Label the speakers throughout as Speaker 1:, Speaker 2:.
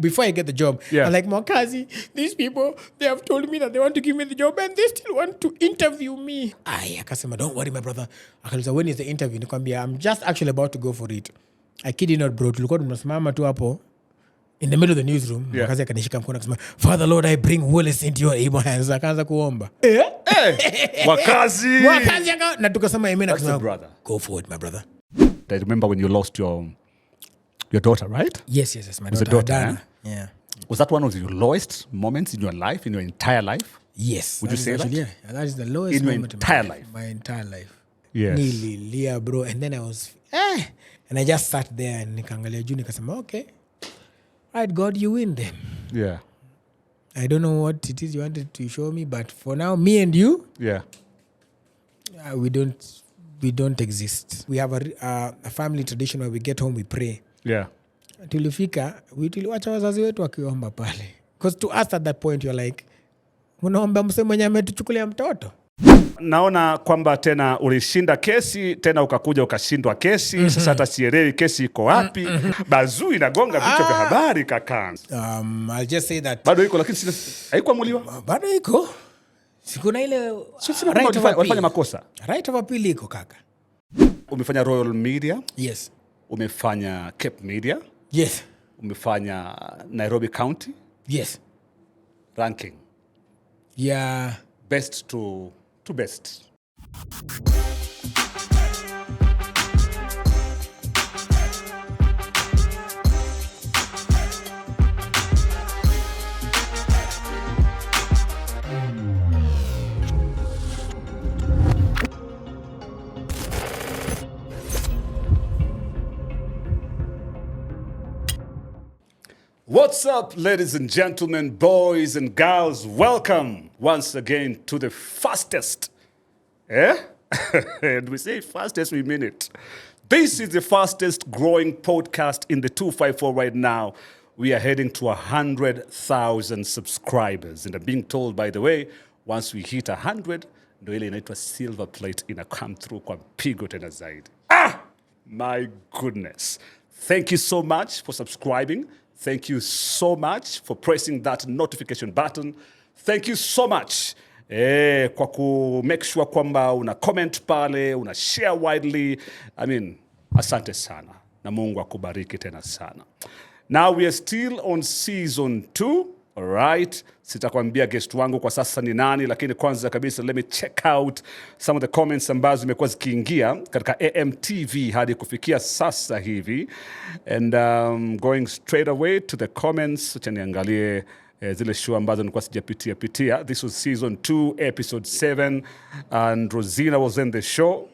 Speaker 1: before I get the job, I'm like, Mwakazi, these people, they have told me that they want to give me the job and they still want to interview me. Akasema, don't worry, my brother. Akauliza, when is the interview? Nikamwambia, I'm just actually about to go for it. I kid you not, bro. Tulikuwa tunasimama tu hapo in the middle of the newsroom. Mwakazi akanishika mkono akasema, Father Lord, I bring Willis into your able hands. Akaanza kuomba.
Speaker 2: Mwakazi.
Speaker 1: Na tukasema amen. Akasema, go forward, my brother.
Speaker 2: I remember when you lost your daughter, right?
Speaker 1: Yes, my daughter. Yeah.
Speaker 2: Was that one of your lowest moments in your life, in your entire life?
Speaker 1: Yes.
Speaker 2: Would you say that?
Speaker 1: Yeah, that is the lowest
Speaker 2: in
Speaker 1: moment
Speaker 2: entire life.
Speaker 1: My entire life.
Speaker 2: Yes.
Speaker 1: Nililia, bro. And then I was, and I just sat there and nikaangalia juu nikasema, okay. Right, God, you win them.
Speaker 2: Yeah.
Speaker 1: I don't know what it is you wanted to show me, but for now, me and you, we don't exist. We have a family tradition where we get home, we pray.
Speaker 2: Yeah.
Speaker 1: Tulifika, tuliwacha wazazi wetu wakiomba pale. Because to us at that point, you're like, unaomba msee mwenye ametuchukulia mtoto.
Speaker 2: Naona kwamba tena ulishinda kesi, tena ukakuja ukashindwa kesi. Sasa hata sielewi kesi iko wapi. Bazuu inagonga vichwa vya habari kaka.
Speaker 1: I'll just say that.
Speaker 2: Bado iko lakini haikuamuliwa.
Speaker 1: Bado iko. Sikuna ile
Speaker 2: walifanya makosa.
Speaker 1: Right of appeal iko kaka.
Speaker 2: Umefanya Royal Media?
Speaker 1: Yes.
Speaker 2: Umefanya Cape Media?
Speaker 1: Yes.
Speaker 2: Umefanya Nairobi County?
Speaker 1: Yes.
Speaker 2: Ranking?
Speaker 1: Yeah.
Speaker 2: Best to best. What's up, ladies and gentlemen, boys and girls? Welcome once again to the fastest. And we say fastest, we mean it. This is the fastest growing podcast in the 254 right now. We are heading to 100,000 subscribers. And I'm being told, by the way, once we hit 100, ndio ile inaitwa silver plate ina come through kwa mpigo tena zaidi. My goodness. Thank you so much for subscribing. Thank you so much for pressing that notification button. Thank you so much kwa ku make sure kwamba una comment pale, una share widely. I mean, asante sana. Na Mungu akubariki tena sana. Now we are still on season 2. All right. Sitakwambia guest wangu kwa sasa ni nani, lakini kwanza kabisa let me check out some of the comments ambazo zimekuwa zikiingia katika AMTV hadi kufikia sasa hivi. And going straight away to the comments, acha niangalie zile show ambazo nilikuwa sijapitia. This was season 2, episode 7, and Rosina was in the show.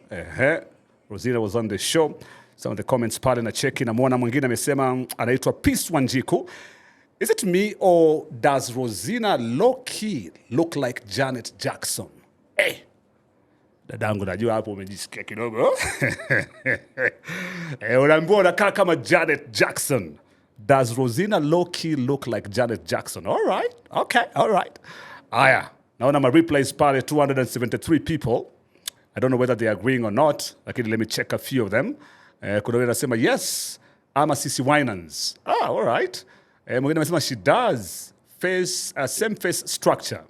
Speaker 2: Rosina was on the show. Some of the comments pale na cheki, na muona mwingine amesema anaitwa Peace Wanjiku. Is it me or does Rosina low-key look like Janet Jackson? Dadangu najua hapo umejisikia kidogo. Unaambiwa unakaa kama Janet Jackson. Does Rosina low-key look like Janet Jackson? All right. Okay. All right. Aya. Naona ma replays pale 273 people. I don't know whether they are agreeing or not. Lakini let me check a few of them. Kuna wale nasema yes, ama Sisi Winans. All right. Mwingine amesema she does same face structure.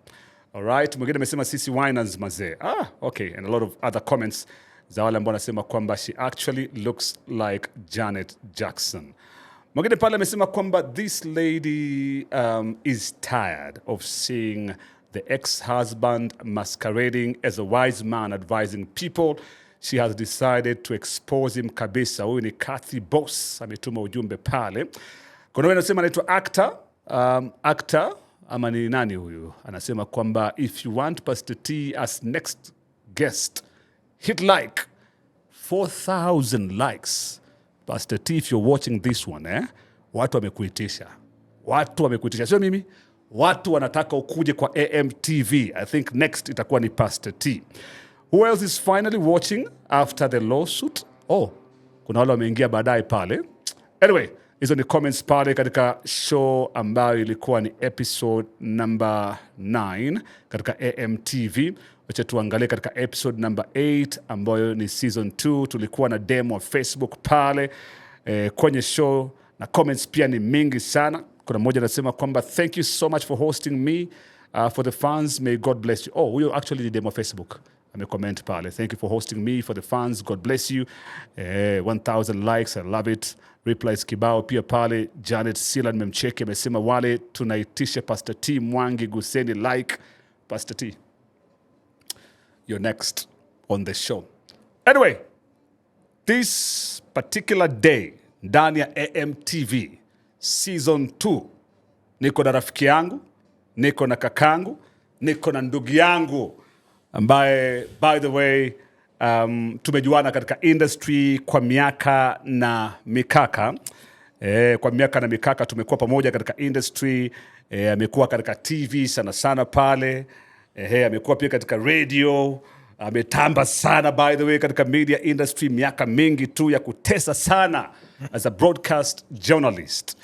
Speaker 2: All right. Mwingine amesema Sisi Winans mazee. Okay. And a lot of other comments za wale ambao nasema kwamba she actually looks like Janet Jackson. Mwingine pale amesema kwamba this lady is tired of seeing the ex-husband masquerading as a wise man advising people. She has decided to expose him kabisa. Huyu ni Kathy Boss ametuma ujumbe pale. Kuna wewe anasema anaitwa actor ama ni nani huyu? Anasema kwamba if you want Pastor T as next guest, hit like 4,000 likes. Pastor T, if you're watching this one, watu wamekuitisha. Sio mimi. Watu wanataka ukuje kwa AMTV. I think next itakuwa ni Pastor T. Who else is finally watching after the lawsuit? Kuna wale wameingia baadaye pale. Anyway, hizo ni comments pale katika show ambayo ilikuwa ni episode number 9 katika AMTV. Wacha tuangalie katika episode number 8 ambayo ni season 2. Tulikuwa na demo wa Facebook pale kwenye show, na comments pia ni mingi sana. Kuna mmoja anasema kwamba thank you so much for hosting me. For the fans, may God bless you. Oh, we actually did demo Facebook. Comment pale. Thank you for hosting me. For the fans, God bless you. 1,000 likes, I love it. Replies kibao pia pale. Janet Sila nimemcheki amesema wale tunaitisha Pastor T Mwangi guseni like. Pastor T, you're next on the show. Anyway, this particular day ndani ya AMTV season 2 niko na rafiki yangu, niko na kakangu, niko na ndugu yangu ambaye by the way tumejuana katika industry kwa miaka na mikaka. Kwa miaka na mikaka tumekuwa pamoja katika industry. Amekuwa katika TV sana pale. Amekuwa pia katika radio. Ametamba sana by the way katika media industry, miaka mingi tu ya kutesa sana as a broadcast journalist.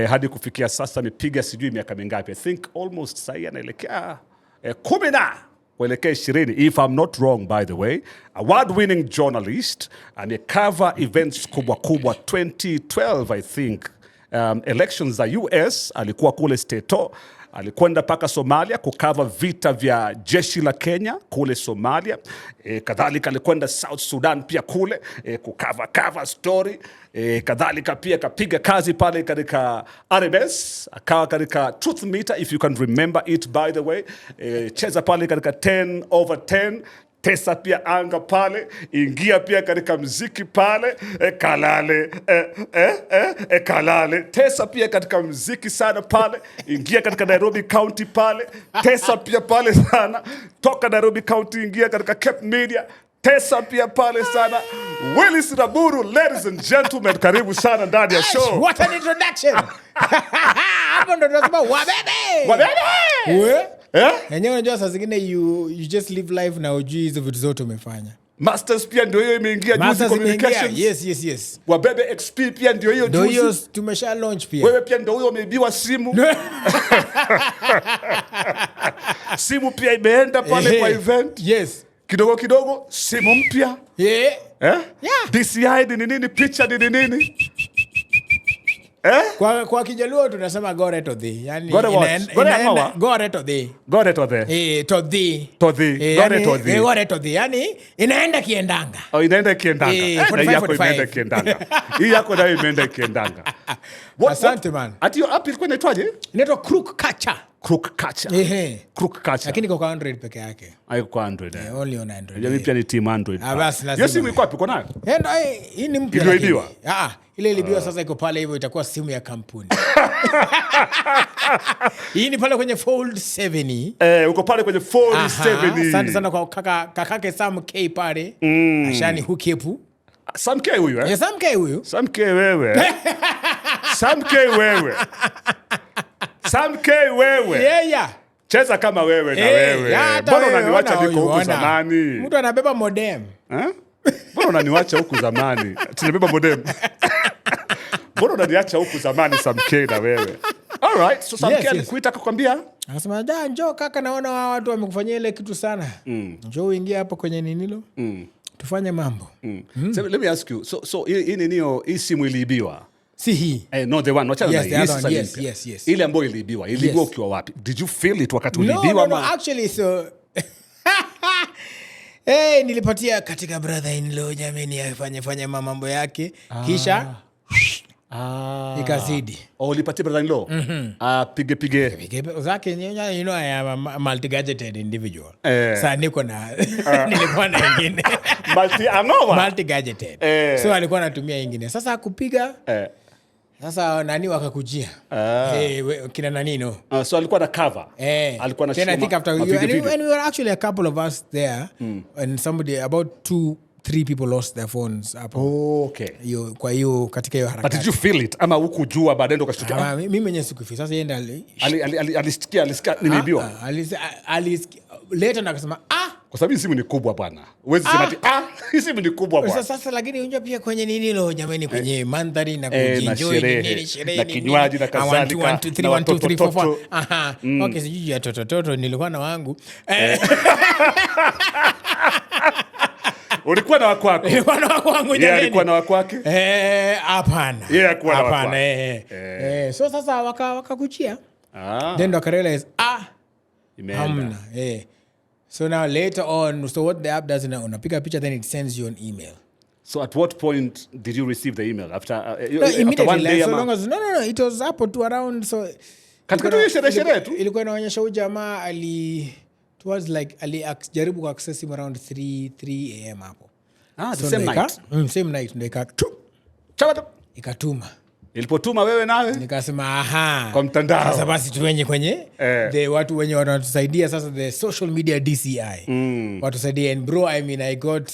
Speaker 2: Hadi kufikia sasa amepiga sijui miaka mingapi. I think almost sahi anaelekea 10 kuelekea 20 if I'm not wrong by the way. Award-winning journalist, amecover events kubwa 2012 I think. Elections za US, alikuwa kule Stato, alikwenda paka Somalia kukava vita vya jeshi la Kenya kule Somalia. Kadhalika alikwenda South Sudan pia kule kukava story. Kadhalika pia kapiga kazi pale katika RMS, akawa katika Truth Meter if you can remember it by the way. Cheza pale katika 10/10. Tesa pia anga pale, ingia pia katika mziki pale, kalale, kalale. Tesa pia katika mziki sana pale, ingia katika Nairobi County pale, tesa pia pale sana. Toka Nairobi County ingia katika Cape Media, tesa pia pale sana. Willis Raburu, ladies and gentlemen, karibu sana ndani ya show.
Speaker 1: What an introduction! Hapo ndo tunasema wabebe!
Speaker 2: Wabebe!
Speaker 1: Enyewe unajua saa zingine you just live life na ujui hizo vitu zote umefanya.
Speaker 2: Masters pia ndio hiyo imeingia
Speaker 1: Juicy Communications. Yes.
Speaker 2: Wabebe XP pia ndio hiyo Juicy.
Speaker 1: Ndio hiyo tumesha launch pia.
Speaker 2: Wewe pia ndio huyo umeibiwa simu. Simu pia imeenda pale kwa event.
Speaker 1: Yes.
Speaker 2: Kidogo simu mpya.
Speaker 1: Yeah.
Speaker 2: DCI ni nini? Picha ni nini?
Speaker 1: Kwa Kijaluo tunasema gore to thee. Yani
Speaker 2: gore to thee. Gore to thee.
Speaker 1: Gore to thee. Yani inaenda kiendanga.
Speaker 2: Inaenda kiendanga. Inaenda kiendanga. Hii yako nayo imeenda kiendanga.
Speaker 1: Asante man.
Speaker 2: Ati hiyo app ilikuwa inaitwaje?
Speaker 1: Inaitwa Crook Catcher.
Speaker 2: Crook Catcher.
Speaker 1: Lakini kwa Android peke yake.
Speaker 2: Haiko kwa Android.
Speaker 1: Only on Android.
Speaker 2: Mimi pia ni team Android.
Speaker 1: Basi lazima.
Speaker 2: Hiyo simu iko wapi? Uko nayo?
Speaker 1: Hii ni mpya.
Speaker 2: Iliibiwa.
Speaker 1: Ile ilibiwa sasa iko pale hivyo itakuwa simu ya kampuni. Hii ni pale kwenye Fold 7.
Speaker 2: Uko pale kwenye Fold 7.
Speaker 1: Asante sana kwa kakake Sam K pale. Ashani hukepu.
Speaker 2: Sam K huyu
Speaker 1: Sam K huyu.
Speaker 2: Sam K wewe. Sam K wewe. Sam K wewe.
Speaker 1: Yeah.
Speaker 2: Cheza kama wewe na wewe. Mbona unaniacha niko huku zamani?
Speaker 1: Mtu anabeba modem.
Speaker 2: Mbona unaniacha huku zamani? Tunabeba modem. Mbona unaniacha huku zamani Sam K na wewe? All right, so Sam K alikuita akakwambia?
Speaker 1: Akasema, njoo kaka, naona watu wamekufanyia ile kitu sana. Njoo uingie hapo kwenye ninilo. Tufanye mambo.
Speaker 2: So let me ask you. So hii simu iliibiwa?
Speaker 1: Si hii.
Speaker 2: No, the one.
Speaker 1: Yes.
Speaker 2: Ile ambayo iliibiwa. Iliibiwa ukiwa wapi? Did you feel it wakati uliibiwa?
Speaker 1: No, actually so nilipatia katika brother-in-law jamani afanye mambo yake. Kisha ikazidi.
Speaker 2: Ulipatia brother-in-law? Pige
Speaker 1: zake, you know I am a multi-gadgeted individual. Sasa niko na nilikuwa na nyingine. Multi-gadgeted. So alikuwa anatumia nyingine. Sasa kupiga sasa nani wakakujia? Kina nani no?
Speaker 2: So alikuwa na cover. Alikuwa na
Speaker 1: then I think after you and we were actually a couple of us there and somebody about 2-3 people lost their phones hapo.
Speaker 2: Okay.
Speaker 1: Kwa hiyo katika hiyo harakati.
Speaker 2: But did you feel it? Ama hukujua baadaye ndo ukashtuka?
Speaker 1: Mimi mwenyewe sikufeel. Sasa yenda
Speaker 2: alisikia nimeibiwa.
Speaker 1: Later akasema
Speaker 2: kwa sababu simu ni kubwa bwana. Huwezi sema ati hii simu ni kubwa bwana.
Speaker 1: Sasa lakini unajua pia kwenye nini lo jamani kwenye mandhari na kuenjoy
Speaker 2: sherehe na kinywaji na kadhalika.
Speaker 1: 1 2 3 1 2 3 4. Okay, sijui ya toto nilikuwa na wangu.
Speaker 2: Ulikuwa na wakwako?
Speaker 1: Nilikuwa na wangu
Speaker 2: Yeah, alikuwa na wakwake?
Speaker 1: Hapana.
Speaker 2: Yeah, alikuwa na
Speaker 1: Hapana. So sasa wakakuchia. Then wakarealize hamna. So now later on, so what the app does now, unapiga picha, then it sends you an email.
Speaker 2: So at what point did you receive the email? After
Speaker 1: immediately,
Speaker 2: one day?
Speaker 1: So long as no, it was up to around, so
Speaker 2: katika tu sherehe tu
Speaker 1: ilikuwa inaonyesha huyu jamaa towards like alijaribu ku access him around 3 am hapo.
Speaker 2: The same night.
Speaker 1: Same night ndio ikatuma.
Speaker 2: Ilipotuma wewe nawe?
Speaker 1: Nikasema
Speaker 2: kwa mtandao.
Speaker 1: Sasa basi tuwenye kwenye the watu wenye wanatusaidia sasa, the social media DCI. Watu saidia, and bro, I mean, I got,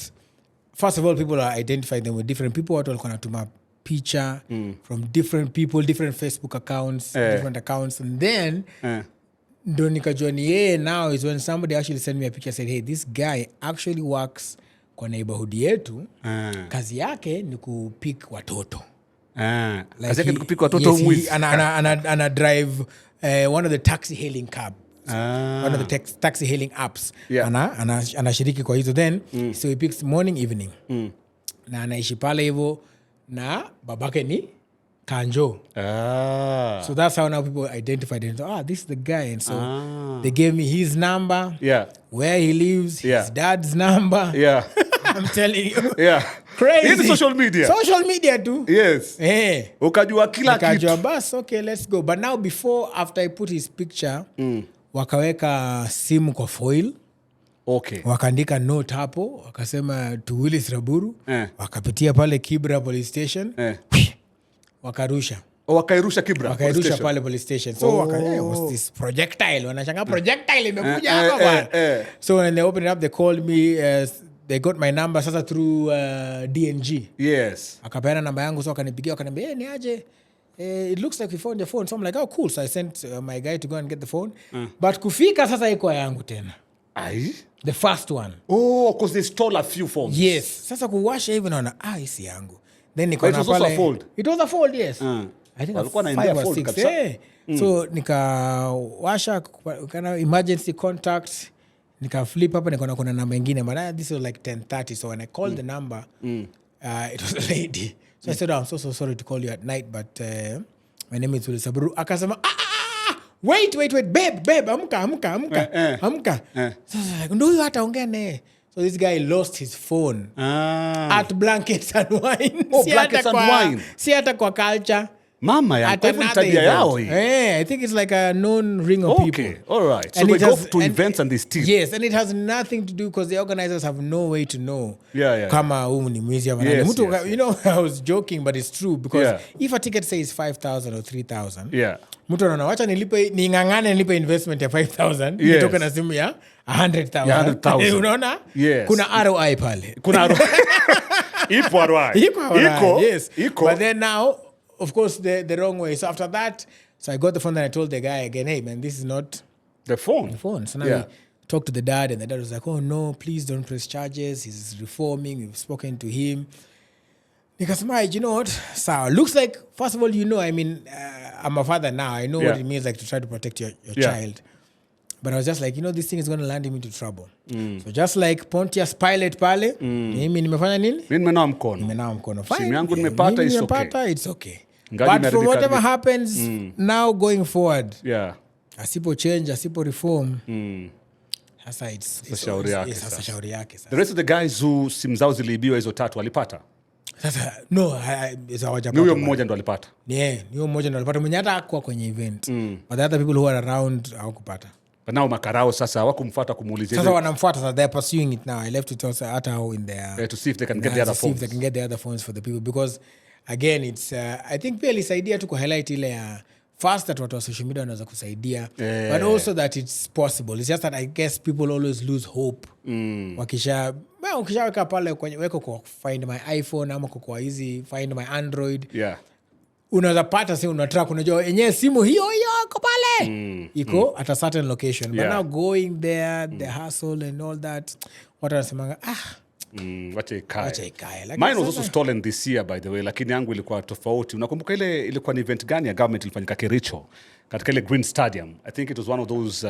Speaker 1: first of all, people are identifying them with different people. Watu walikuwa wanatuma picha from different people, different Facebook accounts, different accounts, and then ndo nikajua ni yeye. Now is when somebody actually sent me a picture, said, hey, this guy actually works kwa neighborhood yetu. Kazi yake ni kupick watoto.
Speaker 2: Kazi yake ni kupick watoto mwizi.
Speaker 1: Ana drive one of the taxi hailing cabs. One of the taxi hailing apps. Anashiriki kwa hizo, then so he picks morning, evening. Na anaishi pale hivyo na babake ni Kanjo. So that's how now people identified him. So, this is the guy. And so they gave me his number, where he lives, his dad's number. I'm telling you. Crazy.
Speaker 2: In social media.
Speaker 1: Social media too.
Speaker 2: Yes. Ukajua kila kitu.
Speaker 1: Ukajua bas, okay, let's go. But now after I put his picture, wakaweka simu kwa foil.
Speaker 2: Okay.
Speaker 1: Wakaandika note hapo, wakasema to Willis Raburu. Wakapitia pale Kibra police station. Wakarusha.
Speaker 2: Wakairusha Kibra.
Speaker 1: Wakairusha pale police station. So what's this projectile? Wanashanga projectile imekuja hapa bwana. So when they opened it up, they called me, they got my number sasa through DNG.
Speaker 2: Yes.
Speaker 1: Akapeana namba yangu, so wakanipigia, wakaniambia, ni aje? It looks like we found your phone. So I'm like, oh cool. So I sent my guy to go and get the phone. But kufika sasa iko yangu tena. The first one.
Speaker 2: Oh, because they stole a few phones.
Speaker 1: Yes. Sasa kuwasha hivi naona isi yangu. Then
Speaker 2: it was also a fold.
Speaker 1: It was a fold, yes. I think
Speaker 2: walikuwa na 5 or 6.
Speaker 1: So nikawasha kana emergency contact, nika flip up, nikaona kuna namba nyingine, but this was like 10:30. So when I called the number, it was a lady. So I said, I'm so sorry to call you at night, but my name is Willis Raburu. Akasema, wait, babe, amka. So I was like, ndio huyu hataongea naye. So this guy lost his phone at Blankets and Wine.
Speaker 2: Blankets and Wine.
Speaker 1: Si hata kwa culture.
Speaker 2: Mama ya, kwa hivyo tabia yao hii.
Speaker 1: I think it's like a known ring of people.
Speaker 2: Okay, all right. So they go to events and they steal.
Speaker 1: Yes, and it has nothing to do because the organizers have no way to know. Kama huyu ni mwizi ama nani. You know, I was joking, but it's true because if a ticket says 5,000 or 3,000, mtu anaona wacha ningangane nilipe investment ya 5,000, nitoka na simu ya 100,000. Unaona? Kuna ROI pale.
Speaker 2: Kuna ROI. Ipo ROI.
Speaker 1: Iko. Yes. But then now, of course, the wrong way. So after that, so I got the phone and I told the guy again, hey man, this is not
Speaker 2: the phone.
Speaker 1: So now we talked to the dad, and the dad was like, oh no, please don't press charges. He's reforming. We've spoken to him. Nikasema, you know what? So looks like, first of all, you know, I mean, I'm a father now. I know what it means like to try to protect your child. But I was just like, you know, this thing is going to land him into trouble. So just like Pontius Pilate pale, mimi nimefanya nini?
Speaker 2: Mimi nimenawa mkono.
Speaker 1: Fine.
Speaker 2: Simu yangu nimepata,
Speaker 1: it's okay. But from whatever happens now going forward, asipo change, asipo reform, sasa it's
Speaker 2: shauri yake.
Speaker 1: Sasa shauri yake.
Speaker 2: The rest of the guys who simu zao ziliibiwa hizo 3 walipata?
Speaker 1: Sasa no, hawajapata.
Speaker 2: Ni huyo mmoja ndo alipata.
Speaker 1: Ni huyo mmoja ndo alipata, mwenye hata hakuwa kwenye event. But the other people who are around hawakupata.
Speaker 2: But now makarao sasa hawakumfuata kumuuliza.
Speaker 1: Sasa wanamfuata, sasa they're pursuing it now. I left it also at how in there
Speaker 2: to see if they can get the other phones.
Speaker 1: See if they can get the other phones for the people, because again it's I think pia ilisaidia tu ku highlight ile ya first that watu wa social media wanaweza kusaidia, but also that it's possible. It's just that I guess people always lose hope. Ukishaweka pale kwenye weko kwa find my iPhone ama kwa hizi find my Android, unaweza pata simu unatrack, unajua yenyewe simu hiyo iko pale, iko at a certain location. But now going there, the hassle and all that, watu wanasemanga
Speaker 2: wacha ikae. Mine was also stolen this year, by the way, lakini yangu ilikuwa tofauti. Unakumbuka ile ilikuwa ni event gani ya government ilifanyika Kericho katika ile Green Stadium? I think it was one of those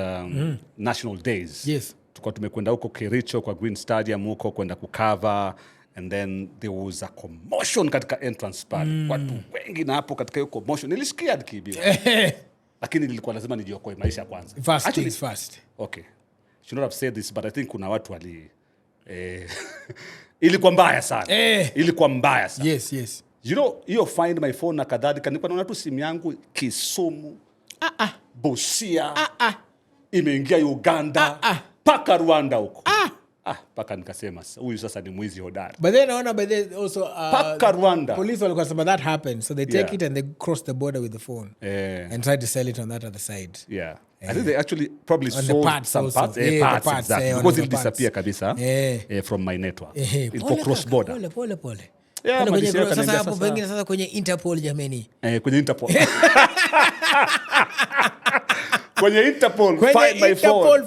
Speaker 2: national days.
Speaker 1: Yes.
Speaker 2: Tuko tumekwenda huko Kericho kwa Green Stadium huko kwenda kukava, and then there was a commotion katika entrance pale. Watu wengi na hapo katika hiyo commotion nilisikia nikiibiwa. Lakini nilikuwa lazima nijiokoe maisha kwanza.
Speaker 1: Fast is fast.
Speaker 2: Okay. Should not have said this, but I think kuna watu wali ilikuwa mbaya sana. Ilikuwa mbaya sana.
Speaker 1: Yes.
Speaker 2: You know, hiyo find my phone na kadhalika, nilikuwa naona tu simu yangu Kisumu, Busia, imeingia Uganda, paka Rwanda huko. Paka nikasema huyu sasa ni mwizi hodari.
Speaker 1: But then also
Speaker 2: paka Rwanda.
Speaker 1: Police walikuwa sema that happened, so they take it and they cross the border with the phone and try to sell it on that other side.
Speaker 2: I think they actually probably
Speaker 1: on
Speaker 2: sold
Speaker 1: parts
Speaker 2: some
Speaker 1: also.
Speaker 2: parts, exactly, because it disappeared kabisa from my network. Ilikuwa cross border.
Speaker 1: Pole.
Speaker 2: Sasa
Speaker 1: hapo pengine sasa kwenye Interpol jameni.
Speaker 2: Kwenye Interpol. Kwenye Interpol, find my phone,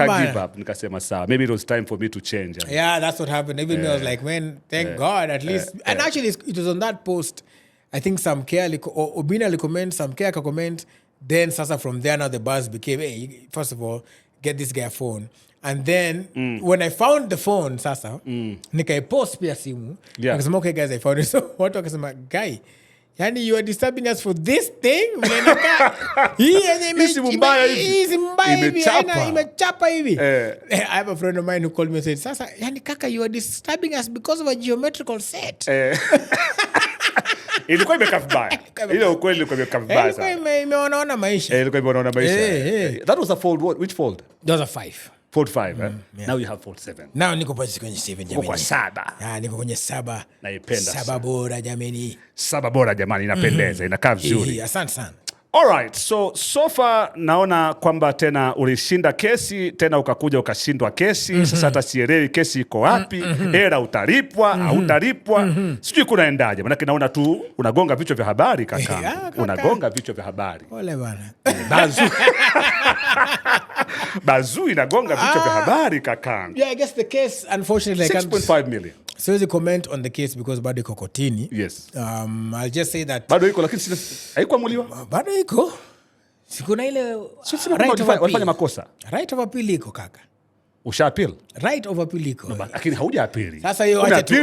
Speaker 2: man. Give up. Nikasema sawa. Maybe it was time for me to change.
Speaker 1: Yeah, that's what happened. Even me, I was like, man, thank God at least. And actually, it was on that post, I think some care, Obina comment, some care comment. Then sasa from there now the buzz became, hey, first of all, get this guy a phone. And then when I found the phone sasa, nikaipost pia simu. Nikasema, okay guys, I found it. So watu wakasema, guy, yani you are disturbing us for this thing? Hii mbaya hivi. Imechapa hivi. I have a friend of mine who called me and said, sasa, yani kaka, you are disturbing us because of a geometrical set.
Speaker 2: Ilikuwa imekaa vibaya. Ile ukweli ilikuwa imekaa vibaya sana.
Speaker 1: Ilikuwa imeona maisha.
Speaker 2: Ilikuwa imeona maisha. That was a fold. Which fold?
Speaker 1: That was a 5.
Speaker 2: Fold 5, yeah. Now you have fold 7.
Speaker 1: Now niko kwenye 7 jamani.
Speaker 2: Kwa 7.
Speaker 1: Niko kwenye 7.
Speaker 2: Naipenda
Speaker 1: 7 bora jamani.
Speaker 2: 7 bora jamani, inapendeza, inakaa vizuri.
Speaker 1: Asante sana.
Speaker 2: All right, so far naona kwamba tena ulishinda kesi, tena ukakuja ukashindwa kesi. Sasa hata sielewi kesi iko wapi, hela utalipwa, hautalipwa. Sijui kunaendaje. Maana naona tu unagonga vichwa vya habari kaka. Unagonga vichwa vya habari.
Speaker 1: Ole bana.
Speaker 2: Bazu inagonga vichwa vya habari kaka.
Speaker 1: Yeah, I guess the case unfortunately
Speaker 2: 6.5 million.
Speaker 1: So as a comment on the case because bado iko kotini.
Speaker 2: Yes.
Speaker 1: I'll just say that
Speaker 2: bado iko lakini haikuamuliwa.
Speaker 1: Bado iko. Sikuna ile
Speaker 2: walifanya makosa.
Speaker 1: Right of appeal iko kaka.
Speaker 2: Usha appeal?
Speaker 1: Right of appeal iko.
Speaker 2: No, lakini hauja appeal.
Speaker 1: Sasa hiyo acha tu.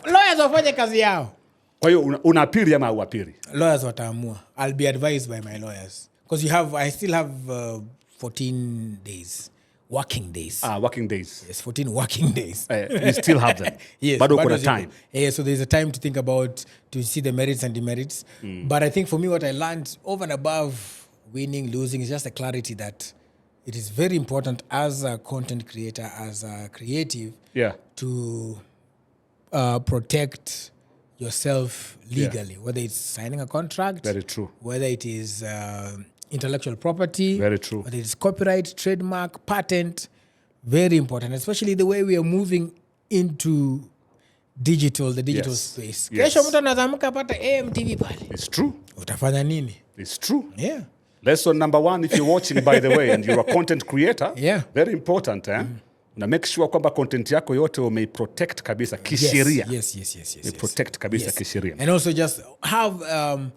Speaker 1: Lawyers wafanye kazi yao.
Speaker 2: Kwa hiyo una appeal ama au appeal?
Speaker 1: Lawyers wataamua. I'll be advised by my lawyers because I still have 14 days. Working days.
Speaker 2: Working days.
Speaker 1: Yes, 14 working days.
Speaker 2: You still have them.
Speaker 1: Yes.
Speaker 2: But kuna time.
Speaker 1: So there's a time to think about, to see the merits and demerits. But I think for me, what I learned over and above winning, losing, is just a clarity that it is very important as a content creator, as a creative, to protect yourself legally, whether it's signing a contract.
Speaker 2: Very true.
Speaker 1: Whether it is intellectual property.
Speaker 2: Very true.
Speaker 1: Whether it's copyright, trademark, patent. Very important, especially the way we are moving into the digital space. Kesho mtu anazamka pata AMTV pale.
Speaker 2: It's true.
Speaker 1: Utafanya nini?
Speaker 2: It's true.
Speaker 1: Yeah.
Speaker 2: Lesson number 1, if you're watching, by the way, and you're a content creator, very important, na make sure kwamba content yako yote umeiprotect kabisa kisheria.
Speaker 1: Yes.
Speaker 2: Protect kabisa kisheria.
Speaker 1: And also just have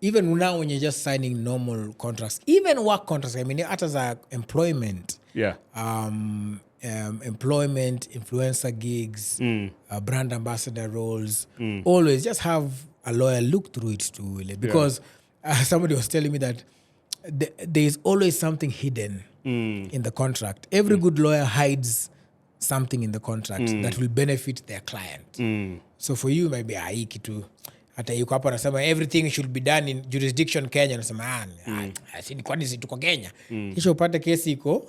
Speaker 1: even now when you're just signing normal contracts, even work contracts, I mean, as employment, employment, influencer gigs, brand ambassador roles, always just have a lawyer look through it too, because somebody was telling me that there is always something hidden in the contract. Every good lawyer hides something in the contract that will benefit their client. So for you, maybe hiki tu. Hata yuko hapo anasema everything should be done in jurisdiction Kenya, anasema kwani si tuko Kenya. Kisha upate kesi iko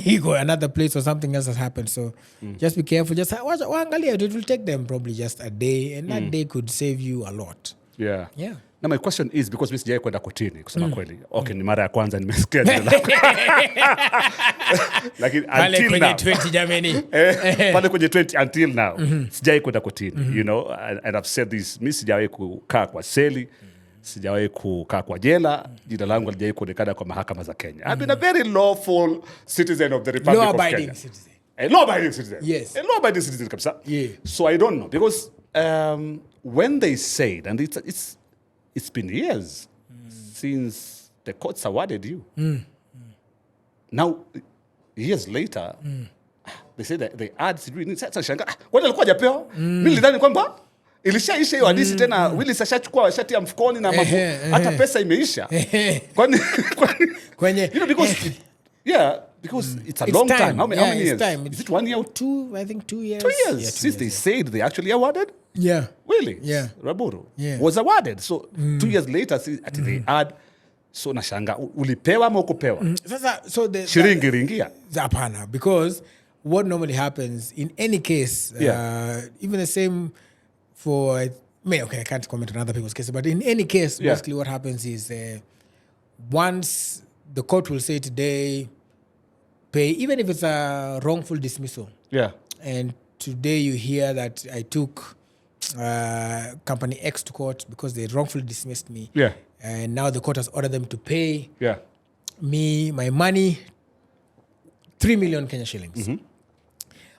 Speaker 1: iko another place or something else has happened. So just be careful, just waangalia, it will take them probably just a day, and that day could save you a lot.
Speaker 2: Yeah. Now my question is, because mimi sijawahi kwenda kotini kusema kweli. Okay, ni mara ya kwanza nimesikia neno lako. Lakini until now
Speaker 1: 20 jameni.
Speaker 2: Pale kwenye 20 until now sijawahi kwenda kotini, you know, and I've said this, mimi sijawahi kukaa kwa seli, sijawahi kukaa kwa jela, jina langu halijawahi kuonekana kwa mahakama za Kenya. I've been a very lawful citizen of the Republic of Kenya.
Speaker 1: Citizen.
Speaker 2: A law-abiding citizen.
Speaker 1: Yes.
Speaker 2: A law-abiding citizen kabisa.
Speaker 1: Yeah.
Speaker 2: So I don't know, because when they said, and it's been years since the courts awarded you. Now, years later, they say that the ads really sasa shanga. Kwani alikuwa hajapewa? Mimi nilidhani kwamba ilishaisha hiyo hadithi tena Willis ashachukua shati ya mfukoni na mambo hata pesa imeisha. Kwani
Speaker 1: Kwenye
Speaker 2: because because it's a long time. How many years? Is it 1 year?
Speaker 1: 2, I think 2 years.
Speaker 2: 2 years. Yeah, since they said they actually awarded?
Speaker 1: Yeah.
Speaker 2: Willis.
Speaker 1: Yeah.
Speaker 2: Raburu.
Speaker 1: Yeah.
Speaker 2: Was awarded. So 2 years later, at the ad, so nashanga ulipewa ama ukupewa?
Speaker 1: Sasa, so the
Speaker 2: shiringi ringia.
Speaker 1: Hapana, because what normally happens in any case, even the same for I can't comment on other people's cases, but in any case, basically what happens is once the court will say today, pay, even if it's a wrongful dismissal.
Speaker 2: Yeah.
Speaker 1: And today you hear that I took company X to court because they wrongfully dismissed me.
Speaker 2: Yeah.
Speaker 1: And now the court has ordered them to pay me my money, 3 million Kenya shillings. Mm-hmm.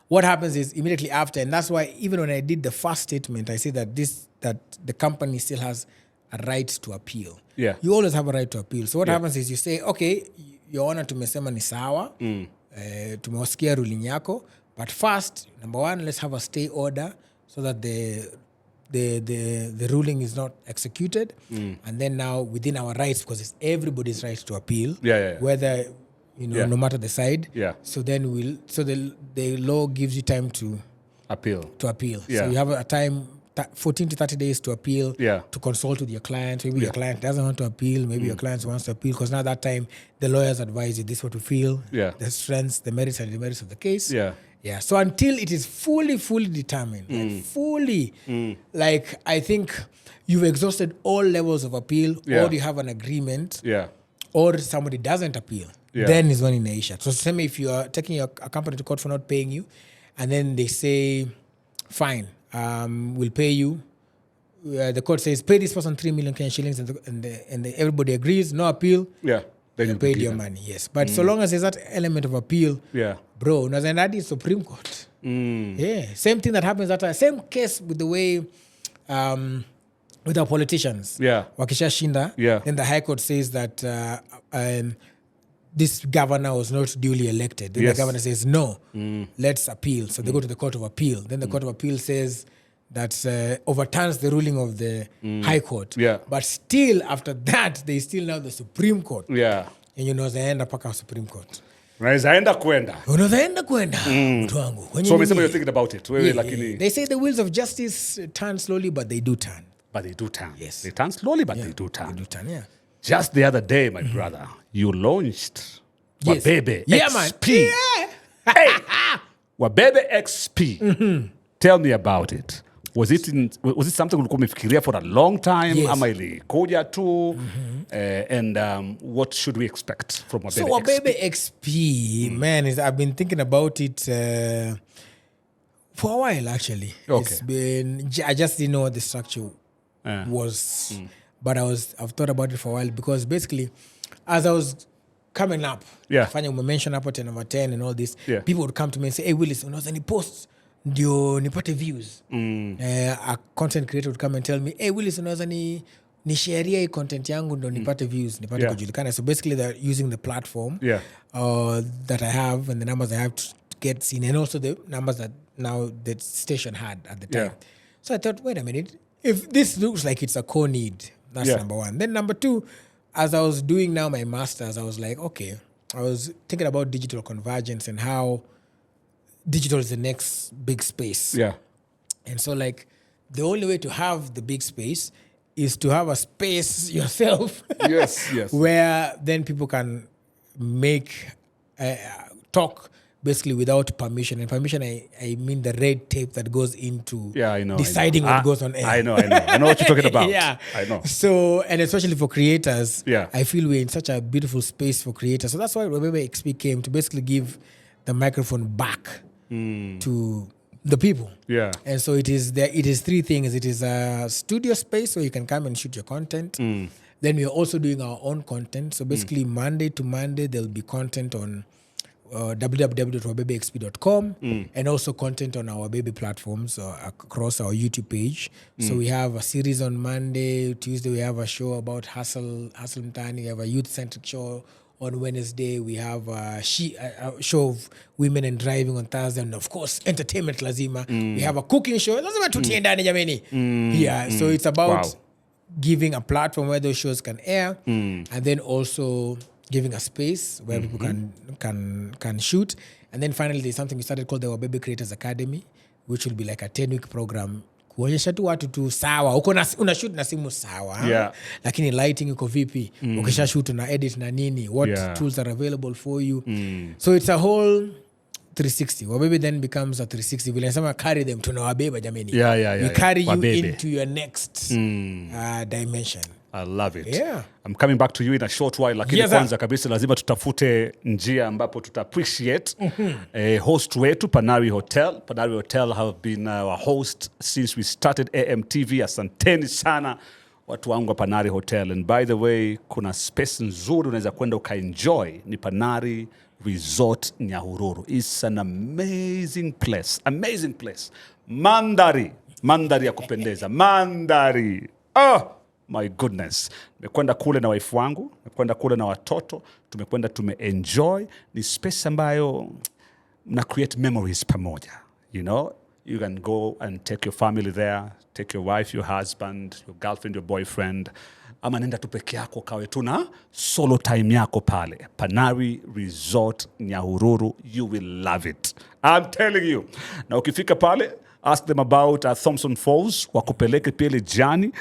Speaker 1: What happens is immediately after, and that's why even when I did the first statement, I said that the company still has a right to appeal.
Speaker 2: Yeah.
Speaker 1: You always have a right to appeal. So what happens is you say, okay, Your Honor, tumesema ni sawa, tumewasikia ruling yako, but first, number one, let's have a stay order so that the ruling is not executed. And then now within our rights, because it's everybody's right to appeal, whether no matter the side.
Speaker 2: Yeah.
Speaker 1: So then the law gives you time to
Speaker 2: appeal.
Speaker 1: Yeah. So you have a time 14 to 30 days to appeal, to consult with your client. Maybe your client doesn't want to appeal. Maybe your client wants to appeal because now that time the lawyers advise you this is what we feel, the strengths, the merits and demerits of the case. Yeah. So until it is fully determined, like I think you've exhausted all levels of appeal, or you have an agreement, or somebody doesn't appeal, then is when inaisha. So same if you are taking a company to court for not paying you, and then they say, fine, we'll pay you. The court says, pay this person 3 million Kenyan shillings, and everybody agrees, no appeal.
Speaker 2: Yeah. Then
Speaker 1: you paid your money, yes. But so long as there's that element of appeal, bro, unazaenda hadi Supreme Court. Yeah. Same thing that happens same case with the way with our politicians. Wakisha shinda. Then the High Court says that this governor was not duly elected. Then the governor says, no, let's appeal. So they go to the Court of Appeal. Then the Court of Appeal says that overturns the ruling of the High Court. But still, after that, they still now the Supreme Court. And zaenda paka Supreme Court.
Speaker 2: Unazaenda kwenda.
Speaker 1: Mtu wangu.
Speaker 2: So you're thinking about it.
Speaker 1: They say the wheels of justice turn slowly, but they do turn.
Speaker 2: Yes. They turn slowly, but they do turn.
Speaker 1: Yeah.
Speaker 2: Just the other day, my brother, you launched Wabebe XP. Hey, Wabebe XP. Tell me about it. Was it something ulikuwa umefikiria for a long time? Ama ilikuja tu? And what should we expect from Wabebe XP?
Speaker 1: So Wabebe XP, man, I've been thinking about it for a while, actually. I just didn't know what the structure was. But I've thought about it for a while because basically, as I was coming up, fanya umemention hapo 10 over 10 and all this, people would come to me and say, hey, Willis, unaweza ni post ndio nipate views. A content creator would come and tell me, hey, Willis, unaweza ni shareia hii content yangu ndio nipate views, nipate kujulikana. So basically, they're using the platform that I have and the numbers I have to get seen, and also the numbers that now the station had at the time. So I thought, wait a minute, if this looks like it's a core need, that's number one. Then number two, as I was doing now my master's, I was like, okay, I was thinking about digital convergence and how digital is the next big space. And so like the only way to have the big space is to have a space yourself. Where then people can make, talk basically without permission. And permission, I mean the red tape that goes into deciding what goes on air.
Speaker 2: I know what you're talking about. I know.
Speaker 1: So, and especially for creators, I feel we're in such a beautiful space for creators. So that's why Wabebe XP came, to basically give the microphone back to the people. And so it is 3 things. It is a studio space where you can come and shoot your content. Then we are also doing our own content. So basically Monday to Monday, there'll be content on www.wabebexp.com and also content on our baby platforms across our YouTube page. So we have a series on Monday. Tuesday we have a show about hustle mtani. We have a youth-centric show On Wednesday, we have a show of women and driving on Thursday. And of course, entertainment lazima. We have a cooking show. Lazima tutie ndani jameni. Yeah, so it's about giving a platform where those shows can air. And then also giving a space where people can shoot. And then finally, there's something we started called the Baby Creators Academy, which will be like a 10-week program. Kuonyesha tu watu tu sawa. Una shoot na simu sawa.
Speaker 2: Yeah.
Speaker 1: Lakini lighting iko vipi. Ukisha shoot na edit na nini. What tools are available for you. So it's a whole 360. Wabebe then becomes a 360. Vile nasema carry them to nawabeba jameni. We carry you into your next dimension.
Speaker 2: I love it.
Speaker 1: Yeah.
Speaker 2: I'm coming back to you in a short while. Lakini kwanza kabisa lazima tutafute njia ambapo tuta appreciate host wetu Panari Hotel. Panari Hotel have been our host since we started AMTV. Asanteni sana watu wangu wa Panari Hotel. And by the way, kuna space nzuri unaweza kwenda ukaenjoy. Ni Panari Resort Nyahururu. It's an amazing place. Amazing place. Mandari ya kupendeza. Mandari. My goodness. Tumekwenda kule na wife wangu, tumekwenda kule na watoto, tumekwenda tumeenjoy. Ni space ambayo mna create memories pamoja. You know, you can go and take your family there, take your wife, your husband, your girlfriend, your boyfriend. Ama nenda tu peke yako kawe tu na solo time yako pale. Panari Resort Nyahururu, you will love it. I'm telling you. Na ukifika pale, ask them about Thompson Falls, wakupeleke pale jani.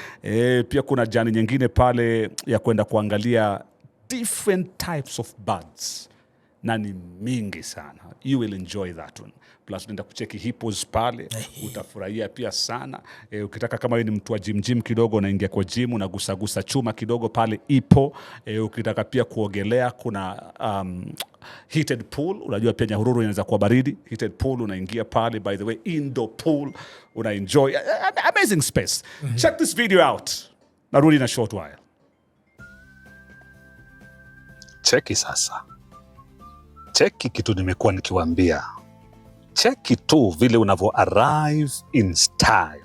Speaker 2: Pia kuna jani nyingine pale ya kwenda kuangalia different types of birds. Na ni mingi sana. You will enjoy that one. Plus unaenda kucheki hippos pale, utafurahia pia sana. Ukitaka kama wewe ni mtu wa gym kidogo unaingia kwa gym unagusa chuma kidogo pale ipo. Ukitaka pia kuogelea kuna heated pool. Unajua pia Nyahururu inaweza kuwa baridi. Heated pool unaingia pale, by the way, indoor pool una enjoy. Amazing space. Check this video out. Narudi in a short while.
Speaker 3: Cheki sasa. Cheki kitu nimekuwa nikiwaambia. Cheki tu vile unavyo arrive in style.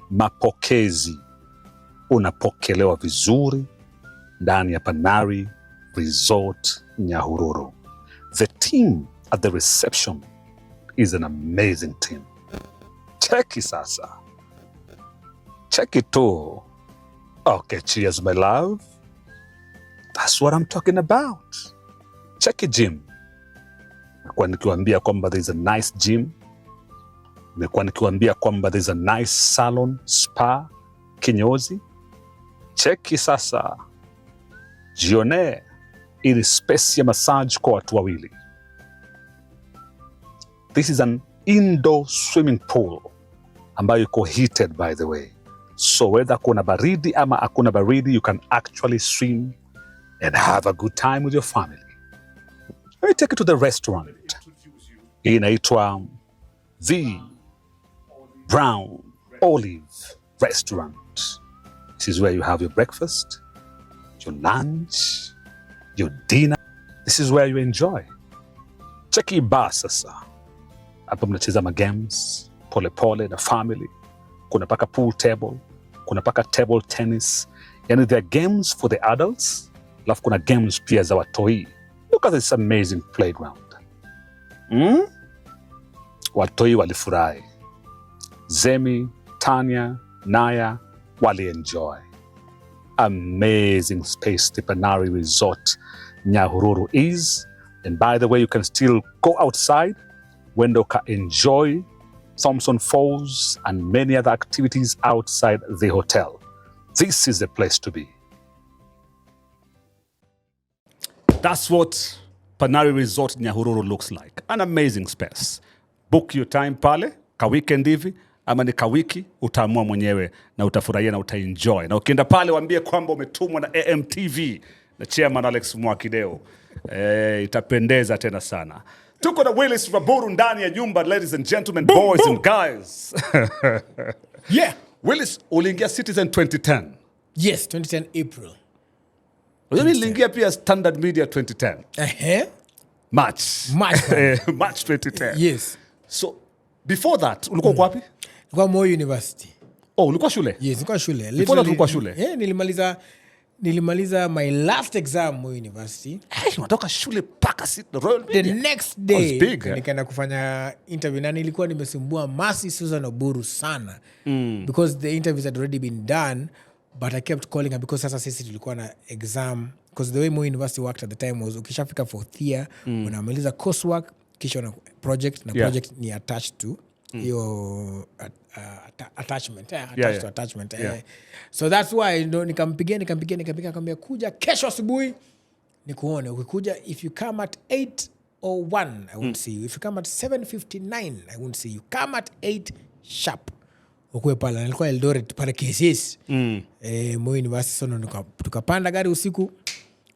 Speaker 3: Mapokezi. Unapokelewa vizuri ndani ya Panari Resort Nyahururu. The team at the reception is an amazing team. Cheki sasa. Cheki tu. Okay, cheers my love. That's what I'm talking about. Cheki gym. Nimekuwa nikiwaambia kwamba there's a nice gym. Nimekuwa nikiwaambia kwamba there's a nice salon, spa, kinyozi. Cheki sasa. Jione ili space ya massage kwa watu wawili. This is an indoor swimming pool ambayo iko heated by the way. So whether kuna baridi ama hakuna baridi, you can actually swim and have a good time with your family. Let me take you to the restaurant. Hii inaitwa The Brown Olive Restaurant. This is where you have your breakfast, your lunch, your dinner. This is where you enjoy. Cheki bar sasa. Hapa mnacheza games pole na family. Kuna paka pool table, kuna paka table tennis. Yani there are games for the adults, alafu kuna games pia za watoi. Look at this amazing playground. Watoi walifurahi. Zemi, Tanya, Naya wali enjoy. Amazing space the Panari Resort Nyahururu is. And by the way, you can still go outside when you can enjoy Thompson Falls and many other activities outside the hotel. This is the place to be.
Speaker 2: That's what Panari Resort Nyahururu looks like. An amazing space. Book your time pale, ka weekend hivi, ama ni ka wiki, utaamua mwenyewe na utafurahia na utaenjoy. Na ukienda pale waambie kwamba umetumwa na AMTV na Chairman Alex Mwakideo. Itapendeza tena sana. Tuko na Willis Raburu ndani ya nyumba, ladies and gentlemen, boys and guys.
Speaker 1: Yeah.
Speaker 2: Willis, uliingia Citizen 2010.
Speaker 1: Yes, 2010 April.
Speaker 2: Mimi niliingia pia Standard Media 2010. March 2010.
Speaker 1: Yes.
Speaker 2: So before that ulikuwa wapi?
Speaker 1: Nilikuwa Moi University.
Speaker 2: Oh, ulikuwa shule?
Speaker 1: Yes, nilikuwa shule.
Speaker 2: Before that ulikuwa shule?
Speaker 1: Nilimaliza nilimaliza my last exam Moi University.
Speaker 2: Unatoka shule paka Royal Media.
Speaker 1: The next day nikaenda kufanya interview na nilikuwa nimesumbua Mercy Susan Oburu sana because the interviews had already been done, but I kept calling her because sasa sisi tulikuwa na exam, because the way Moi University worked at the time was ukishafika 4th year unamaliza coursework kisha una project na project ni attached to your attachment to attachment. So that's why nikampigia akamwambia kuja kesho asubuhi nikuone. Ukikuja, if you come at 8:01 I won't see you. If you come at 7:59 I won't see you. Come at 8 sharp ukue pale. Nilikuwa Eldoret pale KCS Moi University. So tukapanda gari usiku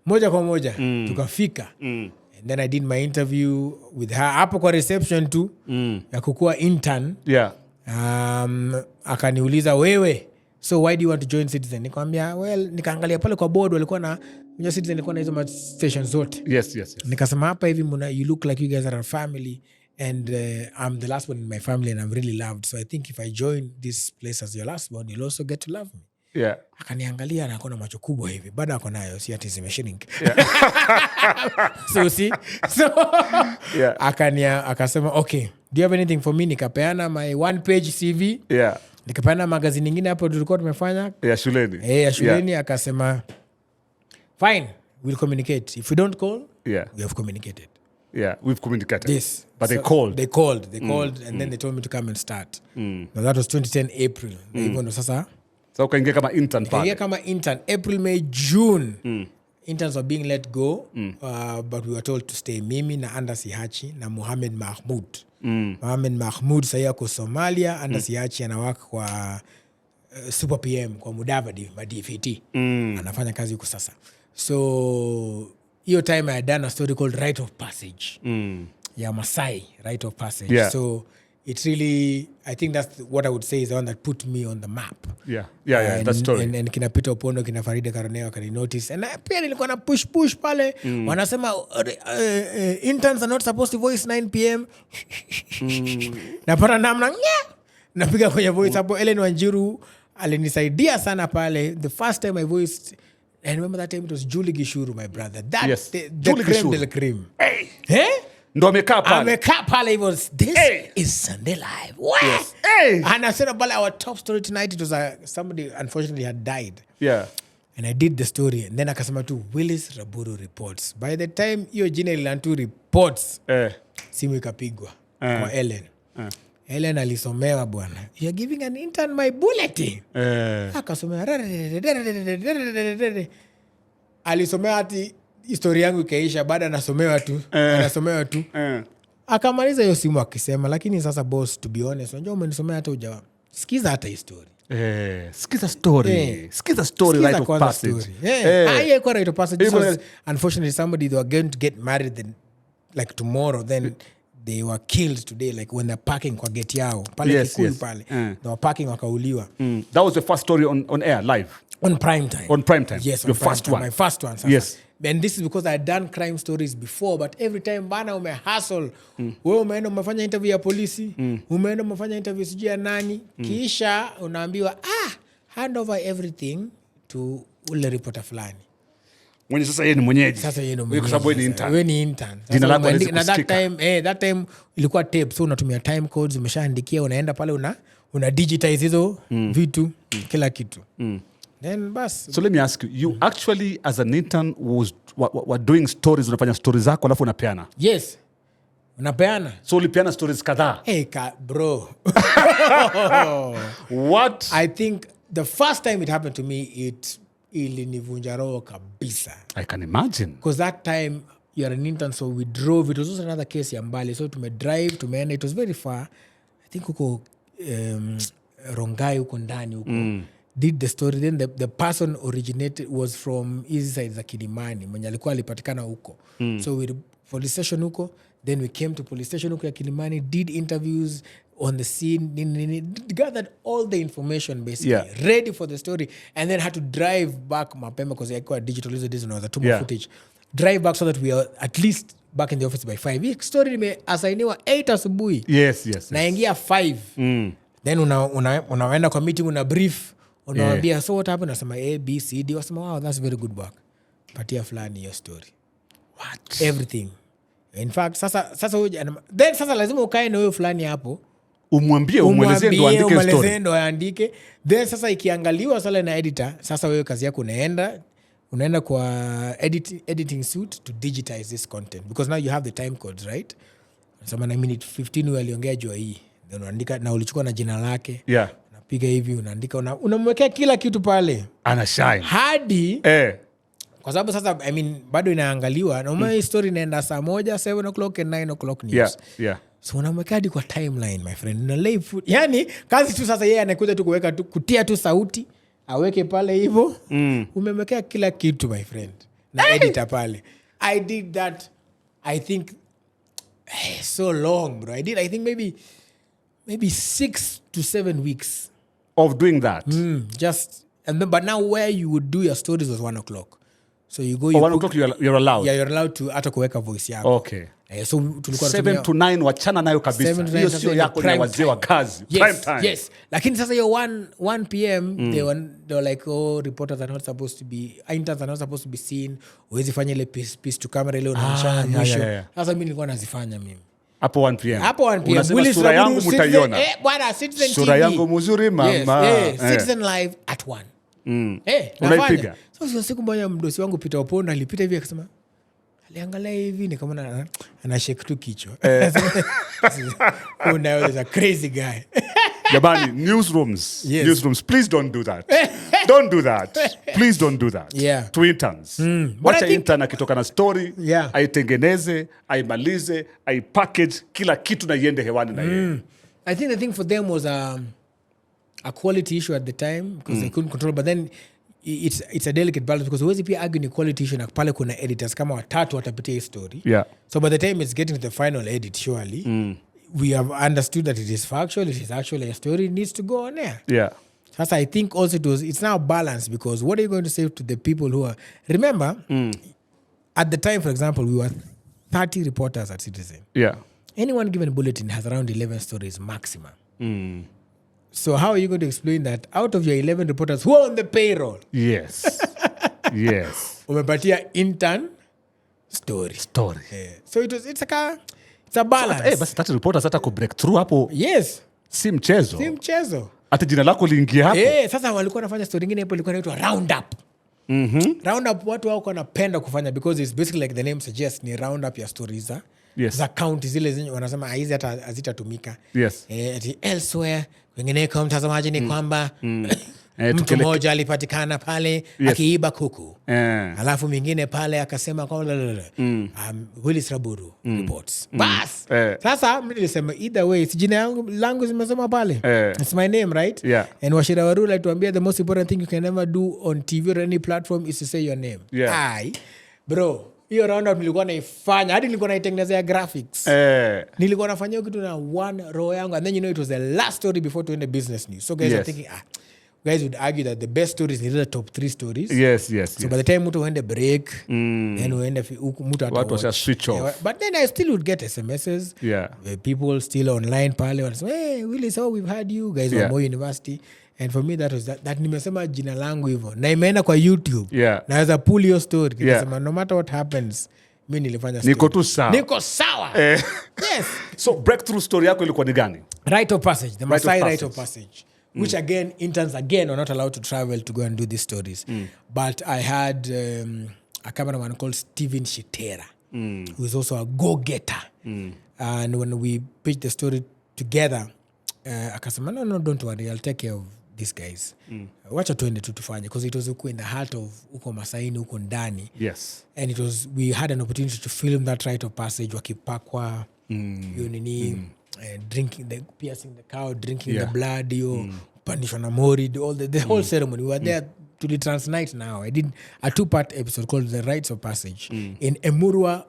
Speaker 1: moja kwa moja tukafika. And then I did my interview with her hapo kwa reception tu ya kukua intern. Akaniuliza wewe, so why do you want to join Citizen? Nikamwambia well, nikaangalia pale kwa board walikuwa na Citizen ilikuwa na hizo stations zote.
Speaker 2: Yes.
Speaker 1: Nikasema hapa hivi you look like you guys are a family and I'm the last one in my family and I'm really loved, so I think if I join this place as your last one you'll also get to love me. Akaniangalia na akona macho kubwa hivi, bado ako nayo, si ati zimeshrink. Akasema okay, do you have anything for me? Nikapeana my 1-page CV. Nikapeana magazine nyingine hapo tulikuwa tumefanya shuleni. Akasema fine, we'll communicate. If we don't call, we have communicated.
Speaker 2: We've communicated.
Speaker 1: Yes.
Speaker 2: But
Speaker 1: so
Speaker 2: they called.
Speaker 1: They called and then they told me to come and start. Now that was 2010 April. Hivyo ndo sasa.
Speaker 2: So ukaingia kama intern pale.
Speaker 1: Ukaingia kama intern April, May, June. Interns were being let go, but we were told to stay. Mimi na Anders Sihachi na Mohamed Mahmoud. Mohamed Mahmoud sasa yako Somalia, Anders Sihachi anawaka kwa Super PM kwa Mudavadi ma DFT. Anafanya kazi huko sasa. So hiyo time I had done a story called Rite of Passage. Ya Masai, Rite of Passage. So it really, I think that's what I would say is the one that put me on the map.
Speaker 2: That story.
Speaker 1: And kina Peter Opondo, kina Farida Karoneo kani notice. And pia nilikuwa na push pale. Wanasema interns are not supposed to voice 9 p.m. Napata namna napiga kwenye voice hapo. Ellen Wanjiru alinisaidia sana pale. The first time I voiced, I remember that time it was Julie Gishuru, my brother. The creme de la creme.
Speaker 2: Ndo amekaa
Speaker 1: pale. It was, this is Sunday Live. What? Yes. And I said about our top story tonight, it was somebody unfortunately had died. And I did the story. And then akasema tu Willis Raburu reports. By the time hiyo jina ilantu reports, simu ikapigwa kwa Ellen. Ellen alisomewa bwana. You're giving an intern my bulletin. Akasomea. Alisomewa ati historia yangu ikaisha, baada anasomewa tu. Akamaliza hiyo simu akisema, lakini sasa boss, to be honest, unajua umenisomea hata ujawa. Sikiza hata story.
Speaker 2: Sikiza story Rite of Passage.
Speaker 1: Kwa Rite of Passage. Unfortunately somebody, they were going to get married then, like tomorrow, then they were killed today, like when they're parking kwa gate yao pale Kikuyu pale. They were parking wakauliwa.
Speaker 2: That was the first story on air live.
Speaker 1: On prime time. Yes,
Speaker 2: your first one.
Speaker 1: My first one. Sasa.
Speaker 2: Yes.
Speaker 1: And this is because I had done crime stories before, but every time bana umehustle. Wewe umeenda umefanya interview ya polisi, umeenda umefanya interview sijui ya nani, kisha unaambiwa hand over everything to ule reporter fulani.
Speaker 2: Mwenye sasa yeye ni mwenyeji. Kwa sababu wewe ni intern. Jina lako halisi
Speaker 1: na that time ilikuwa tape, so unatumia time codes, umeshaandikia, unaenda pale una digitize hizo vitu, kila kitu. Then bas.
Speaker 2: So let me ask you, you actually as an intern were doing stories, unafanya stories zako alafu unapeana?
Speaker 1: Yes. Unapeana.
Speaker 2: So ulipeana stories kadhaa?
Speaker 1: Bro.
Speaker 2: What?
Speaker 1: I think the first time it happened to me, ilinivunja roho kabisa.
Speaker 2: I can imagine.
Speaker 1: Because that time you are an intern, so we drove. It was also another case ya Mbale, so tumedrive, tumeenda. It was very far. I think huko Rongai huko ndani huko. Did the story, then the person originated was from east side za Kilimani, mwenye alikuwa alipatikana huko. So we police station huko, then we came to police station huko ya Kilimani, did interviews on the scene, gathered all the information basically, ready for the story, and then had to drive back mapema because I got digital days and the footage. Drive back so that we are at least back in the office by 5. Hii story nimeassigniwa 8 asubuhi.
Speaker 2: Yes.
Speaker 1: Naingia 5. Then unaenda kwa meeting, una brief, Unawaambia so what happened, nasema A B C D, wasema wow that's very good work, patia fulani your story,
Speaker 2: What?
Speaker 1: everything. In fact sasa then sasa lazima ukae na huyo fulani hapo,
Speaker 2: umwelezee
Speaker 1: ndo aandike. Then sasa ikiangaliwa sala na editor, sasa wewe kazi yako unaenda kwa editing suite to digitize this content, because now you have the time codes, right? Sema na minute 15 huyo aliongea jua hii, then unaandika na ulichukua na jina lake, unapiga hivi, unaandika, unamwekea kila kitu pale,
Speaker 2: ana shine
Speaker 1: hadi kwa sababu sasa bado inaangaliwa na story inaenda saa 1, 7 o'clock and 9 o'clock news. So unamweka hadi kwa timeline, my friend, una lay foot. Yani kazi tu sasa yeye anakuja tu kuweka tu, kutia tu sauti aweke pale hivyo, umemwekea kila kitu, my friend, na editor pale. I did that, I think so long, bro. I think maybe 6 to 7 weeks
Speaker 2: of doing that.
Speaker 1: Just but now where you would do your stories was 1 o'clock. So you go,
Speaker 2: 1 o'clock you're allowed.
Speaker 1: Yeah, you're allowed to hata kuweka voice yako.
Speaker 2: Okay.
Speaker 1: So tulikuwa
Speaker 2: 7 to 9 wachana nayo kabisa. Hiyo sio yako, ni wazee wa kazi. Prime time.
Speaker 1: Yes. Lakini sasa hiyo 1 p.m. they were like, oh, reporters are not supposed to be, interns are not supposed to be seen. Uwezi fanya ile piece to camera ile unaonyeshana mwisho. Sasa mimi nilikuwa nazifanya mimi.
Speaker 2: Hapo 1 p.m.
Speaker 1: Hapo 1 p.m.
Speaker 2: Unasema sura yangu mtaiona.
Speaker 1: Bwana, Citizen TV.
Speaker 2: Sura yangu mzuri mama.
Speaker 1: Citizen Live at 1.
Speaker 2: Unaipiga.
Speaker 1: So siku moja mdosi wangu Peter Oponda alipita hivi akasema, aliangalia hivi nikamwona anashake tu kichwa. Una is a crazy guy.
Speaker 2: Jamani, newsrooms, please don't do that. Don't do that. Please don't do that.
Speaker 1: Yeah.
Speaker 2: To interns. Wacha intern akitoka na story, aitengeneze, aimalize, aipackage, kila kitu na iende hewani na yeye.
Speaker 1: I think the thing for them was a quality issue at the time, because they couldn't control, but then it's a delicate balance, because huwezi pia argue ni quality issue na pale kuna editors kama 3 watapitia hii story. So by the time it's getting to the final edit, surely we have understood that it is factual, it is actually a story, it needs to go on air. Sasa I think also it's now balanced, because what are you going to say to the people who are, remember at the time, for example, we were 30 reporters at Citizen. Any one given bulletin has around 11 stories maximum. So how are you going to explain that out of your 11 reporters who are on the payroll?
Speaker 2: Yes.
Speaker 1: Umepatia intern story. So it's a balance.
Speaker 2: Basi 30 reporters hata ku break through hapo.
Speaker 1: Yes.
Speaker 2: Si mchezo. Hata jina lako liingia hapo.
Speaker 1: Sasa walikuwa wanafanya story nyingine hapo, ilikuwa inaitwa Roundup. Roundup watu wao wanapenda kufanya, because it's basically like the name suggests, ni roundup ya stories za county zile zenye wanasema hizi hata hazitatumika. Elsewhere wengineko, mtazamaji, ni kwamba mtu mmoja alipatikana pale akiiba kuku. Alafu mwingine pale akasema Willis Raburu reports. Bas. Sasa mimi nilisema either way, si jina langu zimesema pale. It's my name, right? And Washira Warula alituambia the most important thing you can ever do on TV or any platform is to say your name. Bro, hiyo roundup nilikuwa naifanya, hadi nilikuwa naitengenezea graphics. Nilikuwa nafanya hiyo kitu na 1 row yangu, and then it was the last story before to end the business news. So guys are thinking, guys would argue that the best stories are the top 3 stories. So by the time mtu uende break, then uende mtu
Speaker 2: watu washa switch off.
Speaker 1: But then I still would get SMSs. People still online pale wanasema, hey Willis, we've had you guys from Moi University. And for me that was that nimesema jina langu hivyo na imeenda kwa YouTube. Naweza pull your story. Nikasema no matter what happens, mimi nilifanya story. Niko sawa. Yes.
Speaker 2: So breakthrough story yako ilikuwa ni gani?
Speaker 1: Rite of Passage, the Masai Rite of Passage. Which again, interns again are not allowed to travel to go and do these stories. But I had a cameraman called Steven Shitera, who is also a go-getter. And when we pitched the story together, akasema, no, don't worry, I'll take care of these guys. Wacha tuende tu tufanye, because it was uko in the heart of uko Masaini, uko ndani. And we had an opportunity to film that Rite of Passage, wakipakwa, drinking, piercing the cow, drinking the blood, pandishwa na mori, the whole ceremony. We were there to the Transnight now. I did a 2-part episode called The Rites of Passage in Emurua.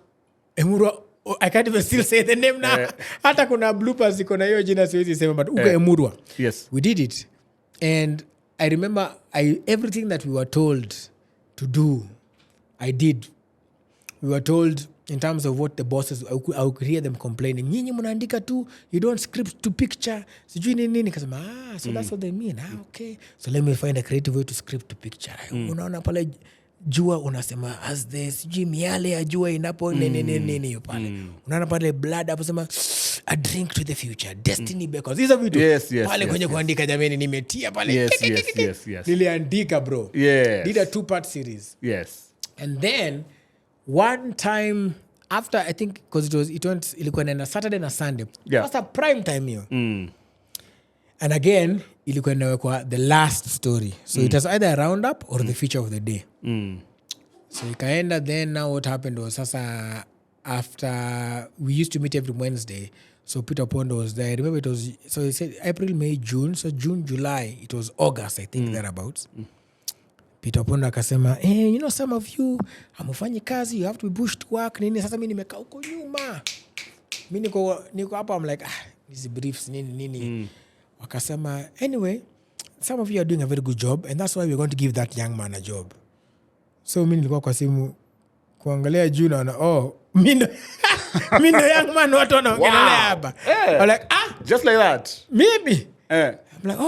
Speaker 1: I can't even still say the name now. Hata kuna bloopers iko na hiyo jina siwezi sema, but uko Emurua. We did it. And I remember everything that we were told to do, I did. We were told in terms of what the bosses, I could hear them complaining, nyinyi mnaandika tu, you don't script to picture, sijui nini. Nikasema, so that's what they mean. Okay. So let me find a creative way to script to picture. Unaona pale jua unasema as this, sijui miale ya jua inapo nini pale. Unaona pale blood hapo sema a drink to the future, destiny because these are videos.
Speaker 2: Yes,
Speaker 1: pale kwenye kuandika jameni nimetia pale.
Speaker 2: Yes.
Speaker 1: Niliandika bro.
Speaker 2: Yes.
Speaker 1: Did a 2-part series.
Speaker 2: Yes.
Speaker 1: And then one time after, I think because ilikuwa na Saturday na Sunday.
Speaker 2: Yeah.
Speaker 1: First a prime time hiyo. And again ilikuwa inawekwa the last story. So it was either a roundup or the feature of the day. So ikaenda. Then now what happened was sasa after we used to meet every Wednesday. So Peter Pondo was there. I remember it was, so he said April, May, June. So June, July, it was August, I think, thereabouts. Peter Pondo akasema, you know, some of you, hamufanyi kazi, you have to be pushed to work. Nini, sasa mimi nimekaa huko nyuma. Mimi niko hapa, I'm like, these briefs, nini. Wakasema, anyway, some of you are doing a very good job, and that's why we're going to give that young man a job. So mimi nilikuwa kwa simu, kuangalia juu na mimi ndo young man watu wanaongelea hapa. I'm like,
Speaker 2: just like that.
Speaker 1: Maybe. I'm like,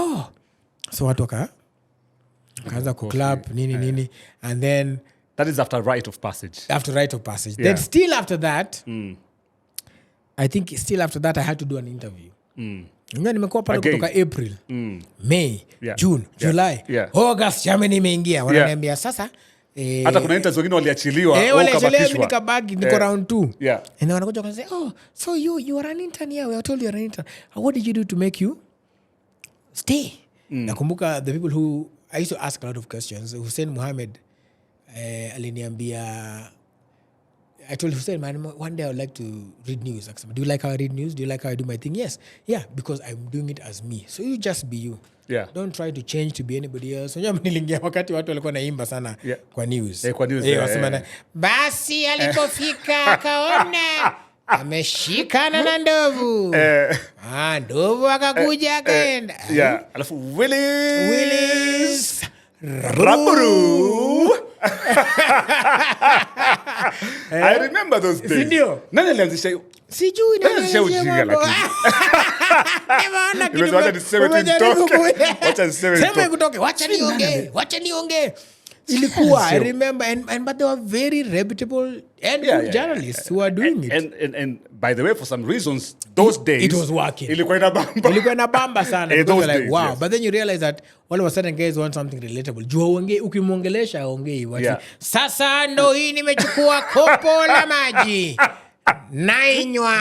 Speaker 1: so watu kaanza kuclap nini. And then
Speaker 2: that is after rite of passage.
Speaker 1: Yeah. Then still after that, I think still after that I had to do an interview. Nimekuwa pale kutoka April, May, June, July, August, Germany imeingia. Wananiambia sasa
Speaker 2: hata kuna interviews wengine waliachiliwa
Speaker 1: mimi nikabaki niko round 2.
Speaker 2: And
Speaker 1: then wanakuja kusema, so you are an intern here. We are told you are an intern. What did you do to make you stay? Nakumbuka the people who I used to ask a lot of questions. Hussein Mohammed aliniambia, I told Hussein, man, one day I would like to read news. Do you like how I read news? Do you like how I do my thing? Yes. Yeah, because I'm doing it as me. So you just be you.
Speaker 2: Yeah.
Speaker 1: Don't try to change to be anybody else. Unajua nilingia wakati watu walikuwa naimba sana kwa news.
Speaker 2: Kwa news.
Speaker 1: Basi alipofika akaona ameshikana na ndovu. Ndovu akakuja akaenda.
Speaker 2: Alafu Willis Raburu. I remember those days.
Speaker 1: Sindio?
Speaker 2: Nani alianzisha hiyo?
Speaker 1: Sijui
Speaker 2: nani alianzisha ujinga lakini. Nimeona niseme TikTok. Wacha niseme TikTok.
Speaker 1: Sema kutoke, wacha niongee. Ilikuwa, I remember, and but they were very reputable and good journalists who are doing it.
Speaker 2: And by the way, for some reasons, those days
Speaker 1: it was working.
Speaker 2: Ilikuwa
Speaker 1: inabamba sana. Because you're like,
Speaker 2: days,
Speaker 1: wow. Yes. But then you realize that all of a sudden guys want something relatable. Ukimwongelesha aongei. Sasa ndo hii nimechukua kopo la maji. Nainywa.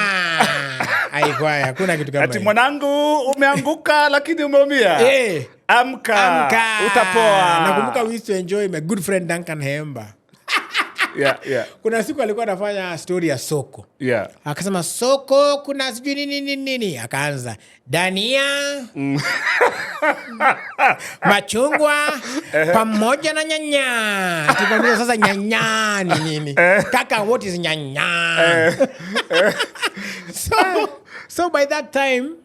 Speaker 1: Hakuna kitu kama hiyo.
Speaker 2: Ati mwanangu umeanguka lakini umeumia. Amka. Utapoa.
Speaker 1: Nakumbuka we used to enjoy my good friend Duncan Hemba. Kuna siku alikuwa anafanya story ya soko. Akasema soko kuna sijui nini. Akaanza dania, machungwa pamoja na nyanya. Tukamwambia sasa nyanya ni nini? Kaka, what is nyanya? So by that time,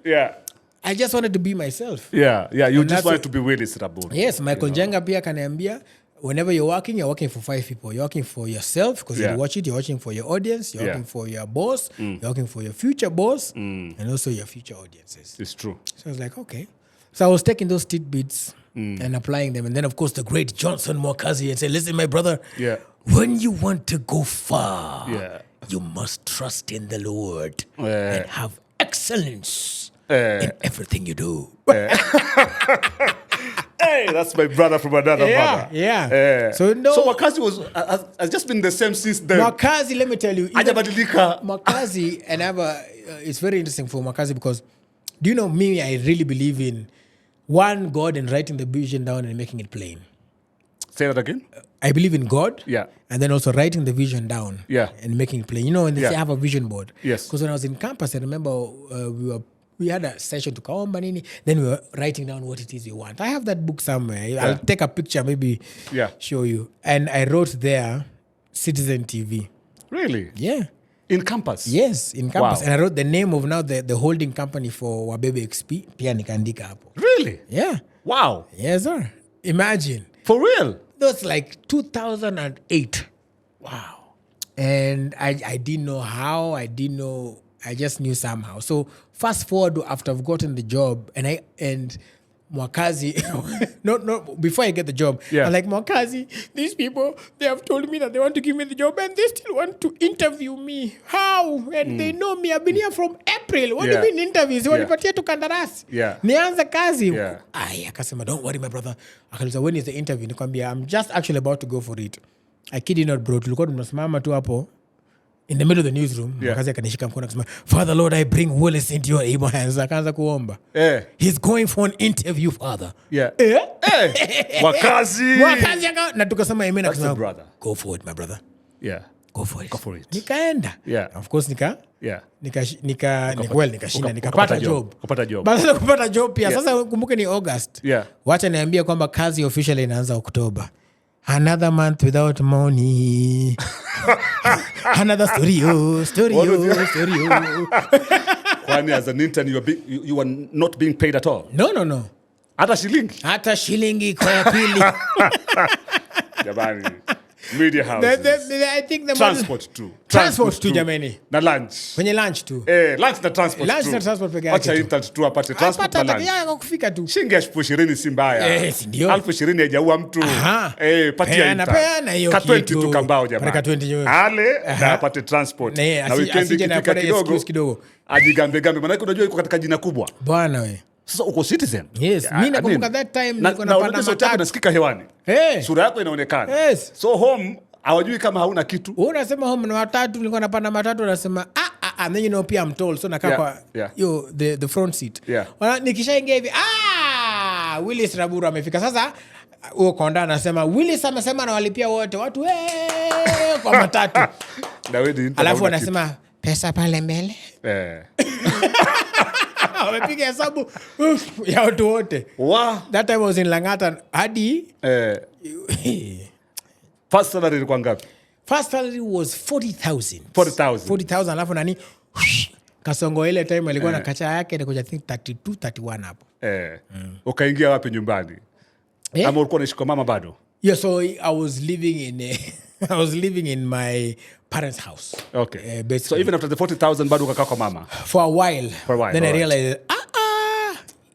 Speaker 1: I just wanted to be myself.
Speaker 2: You just wanted to be Willis Raburu.
Speaker 1: Yes, Michael Jenga pia kaniambia, whenever you're working for 5 people. You're working for yourself because you watch it. You're watching for your audience. You're working for your boss. You're working for your future boss, and also your future audiences.
Speaker 2: It's true.
Speaker 1: So I was like, okay. So I was taking those tidbits and applying them, and then of course the great Johnson Mokazi and said, "Listen, my brother. When you want to go far, you must trust in the Lord and have excellence in everything you do."
Speaker 2: Hey, that's my brother from another mother.
Speaker 1: So
Speaker 2: Mokazi has just been the same since then.
Speaker 1: Mokazi, let me tell you.
Speaker 2: Hajabadilika.
Speaker 1: Mokazi, and it's very interesting for Mokazi because, do you know me? I really believe in one God and writing the vision down and making it plain.
Speaker 2: Say that again.
Speaker 1: I believe in God.
Speaker 2: And
Speaker 1: then also writing the vision down. And making it plain. You know, when they say I have a vision board.
Speaker 2: Yes.
Speaker 1: Because when I was in campus, I remember we had a session to kaomba nini. Then we were writing down what it is you want. I have that book somewhere. I'll take a picture, maybe show you. And I wrote there, Citizen TV.
Speaker 2: Really?
Speaker 1: Yeah.
Speaker 2: In campus?
Speaker 1: Yes, in campus.
Speaker 2: Wow.
Speaker 1: And I wrote the name of now the holding company for Wabebe XP. Pia nikaandika hapo.
Speaker 2: Really?
Speaker 1: Yeah.
Speaker 2: Wow.
Speaker 1: Yes, sir. Imagine.
Speaker 2: For real?
Speaker 1: That was like 2008. Wow. And I didn't know how. I just knew somehow. So fast forward after I've gotten the job, and Mwakazi, before I get the job, I'm like, Mwakazi, these people, they have told me that they want to give me the job and they still want to interview me. How? And they know me. I've been here from April. What do you mean interviews? Wanipatia tu kandarasi. Nianza kazi. Akasema, don't worry, my brother. Akauliza, when is the interview? Nikwambia, I'm just actually about to go for it. I kid you not, bro. Tulikuwa tunasimama tu hapo in the middle of the newsroom. Mwakazi akanishika mkono akasema, Father Lord, I bring Willis into your able hands. Akaanza kuomba. He's going for an interview, Father.
Speaker 2: Mwakazi
Speaker 1: na tukasema amen. Akasema, go for it, my brother. Go for it. Nikaenda. Of course nikashinda nikapata job. Baada kupata job pia sasa kumbuke ni August. Wacha niambia kwamba kazi officially inaanza October. Another month without money. Another story.
Speaker 2: Kwani as an intern you were not being paid at all?
Speaker 1: No.
Speaker 2: Hata shilingi
Speaker 1: kwa ya pili.
Speaker 2: Jamani. Media houses.
Speaker 1: I think the
Speaker 2: transport too jamani. Na lunch.
Speaker 1: Kwenye lunch too.
Speaker 2: Lunch na transport.
Speaker 1: Peke yake.
Speaker 2: Acha intern tu apate transport na lunch.
Speaker 1: Ya kufika tu.
Speaker 2: Shilingi 20,000 si mbaya.
Speaker 1: Ndio.
Speaker 2: 20,000 haijaua mtu. Patia intern.
Speaker 1: Peana hiyo kitu.
Speaker 2: Ka 20 tu kambao jamani.
Speaker 1: Ka 20.
Speaker 2: Ale na apate transport. Na weekend ikifika kidogo. Ajigambe maana unajua yuko katika jina kubwa.
Speaker 1: Bwana we.
Speaker 2: Sasa uko citizen.
Speaker 1: Yes. Mimi nakumbuka that time nilikuwa napanda matatu.
Speaker 2: Nasikika hewani. Sura yako inaonekana. So home hawajui kama hauna kitu.
Speaker 1: Unasema home na matatu, nilikuwa napanda matatu unasema and then pia I'm told, so nakaa kwa the front seat. Nikishaingia hivi Willis Raburu amefika. Sasa huo konda anasema Willis amesema anawalipia wote watu kwa matatu. Alafu anasema pesa pale mbele. Wamepiga hesabu ya watu wote. That time I was in Langata hadi
Speaker 2: first salary ilikuwa ngapi?
Speaker 1: First salary was 40,000. Alafu nani Kasongo ile time alikuwa na kacha yake na kuja think 32 31 hapo.
Speaker 2: Ukaingia wapi nyumbani? Ama ulikuwa unaishi kwa mama bado?
Speaker 1: So I was living in my parents' house.
Speaker 2: Okay. So even after the 40,000 bado ukakaa kwa mama?
Speaker 1: For a while. Then I realized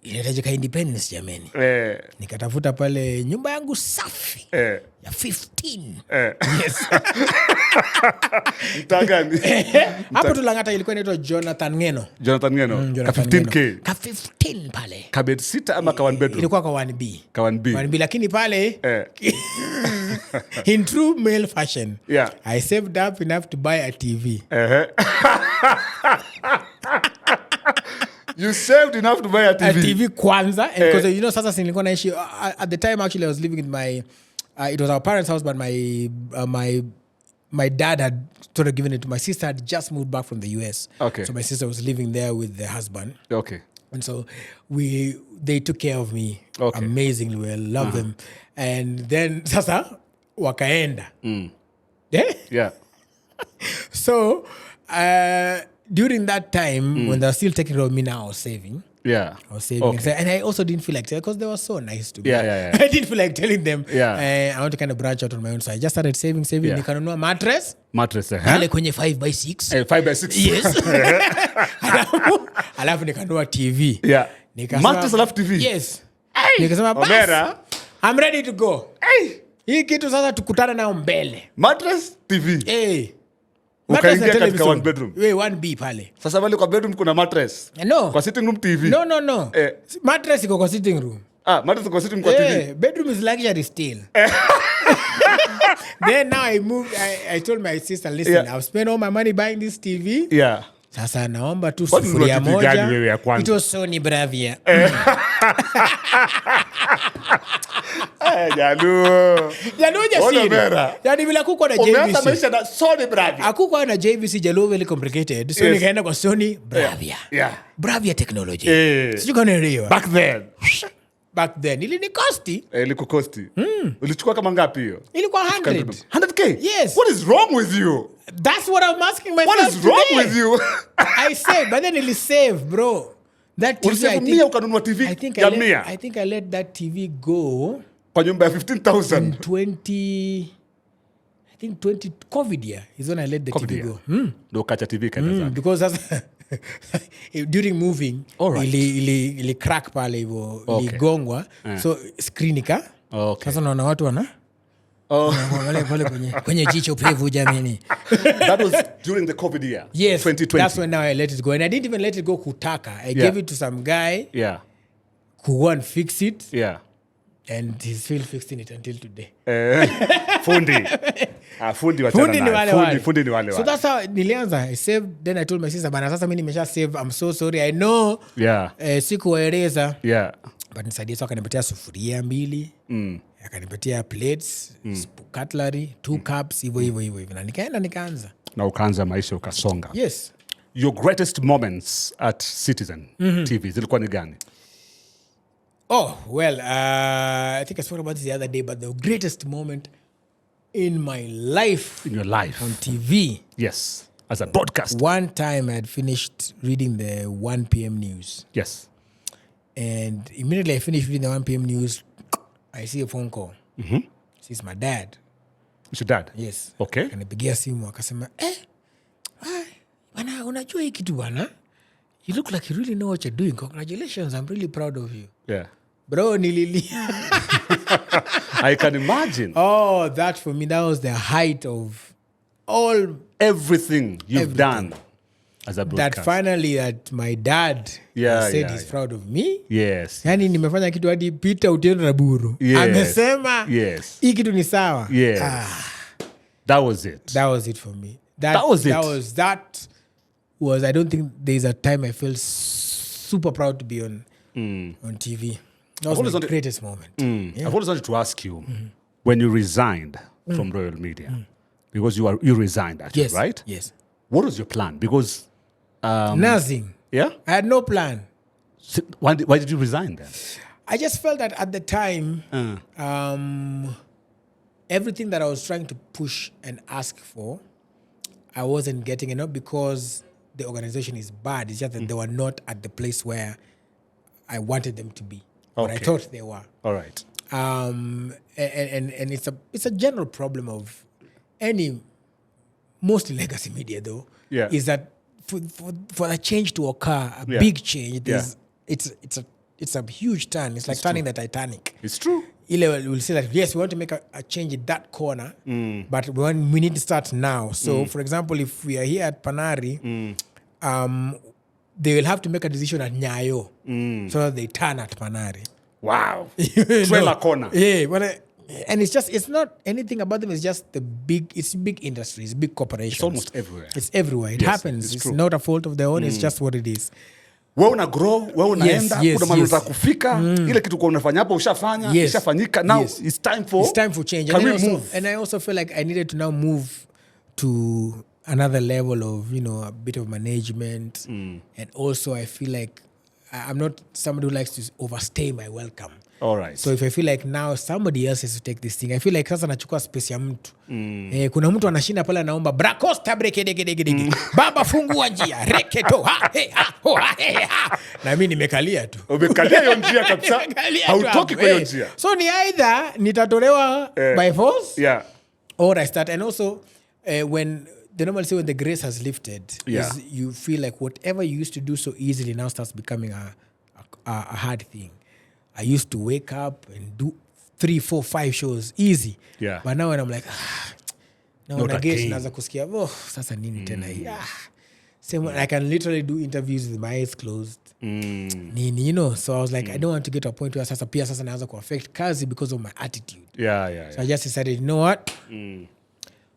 Speaker 1: inahitajika independence jamani. Nikatafuta pale nyumba yangu safi ya 15.
Speaker 2: Yes. Mtagani.
Speaker 1: Hapo Langata ilikuwa inaitwa Jonathan Ngeno.
Speaker 2: Ka 15K.
Speaker 1: Ka 15 pale.
Speaker 2: Ka bed sita ama ka one bedroom?
Speaker 1: Ilikuwa ka 1B.
Speaker 2: Ka 1B.
Speaker 1: 1B lakini pale in true male fashion. I saved up enough to buy a TV.
Speaker 2: You saved enough to buy a TV?
Speaker 1: A TV kwanza. Because sasa nilikuwa naishi at the time actually I was living in my it was our parents' house, but my dad had sort of given it to my sister. Had just moved back from the US. So my sister was living there with the husband. And so they took care of me amazingly well. Love them. And then sasa wakaenda. So during that time when they were still taking care of me, now I was saving. I was saving. And I also didn't feel like telling because they were so nice to me. I didn't feel like telling them. I want to kind of branch out on my own. So I just started saving. Nikanunua mattress. Ile kwenye 5x6.
Speaker 2: 5x6.
Speaker 1: Yes. Alafu nikanunua TV.
Speaker 2: Mattress alafu TV.
Speaker 1: Yes. Nikasema bas. I'm ready to go. Hii kitu sasa tukutana nao mbele.
Speaker 2: Mattress, TV.
Speaker 1: Ukaingia
Speaker 2: katika one bedroom.
Speaker 1: 1B pale.
Speaker 2: Sasa wale kwa bedroom kuna mattress.
Speaker 1: No.
Speaker 2: Kwa sitting room TV.
Speaker 1: No. Mattress iko kwa sitting room.
Speaker 2: Mattress kwa sitting room kwa TV.
Speaker 1: Bedroom is luxury still. Then now I moved. I told my sister, listen, I've spent all my money buying this TV. Sasa naomba tu sufuria moja. It was Sony Bravia. Yaani bila kuko na JVC.
Speaker 2: Umeanza maisha na Sony Bravia.
Speaker 1: Hakuko na JVC Jalo very complicated. So nikaenda kwa Sony Bravia. Bravia technology. Sijui kama unaelewa. Back then ilinikosti.
Speaker 2: Ilikukosti. Ulichukua kama ngapi hiyo?
Speaker 1: Ilikuwa 100.
Speaker 2: 100K?
Speaker 1: Yes.
Speaker 2: What is wrong with you?
Speaker 1: That's what I'm asking myself.
Speaker 2: What is wrong with you?
Speaker 1: I saved, but then it'll save, bro. That TV, I think I let that TV go.
Speaker 2: Kwa nyumba ya 15,000.
Speaker 1: In I think COVID year is when I let the
Speaker 2: COVID
Speaker 1: TV
Speaker 2: year.
Speaker 1: go.
Speaker 2: Ndio ukacha TV kaenda zake.
Speaker 1: Because that's during moving,
Speaker 2: Alright.
Speaker 1: ili crack pale hivyo, iligongwa. So screen ika.
Speaker 2: Okay.
Speaker 1: Sasa naona watu wana wale kwenye jicho pevu jamani.
Speaker 2: That was during the COVID year.
Speaker 1: Yes,
Speaker 2: 2020.
Speaker 1: that's when now I let it go. And I didn't even let it go kutaka. I gave it to some guy who go and fix it.
Speaker 2: Yeah.
Speaker 1: And he's still fixing it until today.
Speaker 2: Fundi. Fundi
Speaker 1: ni wale.
Speaker 2: Fundi ni wale.
Speaker 1: So that's how nilianza. I saved, then I told my sister, bana sasa mimi nimesha save. I'm so sorry. I know.
Speaker 2: Yeah.
Speaker 1: Sikuwaeleza.
Speaker 2: Yeah.
Speaker 1: But nisaidie, so akanipatia sufuria 2. Akanipatia plates, cutlery, 2 cups, hivyo. Na nikaanza.
Speaker 2: Na ukaanza maisha ukasonga.
Speaker 1: Yes.
Speaker 2: Your greatest moments at Citizen TV zilikuwa ni gani?
Speaker 1: Oh, well, I think I spoke about this the other day, but the greatest moment in my life.
Speaker 2: In your life.
Speaker 1: On TV.
Speaker 2: Yes. As a broadcast.
Speaker 1: One time I had finished reading the 1 p.m. news.
Speaker 2: Yes.
Speaker 1: And immediately I finished reading the 1 p.m. news, I see a phone call. It's my dad.
Speaker 2: It's your dad?
Speaker 1: Yes.
Speaker 2: Okay.
Speaker 1: Akanipigia simu akasema, bana unajua hii kitu bana? You look like you really know what you're doing. Congratulations, I'm really proud of you.
Speaker 2: Yeah.
Speaker 1: Bro, nililia.
Speaker 2: I can imagine.
Speaker 1: Oh, that for me, that was the height of
Speaker 2: everything you've done as a broadcaster.
Speaker 1: That finally that my dad said he's proud of me.
Speaker 2: Yes.
Speaker 1: Yani nimefanya kitu hadi Peter Utieno Raburu.
Speaker 2: Yes.
Speaker 1: Amesema.
Speaker 2: Yes.
Speaker 1: Hii kitu ni sawa.
Speaker 2: Yes. That was it.
Speaker 1: That was it for me.
Speaker 2: That was it.
Speaker 1: I don't think there's a time I felt super proud to be on TV. That was my greatest moment.
Speaker 2: Yeah. I've always wanted to ask you, when you resigned from Royal Media, because you resigned actually, right?
Speaker 1: Yes.
Speaker 2: What was your plan? Because
Speaker 1: nothing.
Speaker 2: Yeah?
Speaker 1: I had no plan.
Speaker 2: So why did you resign then?
Speaker 1: I just felt that at the time, everything that I was trying to push and ask for, I wasn't getting it, not because the organization is bad. It's just that they were not at the place where I wanted them to be, or I thought they were.
Speaker 2: All right.
Speaker 1: And it's a general problem of mostly legacy media though.
Speaker 2: Yeah.
Speaker 1: Is that for a change to occur, a big change, it's a huge turn. It's like turning the Titanic.
Speaker 2: It's true.
Speaker 1: We'll say that, yes, we want to make a change in that corner, but we need to start now. So, for example, if we are here at Panari, they will have to make a decision at Nyayo so that they turn at Panari.
Speaker 2: Wow. Trailer corner.
Speaker 1: Yeah. And it's not anything about them. It's just it's big industries, big corporations.
Speaker 2: It's almost everywhere.
Speaker 1: It's everywhere. It happens. It's not a fault of their own. It's just what it is.
Speaker 2: Wewe una grow, wewe unaenda, kuna mahali unataka kufika, ile kitu kwa unafanya hapo ushafanya, ishafanyika. Now it's time for
Speaker 1: change. And I also feel like I needed to now move to another level of, a bit of management. And also I feel like I'm not somebody who likes to overstay my welcome.
Speaker 2: All right.
Speaker 1: So if I feel like now somebody else has to take this thing, I feel like sasa nachukua space ya mtu. Kuna mtu anashinda pale anaomba brakosta brekedegedegedege. Baba fungua njia, reketo ha he ha ho ha he ha. Na mimi nimekalia tu.
Speaker 2: Umekalia hiyo njia kabisa. Hautoki kwa hiyo njia.
Speaker 1: So ni either nitatolewa by force, or I start. And also when the normal say when the grace has lifted, is you feel like whatever you used to do so easily now starts becoming a hard thing. I used to wake up and do 3, 4, 5 shows easy.
Speaker 2: Yeah.
Speaker 1: But now when I'm like, now when I get naanza kusikia, sasa nini tena hii? Same, I can literally do interviews with my eyes closed. Nini, So I was like, I don't want to get to a point where sasa naanza ku affect kazi because of my attitude.
Speaker 2: Yeah.
Speaker 1: So I just decided, you know what?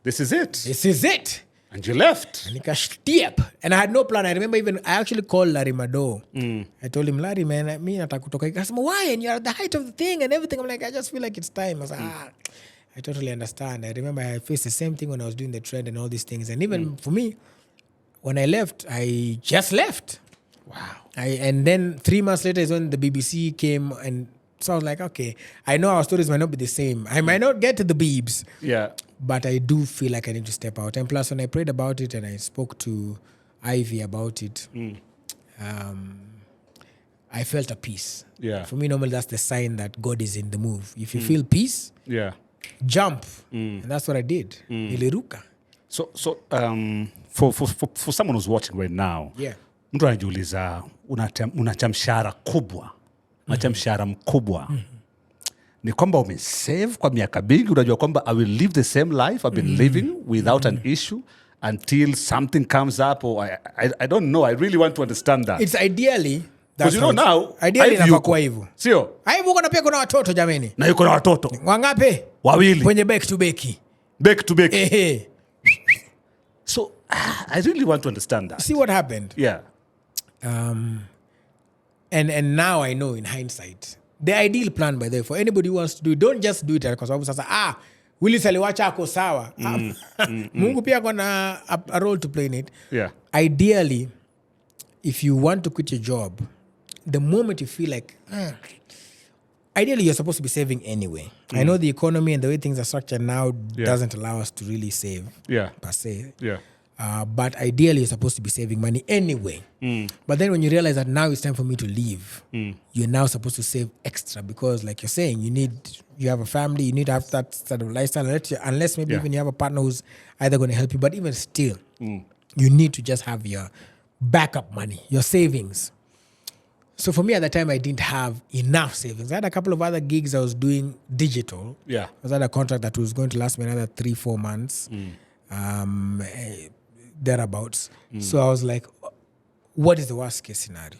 Speaker 2: This is it. And you left.
Speaker 1: Nikashtiep. And I had no plan. I remember I actually called Larry Mado. I told him, Larry, man, me nataka kutoka. He asked me, why? And you're at the height of the thing and everything. I'm like, I just feel like it's time. I was like, I totally understand. I remember I faced the same thing when I was doing the trend and all these things. And even for me, when I left, I just left.
Speaker 2: Wow.
Speaker 1: And then 3 months later is when the BBC came, and so I was like, okay, I know our stories might not be the same. I might not get to the Beebs.
Speaker 2: Yeah.
Speaker 1: But I do feel like I need to step out. And plus, when I prayed about it and I spoke to Ivy about it, I felt a peace.
Speaker 2: Yeah.
Speaker 1: For me, normally that's the sign that God is in the move. If you feel peace, jump. And that's what I did. Niliruka.
Speaker 2: So for someone who's watching right now, mtu anajiuliza unacha mshahara kubwa, unacha mshahara mkubwa. Ni kwamba umesave kwa miaka mingi, unajua kwamba I will live the same life I've been living without an issue until something comes up, or I don't know. I really want to understand that.
Speaker 1: It's ideally,
Speaker 2: because you know now,
Speaker 1: ideally inakuwa hivyo.
Speaker 2: Sio?
Speaker 1: Hivyo kuna pia kuna watoto jameni.
Speaker 2: Na yuko na watoto.
Speaker 1: Wangapi?
Speaker 2: Wawili.
Speaker 1: Kwenye back to back.
Speaker 2: Back to back. So I really want to understand that.
Speaker 1: See what happened?
Speaker 2: Yeah.
Speaker 1: And now I know in hindsight. The ideal plan, by the way, for anybody who wants to do it, don't just do it kwa sababu sasa Willis aliwacha ako sawa. Mungu pia kona a role to play in it.
Speaker 2: Yeah.
Speaker 1: Ideally, if you want to quit your job, the moment you feel like ideally you're supposed to be saving anyway. I know the economy and the way things are structured now doesn't allow us to really save per se.
Speaker 2: Yeah.
Speaker 1: But ideally you're supposed to be saving money anyway. But then when you realize that now it's time for me to leave, you're now supposed to save extra because like you're saying, you have a family, you need to have that sort of lifestyle, unless maybe even you have a partner who's either going to help you, but even still, you need to just have your backup money, your savings. So for me at the time, I didn't have enough savings. I had a couple of other gigs I was doing digital.
Speaker 2: Yeah.
Speaker 1: I was at a contract that was going to last me another 3-4 months. Thereabouts. So I was like, what is the worst case scenario?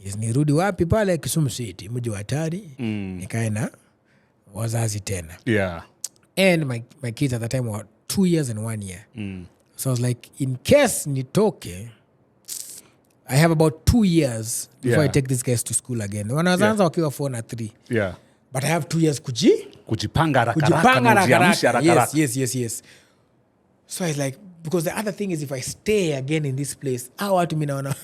Speaker 1: Is nirudi wapi pale Kisumu City, mji wa hatari, nikae na wazazi tena.
Speaker 2: Yeah.
Speaker 1: And my kids at the time were 2 years and 1 year. So I was like, in case nitoke, I have about 2 years before I take these guys to school again. Wanaanza wakiwa 4 na 3.
Speaker 2: Yeah.
Speaker 1: But I have 2 years
Speaker 2: kujipanga haraka.
Speaker 1: Yes. So I was like, because the other thing is if I stay again in this place, watu mimi naona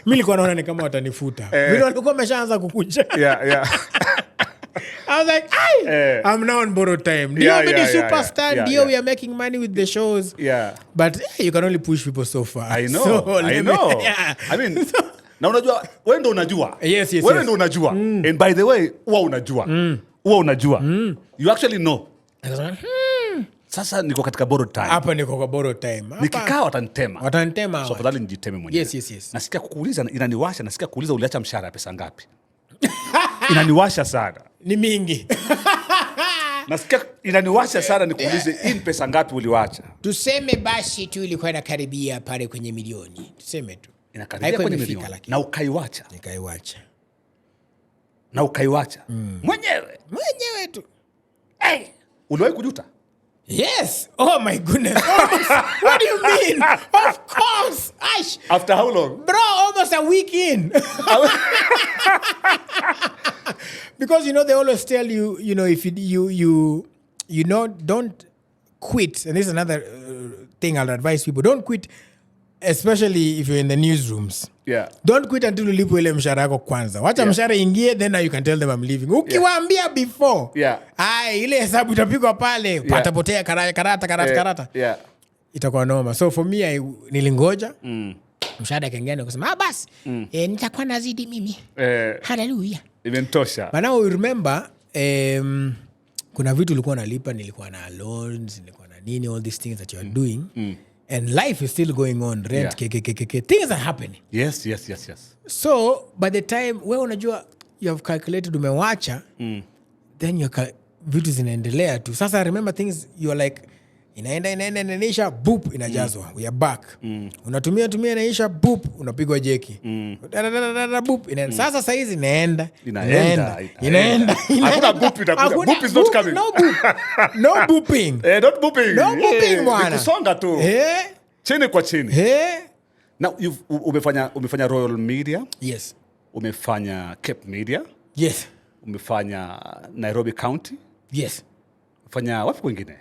Speaker 1: mimi nilikuwa naona ni kama watanifuta. Vile walikuwa wameshaanza kukuja.
Speaker 2: Yeah.
Speaker 1: I was like, I'm now on borrowed time. Ndio mimi superstar, ndio we are making money with the shows.
Speaker 2: Yeah.
Speaker 1: But you can only push people so far.
Speaker 2: I know.
Speaker 1: So,
Speaker 2: I know.
Speaker 1: Yeah.
Speaker 2: I mean, na unajua, wewe ndo unajua.
Speaker 1: Yes.
Speaker 2: Wewe ndo unajua. And by the way, wewe unajua. You actually know. Sasa niko katika borrowed time.
Speaker 1: Hapa niko kwa borrowed time.
Speaker 2: Nikikaa watanitema. So fadhali nijiteme mwenyewe.
Speaker 1: Yes.
Speaker 2: Nasikia kukuuliza, inaniwasha, nasikia kuuliza uliacha mshahara ya pesa ngapi? Inaniwasha sana.
Speaker 1: Ni mingi.
Speaker 2: Nasikia inaniwasha sana nikuulize hii pesa ngapi uliwacha?
Speaker 1: Tuseme basi tu ilikuwa inakaribia pale kwenye milioni. Tuseme tu.
Speaker 2: Inakaribia kwenye milioni. Na ukaiwacha.
Speaker 1: Nikaiwacha.
Speaker 2: Na ukaiwacha. Mwenyewe
Speaker 1: tu.
Speaker 2: Uliwahi kujuta?
Speaker 1: Yes. Oh my goodness. What do you mean? Of course. Ash.
Speaker 2: After how long?
Speaker 1: Bro, almost a week in. Because they always tell you, if you don't quit. And this is another thing I'll advise people. Don't quit, especially if you're in the newsrooms.
Speaker 2: Yeah.
Speaker 1: Don't quit until ulipwe ile mshahara yako kwanza. Wacha mshahara ingie, then now you can tell them I'm leaving. Ukiwaambia before.
Speaker 2: Yeah.
Speaker 1: Ile hesabu itapigwa pale. Patapotea karata.
Speaker 2: Yeah.
Speaker 1: Itakuwa noma. So for me, nilingoja. Mshahara kaingia na kusema, basi. Nitakuwa nazidi mimi. Hallelujah.
Speaker 2: Imentosha.
Speaker 1: But now we remember, kuna vitu ulikuwa nalipa, nilikuwa na loans, nilikuwa na nini, all these things that you are doing. And life is still going on. Rent, things are happening.
Speaker 2: Yes.
Speaker 1: So, by the time, wewe unajua, you have calculated umewacha, then vitu zinaendelea tu. Sasa, remember things, you are like, inaisha, boop, inajazwa. We are back. Unatumia, inaisha, boop, unapigwa jeki. Boop, sasa saizi inaenda.
Speaker 2: Hakuna boop itakuja. Boop is not coming.
Speaker 1: No boop. No booping.
Speaker 2: Not booping.
Speaker 1: No booping, bwana.
Speaker 2: Nikusonga tu. Chini kwa chini. Now, umefanya Royal Media.
Speaker 1: Yes.
Speaker 2: Umefanya Cape Media.
Speaker 1: Yes.
Speaker 2: Umefanya Nairobi County.
Speaker 1: Yes.
Speaker 2: Umefanya wapi kwingine?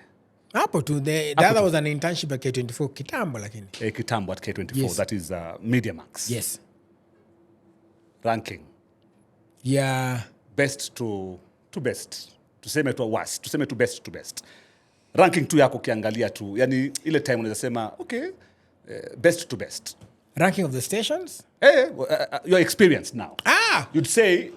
Speaker 1: Hapo tu. The other was an internship at K24. Kitambo lakini.
Speaker 2: Kitambo at K24.
Speaker 1: Yes.
Speaker 2: That is Media Max.
Speaker 1: Yes.
Speaker 2: Ranking.
Speaker 1: Yeah.
Speaker 2: Best to best. Tuseme tu worst. Tuseme tu best to best. Ranking tu yako kiangalia tu. Yani ile time unaweza sema, okay, best to best.
Speaker 1: Ranking of the stations?
Speaker 2: Your experience now.
Speaker 1: Ah!
Speaker 2: You'd say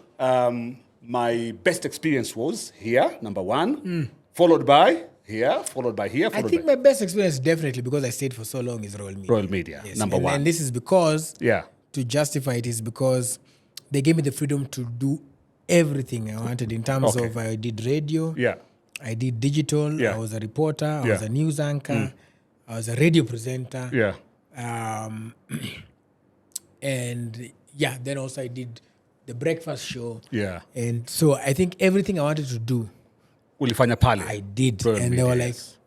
Speaker 2: my best experience was here, number one, followed by here, followed by here.
Speaker 1: I think my best experience, definitely, because I stayed for so long, is Royal Media.
Speaker 2: Royal Media,
Speaker 1: Yes.
Speaker 2: number one.
Speaker 1: And this is because,
Speaker 2: Yeah.
Speaker 1: to justify it, is because they gave me the freedom to do everything I wanted in terms of I did radio,
Speaker 2: Yeah.
Speaker 1: I did digital,
Speaker 2: Yeah.
Speaker 1: I was a reporter, I
Speaker 2: Yeah.
Speaker 1: was a news anchor, I was a radio presenter.
Speaker 2: Yeah.
Speaker 1: And yeah, then also I did the breakfast show.
Speaker 2: Yeah.
Speaker 1: And so I think everything I wanted to do,
Speaker 2: Ulifanya pale.
Speaker 1: I did.
Speaker 2: Royal
Speaker 1: and
Speaker 2: Media,
Speaker 1: they were like,
Speaker 2: yes.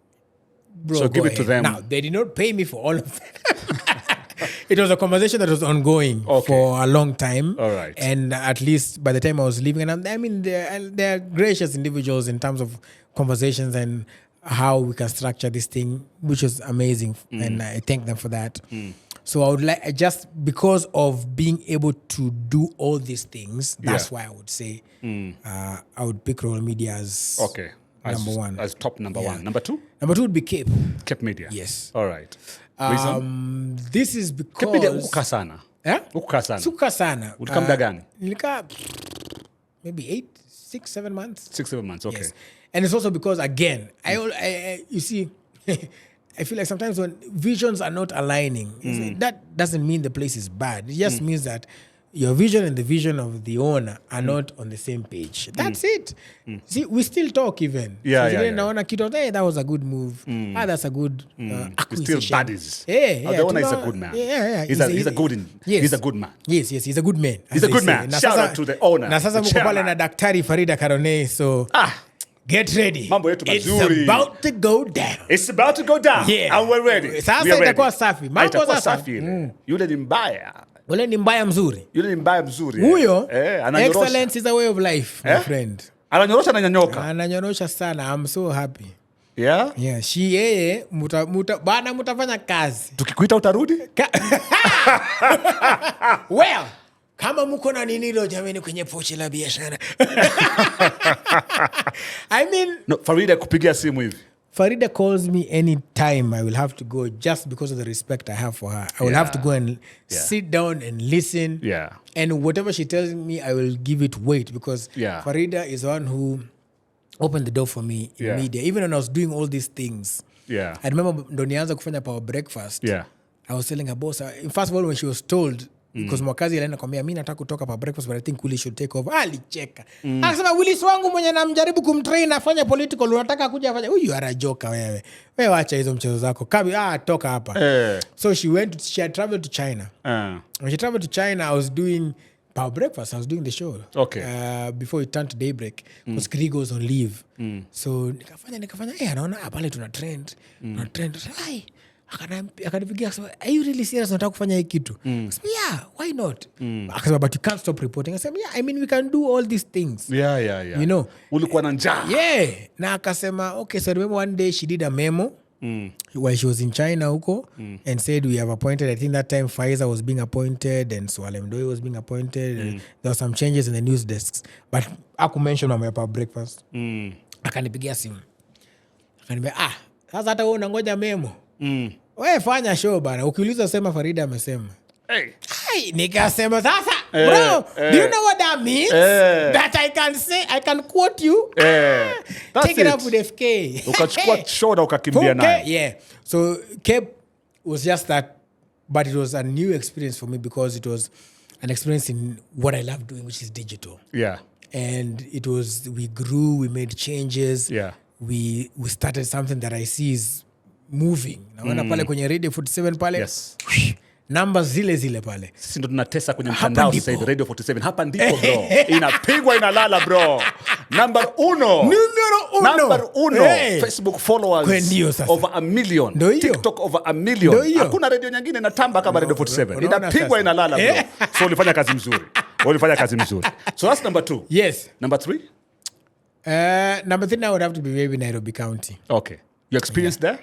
Speaker 1: bro,
Speaker 2: So
Speaker 1: go
Speaker 2: give it to
Speaker 1: ahead.
Speaker 2: them.
Speaker 1: Now, they did not pay me for all of that. It was a conversation that was ongoing for a long time.
Speaker 2: All right.
Speaker 1: And at least by the time I was leaving, and I mean, they're gracious individuals in terms of conversations and how we can structure this thing, which was amazing. And I thank them for that. So I would like, just because of being able to do all these things, that's why I would say I would pick Royal Media as
Speaker 2: as
Speaker 1: number one.
Speaker 2: As top number one. Number two?
Speaker 1: Number two would be Cape.
Speaker 2: Cape Media.
Speaker 1: Yes.
Speaker 2: All right. Reason?
Speaker 1: This is because...
Speaker 2: Cape Media ukukaa sana.
Speaker 1: Eh?
Speaker 2: Ukukaa sana.
Speaker 1: Suka sana.
Speaker 2: Ulikaa muda gani?
Speaker 1: Nilikaa maybe 6, 7 months.
Speaker 2: 6, 7 months, okay.
Speaker 1: Yes. And it's also because, again, you see, I feel like sometimes when visions are not aligning, that doesn't mean the place is bad. It just means that your vision and the vision of the owner are not on the same page. That's it. See, we still talk even.
Speaker 2: Yeah,
Speaker 1: so
Speaker 2: yeah.
Speaker 1: Naona kitu, hey, that was a good move. That's a good acquisition.
Speaker 2: Still buddies.
Speaker 1: Yeah.
Speaker 2: The owner is a good man.
Speaker 1: Yeah.
Speaker 2: He's a good
Speaker 1: Yes.
Speaker 2: He's a good man.
Speaker 1: Yes, he's a good man.
Speaker 2: He's a good man. Shout out to the owner.
Speaker 1: Na sasa
Speaker 2: the
Speaker 1: mko pale
Speaker 2: chairman.
Speaker 1: na Daktari Farida Karone, so get ready.
Speaker 2: Mambo yetu
Speaker 1: It's
Speaker 2: mazuri.
Speaker 1: about to go down.
Speaker 2: It's about to go down.
Speaker 1: Yeah.
Speaker 2: And we're ready.
Speaker 1: Sasa
Speaker 2: We are ready.
Speaker 1: itakuwa safi. Mambo
Speaker 2: Itakuwa
Speaker 1: sasa.
Speaker 2: safi ile. Yule ni mbaya.
Speaker 1: Ule ni mbaya mzuri.
Speaker 2: Yule ni mbaya mzuri.
Speaker 1: Huyo,
Speaker 2: Ananyorosha.
Speaker 1: excellence is a way of life, my friend.
Speaker 2: Ananyorosha na nyonyoka.
Speaker 1: Ananyorosha sana. I'm so happy.
Speaker 2: Yeah?
Speaker 1: Yeah, yeye bana mutafanya kazi.
Speaker 2: Tukikuita utarudi?
Speaker 1: Well, kama mko na nini lo jamani kwenye pochi la biashara. I mean,
Speaker 2: No, Farida kupigia simu hivi.
Speaker 1: Farida calls me anytime I will have to go just because of the respect I have for her. I will have to go and sit down and listen.
Speaker 2: Yeah.
Speaker 1: And whatever she tells me, I will give it weight because Farida is the one who opened the door for me in media. Even when I was doing all these things.
Speaker 2: Yeah.
Speaker 1: I remember ndo nianza kufanya Power Breakfast.
Speaker 2: Yeah.
Speaker 1: I was telling her boss, first of all, when she was told, because Mwakazi alienda kwambia mimi nataka kutoka Power Breakfast, but I think Willis should take over. Alicheka. Akasema Willis wangu mwenye namjaribu kumtrain afanye political, unataka kuja afanye. You are a joker wewe. Wewe acha hizo mchezo zako. Toka hapa. So she had traveled to China. When she traveled to China, I was doing Power Breakfast. I was doing the show.
Speaker 2: Okay.
Speaker 1: Before it turned to Daybreak. Because Krigo was on leave. So nikafanya, anaona pale tuna trend. Tuna trend. Hai. Akanipigia akasema, are you really serious unataka kufanya hii kitu? Akasema, yeah, why not? Akasema, but you can't stop reporting. Akasema, yeah, I mean, we can do all these things.
Speaker 2: Yeah.
Speaker 1: You know?
Speaker 2: Ulikuwa na njaa.
Speaker 1: Yeah. Na akasema, okay, so I remember one day she did a memo while she was in China huko and said we have appointed, I think that time Pfizer was being appointed and Swalem Doi was being appointed. And there were some changes in the news desks. But aku mention mambo ya Power Breakfast. Akanipigia simu. Akaniambia, sasa hata wewe unangoja memo. Wewe fanya show bana. Ukiuliza sema Farida amesema. Hey, nikasema sasa, bro, do you know what that means? That I can say, I can quote you. Take it up with FK.
Speaker 2: Ukachukua show na ukakimbia nayo.
Speaker 1: Yeah. So Cape was just that, but it was a new experience for me because it was an experience in what I love doing, which is digital.
Speaker 2: Yeah.
Speaker 1: And it was, we grew, we made changes.
Speaker 2: Yeah.
Speaker 1: We started something that I see is moving. Naona pale kwenye Radio 47 pale.
Speaker 2: Yes.
Speaker 1: Numbers zile pale.
Speaker 2: Sisi ndo tunatesa kwenye mtandao sasa hivi Radio 47. Hapa ndipo bro. Inapigwa inalala bro. Number uno. Number uno.
Speaker 1: Hey.
Speaker 2: Facebook followers over 1 million. TikTok over 1 million. Hakuna radio nyingine inatamba kama Radio 47. Inapigwa inalala bro. So ulifanya kazi mzuri. So that's number 2.
Speaker 1: Yes.
Speaker 2: Number 3?
Speaker 1: Number 3 now would have to be maybe Nairobi County.
Speaker 2: Okay. Your experience there?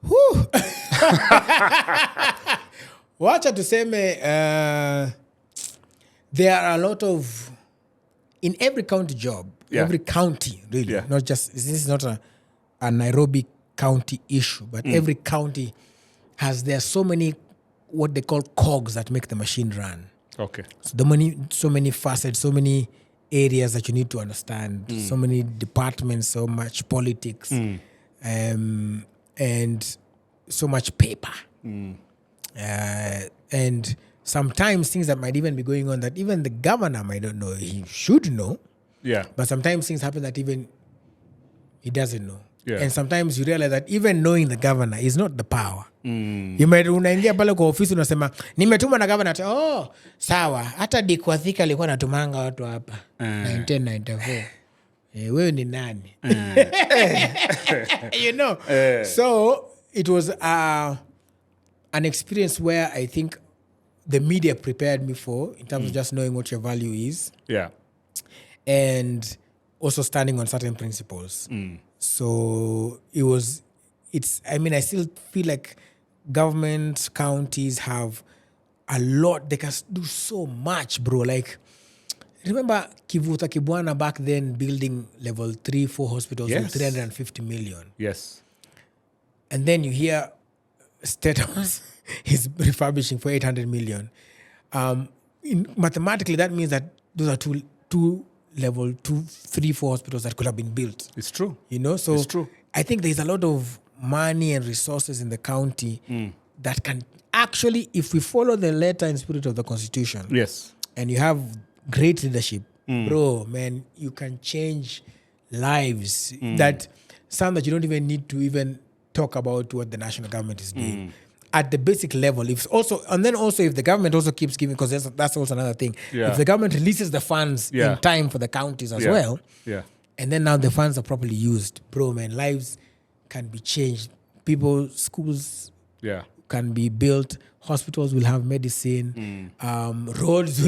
Speaker 1: Whew. Wacha tuseme, there are a lot of, in every county job, every county really, not just, this is not a Nairobi County issue, but every county there are so many, what they call cogs that make the machine run.
Speaker 2: Okay.
Speaker 1: So so many facets, so many areas that you need to understand. So many departments, so much politics, and so much paper. And sometimes things that might even be going on that even the governor might not know. He should know.
Speaker 2: Yeah.
Speaker 1: But sometimes things happen that even he doesn't know.
Speaker 2: Yeah.
Speaker 1: And sometimes you realize that even knowing the governor is not the power. You might unaingia pale kwa ofisi unasema nimetuma na governor. Sawa, hata Dikwathika alikuwa anatumanga watu hapa 1994. Wewe ni nani? You know. So it was an experience where I think the media prepared me for in terms of just knowing what your value is.
Speaker 2: Yeah.
Speaker 1: And also standing on certain principles. So I still feel like governments, counties have a lot. They can do so much, bro. Like, remember Kivuta Kibwana back then building level 3-4 hospitals with 350 million.
Speaker 2: Yes.
Speaker 1: And then you hear State House is refurbishing for 800 million. Mathematically, that means that those are two level 2-3-4 hospitals that could have been built.
Speaker 2: It's true.
Speaker 1: You know, so
Speaker 2: it's true.
Speaker 1: I think there's a lot of money and resources in the county that can actually, if we follow the letter and spirit of the Constitution,
Speaker 2: yes,
Speaker 1: and you have great leadership, bro, man, you can change lives that some that you don't even need to even talk about what the national government is doing. At the basic level, if the government also keeps giving, because that's also another thing.
Speaker 2: Yeah.
Speaker 1: If the government releases the funds in time for the counties as well, and then now the funds are properly used, bro, man, lives can be changed. Schools can be built, hospitals will have medicine, roads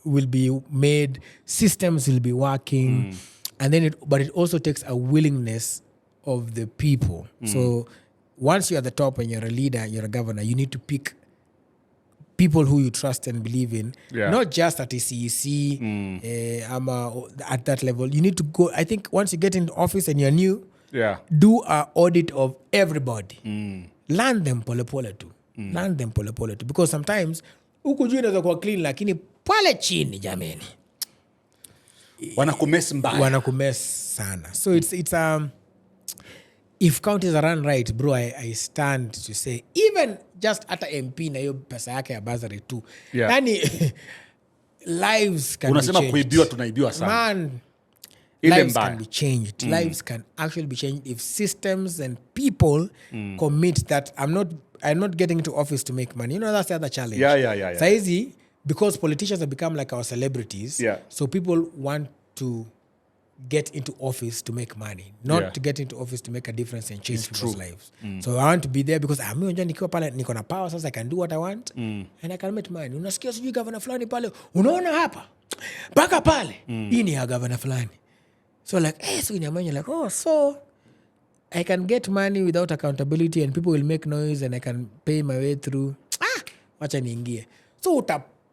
Speaker 1: will be made, systems will be working, and then but it also takes a willingness of the people. So once you're at the top and you're a leader, you're a governor, you need to pick people who you trust and believe in, not just at ECEC, at that level. You need to go, I think once you get into office and you're new, do an audit of everybody. Learn them pole pole tu. Learn them pole pole tu. Because sometimes, huku juu inaweza kuwa clean, lakini pale chini jameni. Wanakumes sana. So it's if counties are run right, bro, I stand to say, even just at a MP na hiyo pesa yake ya bursary too. Yani, lives can be changed.
Speaker 2: Unasema kuibiwa tunaibiwa sana.
Speaker 1: Man, lives can be changed. Lives can actually be changed if systems and people commit that I'm not getting into office to make money. You know, that's the other challenge.
Speaker 2: Yeah.
Speaker 1: So easy, because politicians have become like our celebrities. So people want to get into office to make money, not to get into office to make a difference and change people's lives. So I want to be there because nikiwa pale niko na power, sasa I can do what I want and I can make money. Unasikia sijui governor fulani pale, unaona hapa mpaka pale hii ni ya governor fulani. So like, so in your mind you're like, so I can get money without accountability and people will make noise and I can pay my way through. Wacha niingie. So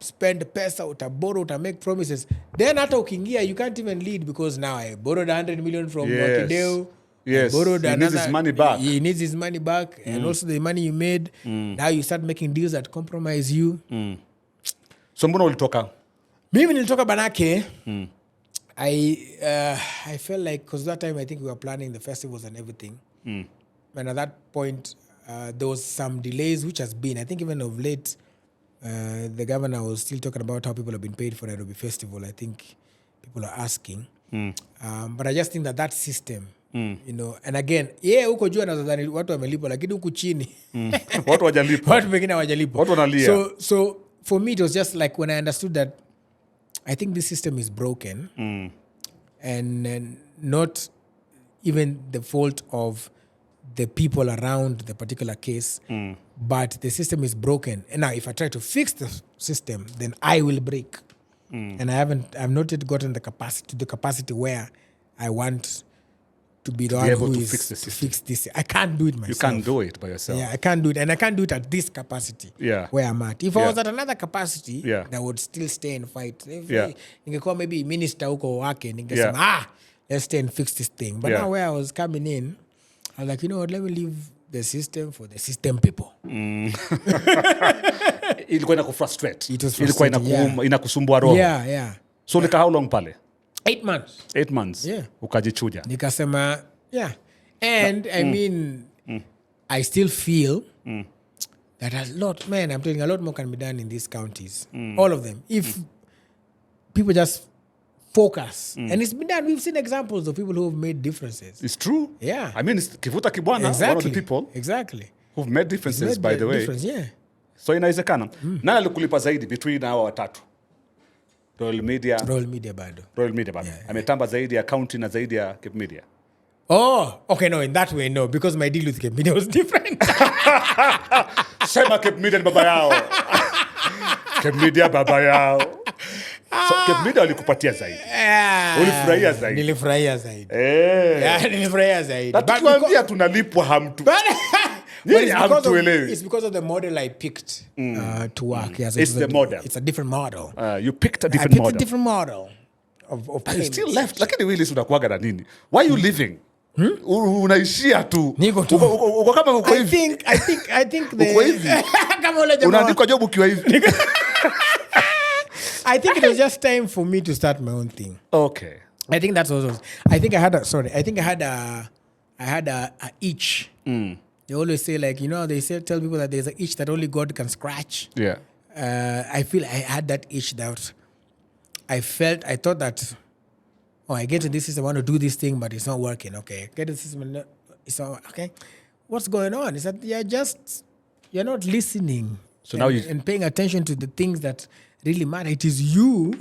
Speaker 1: spend pesa, borrow, make promises. Then hata ukiingia, you can't even lead because now I borrowed 100 million from Wakideu.
Speaker 2: Yes, he needs his money back.
Speaker 1: He needs his money back. And also the money you made, now you start making deals that compromise you.
Speaker 2: So mbona ulitoka?
Speaker 1: Mimi nilitoka Banake. I felt like, because that time I think we were planning the festivals and everything. And at that point, there was some delays, which has been, I think even of late, the governor was still talking about how people have been paid for Nairobi Festival. I think people are asking. But I just think that system, you know, and again, huko juu anazadhani watu wamelipwa, lakini huku chini
Speaker 2: watu wajalipwa.
Speaker 1: Watu wengine hawajalipwa.
Speaker 2: Watu wanalia.
Speaker 1: So for me, it was just like when I understood that I think this system is broken and not even the fault of the people around the particular case, but the system is broken. And now if I try to fix the system, then I will break. And I've not yet gotten the capacity where I want to be the one who is
Speaker 2: fix the system.
Speaker 1: To fix this. I can't do it myself.
Speaker 2: You can't do it by yourself.
Speaker 1: Yeah, I can't do it. And I can't do it at this capacity where I'm at. If I was at another capacity, that would still stay and fight. If ningekuwa maybe minister huko wake, ningesema, let's stay and fix this thing. But now where I was coming in, I was like, you know what, let me leave the system for the system people.
Speaker 2: Ilikuwa inakufrustrate.
Speaker 1: It was
Speaker 2: ilikuwa inakusumbua roho.
Speaker 1: Yeah.
Speaker 2: So nika how long pale?
Speaker 1: 8 months.
Speaker 2: 8 months.
Speaker 1: Yeah.
Speaker 2: Ukajichuja.
Speaker 1: Nikasema, yeah. And I mean, I still feel that a lot, man, I'm telling you, a lot more can be done in these counties. All of them. If people just focus. And it's been done. We've seen examples of people who have made differences.
Speaker 2: It's true.
Speaker 1: Yeah.
Speaker 2: I mean, it's Kivuta Kibwana,
Speaker 1: Exactly.
Speaker 2: one of the people
Speaker 1: Exactly.
Speaker 2: who've made differences,
Speaker 1: Made
Speaker 2: by the way.
Speaker 1: difference, yeah.
Speaker 2: So inawezekana. Nani alikulipa zaidi between hawa watatu? Royal Media
Speaker 1: bado.
Speaker 2: Yeah. Ametamba zaidi ya county na zaidi ya Cape Media.
Speaker 1: Oh, okay, no, in that way, no, because my deal with Cape Media was different.
Speaker 2: Sema Cape Media ni baba yao. Cape Media baba yao. So Cape Media walikupatia zaidi. Ulifurahia zaidi.
Speaker 1: Nilifurahia zaidi. Nilifurahia zaidi.
Speaker 2: Na tukiwaambia tunalipwa hamtu.
Speaker 1: It's because of the model I picked to work. Yes,
Speaker 2: it's the model.
Speaker 1: It's a different model.
Speaker 2: You picked a different model.
Speaker 1: I picked a different model of
Speaker 2: You
Speaker 1: payments.
Speaker 2: still left. Lakini Willis unakuaga na nini? Why are you leaving? Unaishia tu.
Speaker 1: Niko tu.
Speaker 2: Uko kama uko hivi.
Speaker 1: I think the
Speaker 2: Uko hivi.
Speaker 1: Kama ule jamaa.
Speaker 2: Unaandikwa job ukiwa hivi.
Speaker 1: I think it was just time for me to start my own thing.
Speaker 2: Okay.
Speaker 1: I think that's what it was. I think I had a itch. They always say, like, tell people that there's an itch that only God can scratch.
Speaker 2: Yeah.
Speaker 1: I feel I had that itch that I thought that, I get to this system, I want to do this thing, but it's not working. Okay. Get to this system, it's not, okay. What's going on? Is that you're not listening.
Speaker 2: So now
Speaker 1: and paying attention to the things that really matter. It is you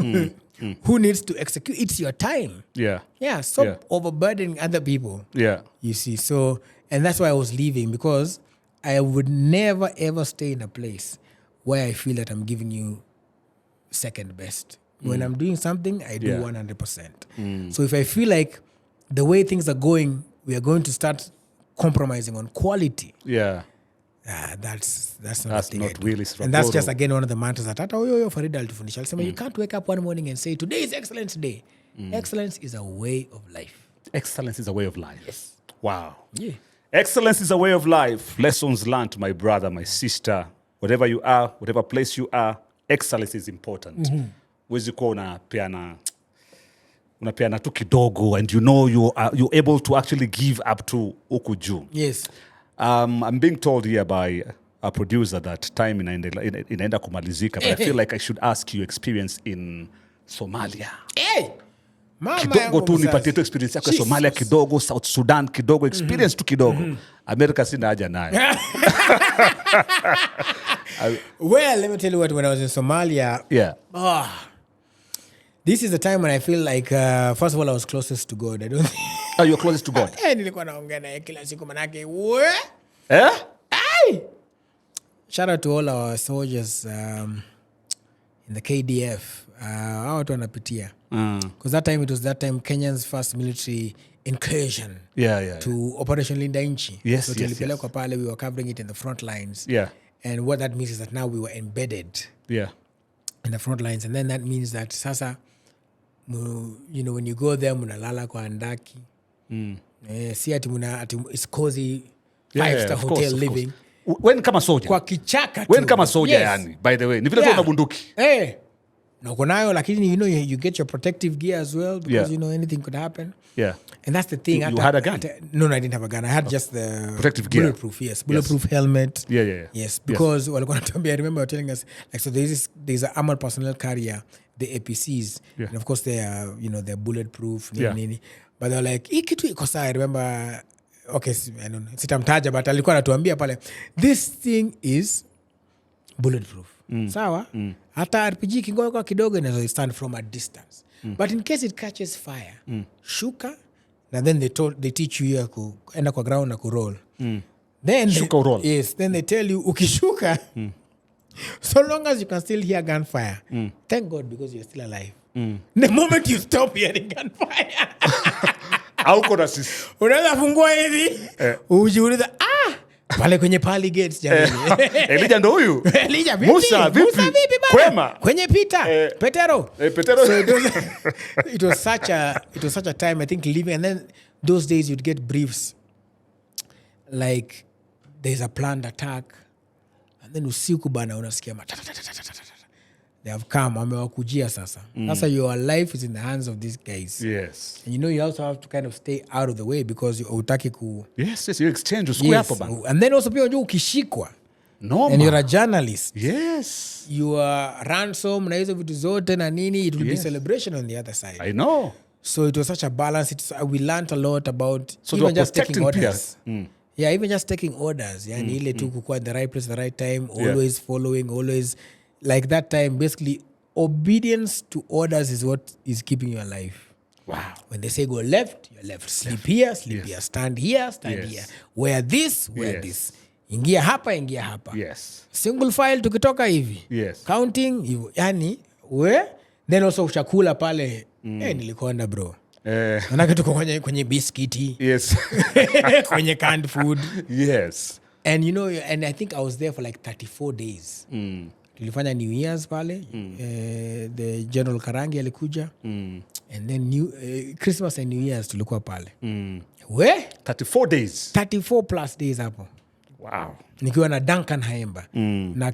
Speaker 1: who needs to execute. It's your time.
Speaker 2: Yeah.
Speaker 1: Yeah. Stop overburdening other people.
Speaker 2: Yeah.
Speaker 1: You see. So, and that's why I was leaving, because I would never ever stay in a place where I feel that I'm giving you second best. When I'm doing something, I do 100%. So if I feel like the way things are going, we are going to start compromising on quality.
Speaker 2: Yeah.
Speaker 1: That's
Speaker 2: That's not Willis.
Speaker 1: And that's just, again, one of the mantras that Farida alitufundisha. Alisema, you can't wake up one morning and say, today is excellence day. Excellence is a way of life.
Speaker 2: Excellence is a way of life.
Speaker 1: Yes.
Speaker 2: Wow.
Speaker 1: Yeah.
Speaker 2: Excellence is a way of life. Lessons learned, my brother, my sister. Whatever you are, whatever place you are, excellence is important. Wezi kuwa unapeana tu kidogo, and you're able to actually give up to huku juu.
Speaker 1: Yes.
Speaker 2: I'm being told here by a producer that time inaenda kumalizika, but I feel like I should ask you experience in Somalia.
Speaker 1: Hey!
Speaker 2: Kidogo tu nipatie tu experience yako ya Somalia kidogo, South Sudan kidogo, experience tu kidogo. America sina haja nayo.
Speaker 1: Well, let me tell you what, when I was in Somalia, this is the time when I feel like, first of all, I was closest to God. I don't think...
Speaker 2: Oh, you're closest to God?
Speaker 1: Nilikuwa naongea naye kila siku manake, shout out to all our soldiers in the KDF. Hao watu wanapitia. Because that time Kenya's first military incursion to Operation Linda Inchi.
Speaker 2: Yes,
Speaker 1: so tulipelekwa pale, we were covering it in the front lines.
Speaker 2: Yeah.
Speaker 1: And what that means is that now we were embedded in the front lines. And then that means that sasa, when you go there, munalala kwa andaki. Si ati it's cozy 5-star hotel living.
Speaker 2: When kama soldier?
Speaker 1: Kwa kichaka tu.
Speaker 2: When kama soldier, yani, by the way. Ni vile tu una bunduki.
Speaker 1: Na uko nayo, lakini you get your protective gear as well, because anything could happen.
Speaker 2: Yeah.
Speaker 1: And that's the thing.
Speaker 2: You had a gun?
Speaker 1: No, I didn't have a gun. I had just the
Speaker 2: protective gear.
Speaker 1: Bulletproof, yes. Bulletproof helmet.
Speaker 2: Yeah.
Speaker 1: Yes, because I remember telling us, like, so there's an armored personnel carrier, the APCs, and of course they're bulletproof. But they're like, because I remember, okay, I don't know, sitamtaja, but alikuwa anatuambia pale, this thing is bulletproof. Sawa? Hata RPG kingoa kwa kidogo inaweza stand from a distance. But in case it catches fire, shuka, and then they teach you kuenda kwa ground na kuroll. Then
Speaker 2: shuka roll.
Speaker 1: Yes, then they tell you ukishuka, so long as you can still hear gunfire, thank God, because you're still alive. The moment you stop hearing gunfire,
Speaker 2: auko na sisi.
Speaker 1: Unaweza fungua hivi, ujiuliza, pale kwenye Pali Gates jamani.
Speaker 2: Elijah ndo huyu.
Speaker 1: Elijah vipi?
Speaker 2: Musa vipi bana? Kwema.
Speaker 1: Kwenye Peter. Petero.
Speaker 2: Petero.
Speaker 1: So it was such a time, I think, living, and then those days you'd get briefs like there's a planned attack, and then usiku bana unasikia They have come, wamewakujia sasa. Sasa your life is in the hands of these guys.
Speaker 2: Yes.
Speaker 1: And you also have to kind of stay out of the way because utaki ku...
Speaker 2: Yes, you exchange usikue hapo bana.
Speaker 1: And then also pia unajua ukishikwa.
Speaker 2: No,
Speaker 1: and you're a journalist.
Speaker 2: Yes.
Speaker 1: You are ransom na hizo vitu zote na nini. It will be celebration on the other side.
Speaker 2: I know.
Speaker 1: So it was such a balance. We learned a lot about
Speaker 2: even
Speaker 1: just taking orders.
Speaker 2: Yeah,
Speaker 1: even just taking orders. Yani ile tu kukua at the right place, the right time, always following, always... Like that time, basically, obedience to orders is what is keeping you alive.
Speaker 2: Wow.
Speaker 1: When they say go left, you're left. Sleep here, sleep here. Stand here, stand here. Wear this, wear this. Ingia hapa, ingia hapa.
Speaker 2: Yes.
Speaker 1: Single file tukitoka hivi.
Speaker 2: Yes.
Speaker 1: Counting, hivi. Yani, then also chakula pale. Nilikonda bro. Manake tuko kwenye biskiti.
Speaker 2: Yes.
Speaker 1: Kwenye canned food.
Speaker 2: Yes.
Speaker 1: And and I think I was there for like 34 days. Tulifanya New Year's pale. The General Karangi alikuja. And then Christmas and New Year's tulikuwa pale.
Speaker 2: 34 days.
Speaker 1: 34 plus days hapo.
Speaker 2: Wow.
Speaker 1: Nikiwa na Duncan Haemba. Na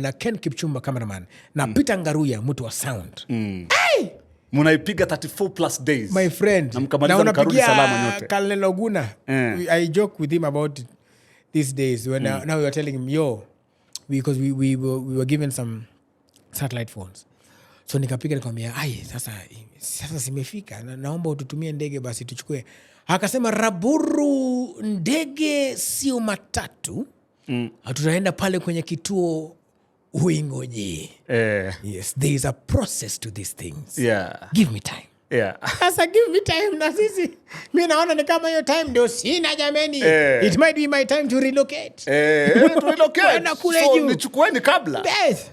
Speaker 1: na Ken Kipchumba cameraman. Na Peter Ngaruya mtu wa sound. Hey!
Speaker 2: Munaipiga 34 plus days.
Speaker 1: My friend.
Speaker 2: Na mkamaliza mkarudi salama nyote.
Speaker 1: Kalele Oguna. I joke with him about it these days. When now we were telling him, because we were given some satellite phones. So nikapiga nikamwambia, sasa simefika. Naomba ututumie ndege basi tuchukue. Akasema Raburu ndege sio matatu. Tutaenda pale kwenye kituo uingoje. Yes, there is a process to these things.
Speaker 2: Yeah.
Speaker 1: Give me time.
Speaker 2: Yeah.
Speaker 1: Sasa give me time na sisi. Mimi naona ni kama hiyo time ndio sina jameni. It might be my time to relocate.
Speaker 2: To relocate. So nichukueni kabla.
Speaker 1: Yes.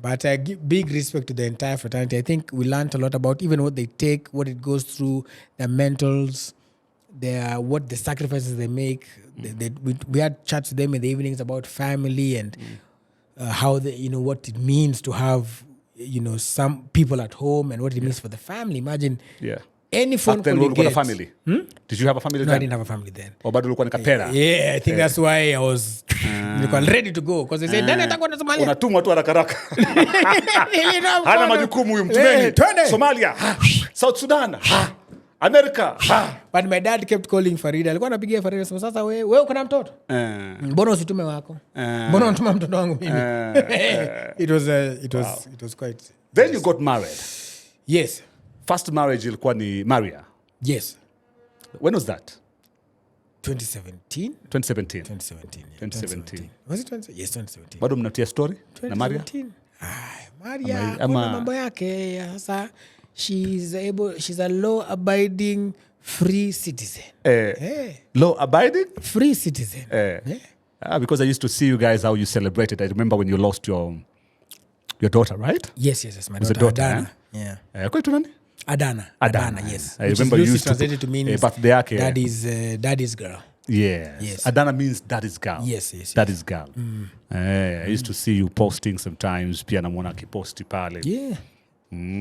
Speaker 1: But I give big respect to the entire fraternity. I think we learned a lot about even what they take, what it goes through, their mentals, what the sacrifices they make. We had chats with them in the evenings about family and how what it means to have some people at home and what it means for the family. Imagine any phone call you get.
Speaker 2: A family. Did you have a family then?
Speaker 1: No, I didn't have a family then.
Speaker 2: Bado ulikuwa ni kapera.
Speaker 1: Yeah, I think that's why I was ready to go because they said nani atakwenda Somalia.
Speaker 2: Unatumwa tu haraka haraka. Hana majukumu huyu mtumeni. Somalia, South Sudan, America.
Speaker 1: But my dad kept calling Farida. Alikuwa anapigia Farida sasa wewe uko na mtoto? Mbona usitume wako? Mbona unatuma mtoto wangu mimi? It was quite.
Speaker 2: Then you got married.
Speaker 1: Yes.
Speaker 2: First marriage ilikuwa ni Maria.
Speaker 1: Yes.
Speaker 2: When was that?
Speaker 1: 2017.
Speaker 2: 2017.
Speaker 1: 2017. Yeah.
Speaker 2: 2017.
Speaker 1: Was it 20? Yes, 2017.
Speaker 2: Bado mnatia story na Maria?
Speaker 1: 2017. Maria kuna mambo yake sasa. She's a law-abiding free citizen.
Speaker 2: Law-abiding?
Speaker 1: Free citizen.
Speaker 2: Because I used to see you guys how you celebrated. I remember when you lost your daughter, right?
Speaker 1: Yes, my daughter. Adana. Yeah.
Speaker 2: Kwa nani?
Speaker 1: Adana, yes.
Speaker 2: I remember you used to
Speaker 1: translated to mean
Speaker 2: birthday yake.
Speaker 1: Daddy's girl.
Speaker 2: Yes. Adana means daddy's girl.
Speaker 1: Yes.
Speaker 2: Daddy's girl. I used to see you posting sometimes. Pia namuona akiposti pale.
Speaker 1: Yeah.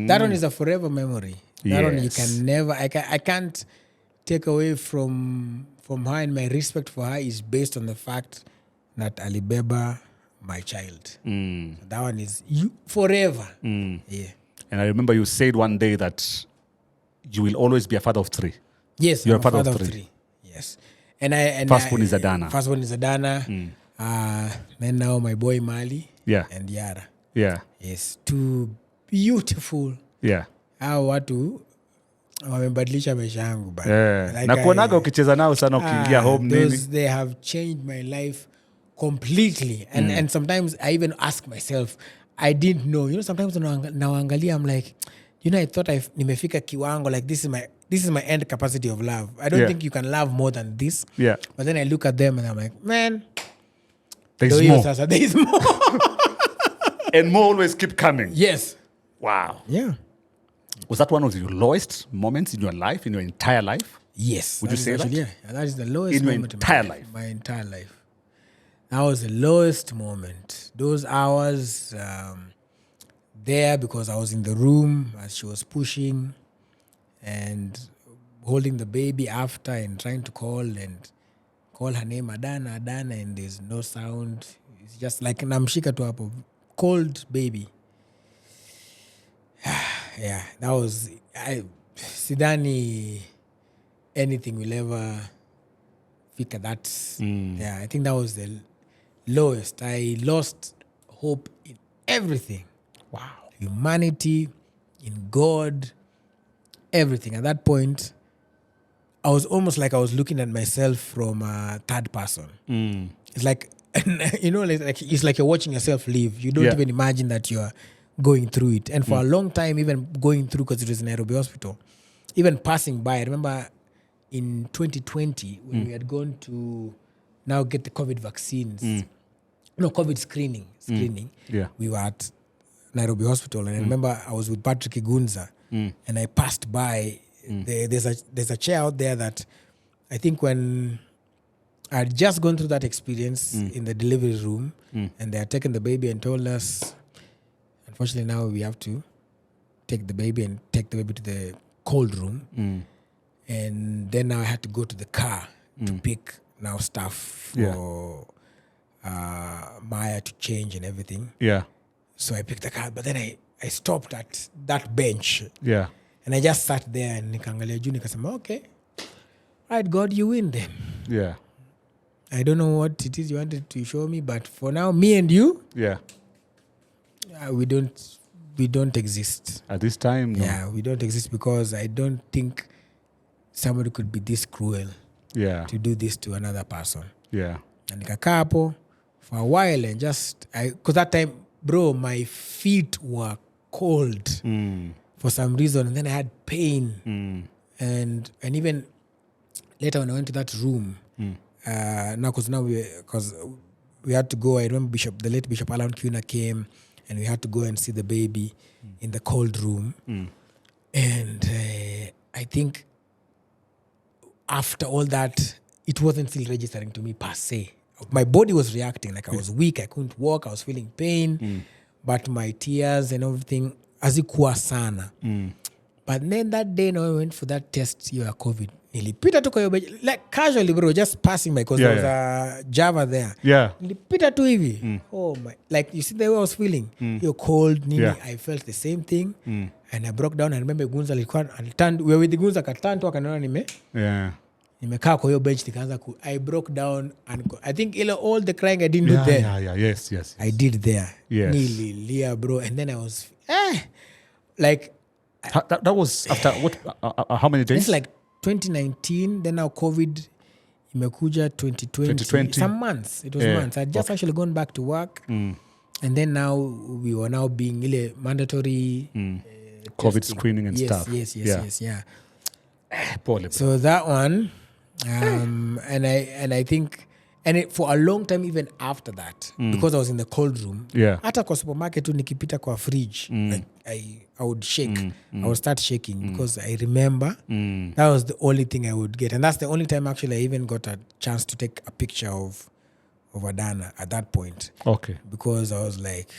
Speaker 1: That one is a forever memory. That one you can never... I can't take away from her, and my respect for her is based on the fact that Alibeba, my child. That one is you forever. Yeah.
Speaker 2: And I remember you said one day that you will always be a father of 3.
Speaker 1: Yes,
Speaker 2: you're a father of 3.
Speaker 1: Yes. And
Speaker 2: first one is Adana.
Speaker 1: First one is Adana. Then now my boy Mali.
Speaker 2: Yeah.
Speaker 1: And Yara.
Speaker 2: Yeah.
Speaker 1: Yes. 2 beautiful.
Speaker 2: Yeah.
Speaker 1: Hao watu wamebadilisha maisha yangu bana.
Speaker 2: Like na kuonaga ukicheza nao sana ukiingia home nini.
Speaker 1: They have changed my life completely. And sometimes I even ask myself, I didn't know. Sometimes naangalia I'm like, I thought nimefika kiwango like this is my end capacity of love. I don't think you can love more than this.
Speaker 2: Yeah.
Speaker 1: But then I look at them and I'm like, man,
Speaker 2: there's more.
Speaker 1: There is more.
Speaker 2: And more always keep coming.
Speaker 1: Yes.
Speaker 2: Wow.
Speaker 1: Yeah.
Speaker 2: Was that one of your lowest moments in your life, in your entire life?
Speaker 1: Yes.
Speaker 2: Would you say that?
Speaker 1: Yeah. That is the lowest moment
Speaker 2: in your entire life.
Speaker 1: My entire life. That was the lowest moment. Those hours there because I was in the room as she was pushing and holding the baby after and trying to call her name Adana, and there's no sound. It's just like namshika tu hapo. Cold baby. Yeah, that was sidhani anything will ever fika that. Yeah, I think that was the lowest. I lost hope in everything.
Speaker 2: Wow.
Speaker 1: Humanity, in God, everything. At that point, I was almost like I was looking at myself from a third person. It's like, like it's like you're watching yourself live. You don't
Speaker 2: Yeah.
Speaker 1: even imagine that you're going through it. And for a long time, even going through, because it was in Nairobi Hospital, even passing by, I remember in 2020, when we had gone to now get the COVID vaccines, COVID screening.
Speaker 2: Yeah.
Speaker 1: We were at Nairobi Hospital, and I remember I was with Patrick Igunza, and I passed by. There's a chair out there that I think when I had just gone through that experience in the delivery room, and they had taken the baby and told us, unfortunately now we have to take the baby to the cold room. And then now I had to go to the car to pick now stuff for Maya to change and everything.
Speaker 2: Yeah.
Speaker 1: So I picked the car, but then I stopped at that bench.
Speaker 2: Yeah.
Speaker 1: And I just sat there and nikaangalia juu nikasema, okay, right, God, you win them.
Speaker 2: Yeah.
Speaker 1: I don't know what it is you wanted to show me, but for now, me and you,
Speaker 2: Yeah.
Speaker 1: we don't exist.
Speaker 2: At this time, no.
Speaker 1: Yeah, we don't exist because I don't think somebody could be this cruel
Speaker 2: Yeah.
Speaker 1: to do this to another person.
Speaker 2: Yeah.
Speaker 1: And nikakaa hapo for a while and because that time, bro, my feet were cold for some reason, and then I had pain. And even later when I went to that room, now because we had to go, I remember the late Bishop Alan Kuna came, and we had to go and see the baby in the cold room. And I think after all that, it wasn't still registering to me per se. My body was reacting, like I was weak, I couldn't walk, I was feeling pain, but my tears and everything, hazikuwa sana. But then that day, now I went for that test, you are COVID. Nilipita tu kwa hiyo bench, like casually, bro, just passing by, because there was a Java there.
Speaker 2: Yeah.
Speaker 1: Nilipita tu hivi. Oh my, like you see the way I was feeling. You're cold, nini.
Speaker 2: Yeah.
Speaker 1: I felt the same thing. And I broke down. I remember Gunza we were with the Gunza katurn tu akaniona
Speaker 2: Yeah.
Speaker 1: nimekaa kwa hiyo bench, I broke down, and I think all the crying I didn't do there.
Speaker 2: Yeah. Yes.
Speaker 1: I did there.
Speaker 2: Yes.
Speaker 1: Nililia, bro. And then I was like,
Speaker 2: That was after what? How many days?
Speaker 1: it's like 2019. Then now COVID imekuja 2020.
Speaker 2: 2020.
Speaker 1: Some months. It was months. I'd just actually gone back to work. And then now we were now being mandatory
Speaker 2: COVID
Speaker 1: testing.
Speaker 2: screening and stuff.
Speaker 1: Yes. Yeah. So that one, and I think, for a long time, even after that, because I was in the cold room, hata kwa supermarket tu nikipita kwa fridge, like I would shake. I would start shaking because I remember that was the only thing I would get. And that's the only time actually I even got a chance to take a picture of Adana at that point.
Speaker 2: Okay.
Speaker 1: Because I was like,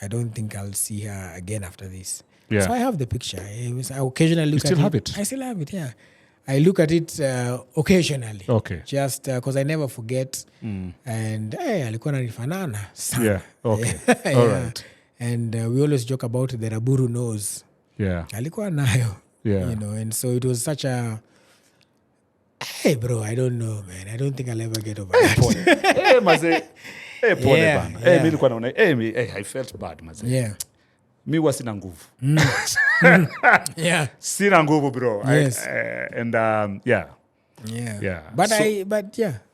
Speaker 1: I don't think I'll see her again after this.
Speaker 2: Yeah.
Speaker 1: So I have the picture. I occasionally look
Speaker 2: You still
Speaker 1: at
Speaker 2: have it?
Speaker 1: I still have it, yeah. I look at it occasionally.
Speaker 2: Okay.
Speaker 1: Just because I never forget. And alikuwa nanifanana sana.
Speaker 2: Yeah. Okay.
Speaker 1: Yeah.
Speaker 2: All right.
Speaker 1: And we always joke about the Raburu nose.
Speaker 2: Yeah.
Speaker 1: Alikuwa nayo.
Speaker 2: Yeah.
Speaker 1: And so it was such a, hey bro, I don't know, man. I don't think I'll ever get over that.
Speaker 2: Hey, maze. Hey, pole
Speaker 1: Yeah,
Speaker 2: bana.
Speaker 1: yeah.
Speaker 2: Hey, mimi nilikuwa naona. Hey, I felt bad, maze.
Speaker 1: Yeah.
Speaker 2: Mi huwa sina nguvu.
Speaker 1: Yeah.
Speaker 2: Sina nguvu, bro.
Speaker 1: Yes.
Speaker 2: Yeah.
Speaker 1: Yeah. But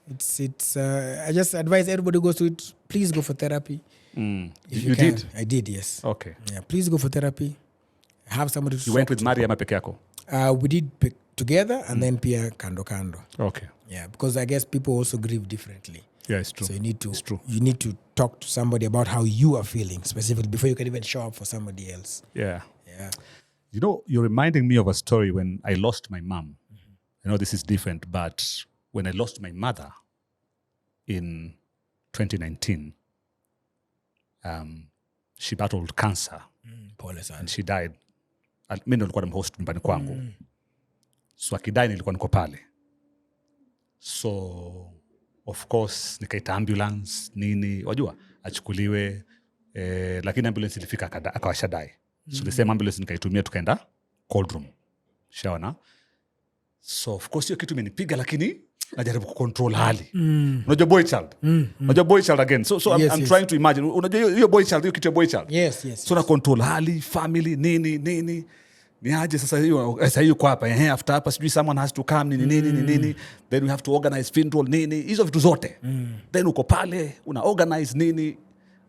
Speaker 1: it's I just advise everybody goes to it. Please go for therapy. If
Speaker 2: You
Speaker 1: can.
Speaker 2: did?
Speaker 1: I did, yes.
Speaker 2: Okay.
Speaker 1: Yeah, please go for therapy. Have somebody to
Speaker 2: You went with Mari ama peke yako?
Speaker 1: we did together, and then pia kando.
Speaker 2: Okay.
Speaker 1: Yeah, because I guess people also grieve differently.
Speaker 2: Yeah, it's true.
Speaker 1: So you need to
Speaker 2: It's true.
Speaker 1: you need to talk to somebody about how you are feeling specifically before you can even show up for somebody else.
Speaker 2: Yeah.
Speaker 1: Yeah.
Speaker 2: You know, you're reminding me of a story when I lost my mom. I know this is different, but when I lost my mother in 2019, she battled cancer
Speaker 1: Pole sana.
Speaker 2: and she died. Mi ndo nilikuwa namhost nyumbani kwangu. So akidai nilikuwa niko pale. So of course nikaita ambulance nini, wajua achukuliwe, lakini ambulance ilifika akawasha dai. So the same ambulance nikaitumia tukaenda cold room. Shaona. So of course hiyo kitu imenipiga lakini najaribu kucontrol hali. Unajua boy child. Unajua boy child again. So I'm trying to imagine. Unajua hiyo boy child, hiyo kitu ya boy child.
Speaker 1: Yes.
Speaker 2: So na control hali, family, nini. Ni aje sasa hiyo kwa hapa. After hapa sijui someone has to come nini. Then we have to organize funeral nini. Hizo vitu zote. Then uko pale, una organize nini.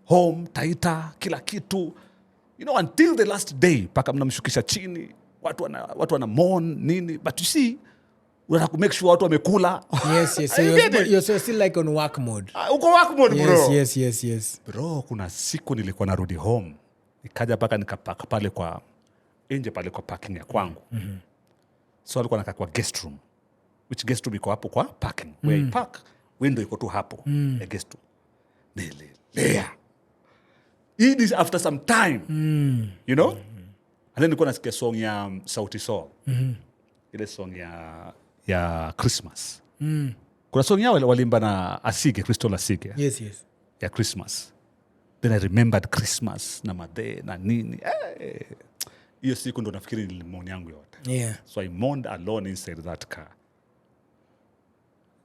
Speaker 2: Home, Taita, kila kitu. Until the last day, paka mnamshukisha chini, watu wana mourn, nini. But you see, unataka ku make sure watu wamekula.
Speaker 1: Yes. So you're still like on work mode.
Speaker 2: Uko work mode, bro.
Speaker 1: Yes.
Speaker 2: Bro, kuna siku nilikuwa narudi home. Nikaja paka nikapaka pale kwa nje pale kwa parking ya kwangu. So alikuwa anakaa kwa guest room. Which guest room iko hapo kwa parking. Where you park, window iko tu hapo. Ya guest room. Nelelea. It is after some time, And then nilikuwa nasikia song ya Sauti Sol. Ile song ya Christmas. Kuna song yao walimba na Asige, Crystal Asige.
Speaker 1: Yes.
Speaker 2: Ya Christmas. Then I remembered Christmas na made na nini. Hiyo siku ndo nafikiri nilimoni yangu yote.
Speaker 1: Yeah.
Speaker 2: So I mourned alone inside that car.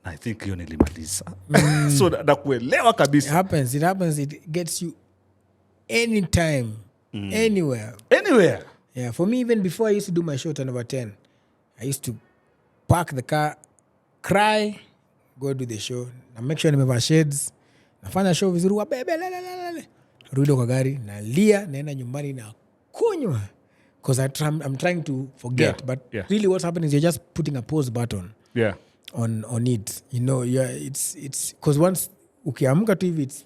Speaker 2: I think hiyo nilimaliza. So nakuelewa kabisa.
Speaker 1: It happens. It gets you anytime, anywhere. Yeah, for me, even before I used to do my show 10 over 10, I used to park the car, cry, go do the show. Na make sure nimevaa shades. Nafanya show vizuri, wabebe, rudi kwa gari, nalia, naenda nyumbani na kunywa. Because I'm trying to forget. But really what's happening is you're just putting a pause button on it. It's because once ukiamka tu hivi,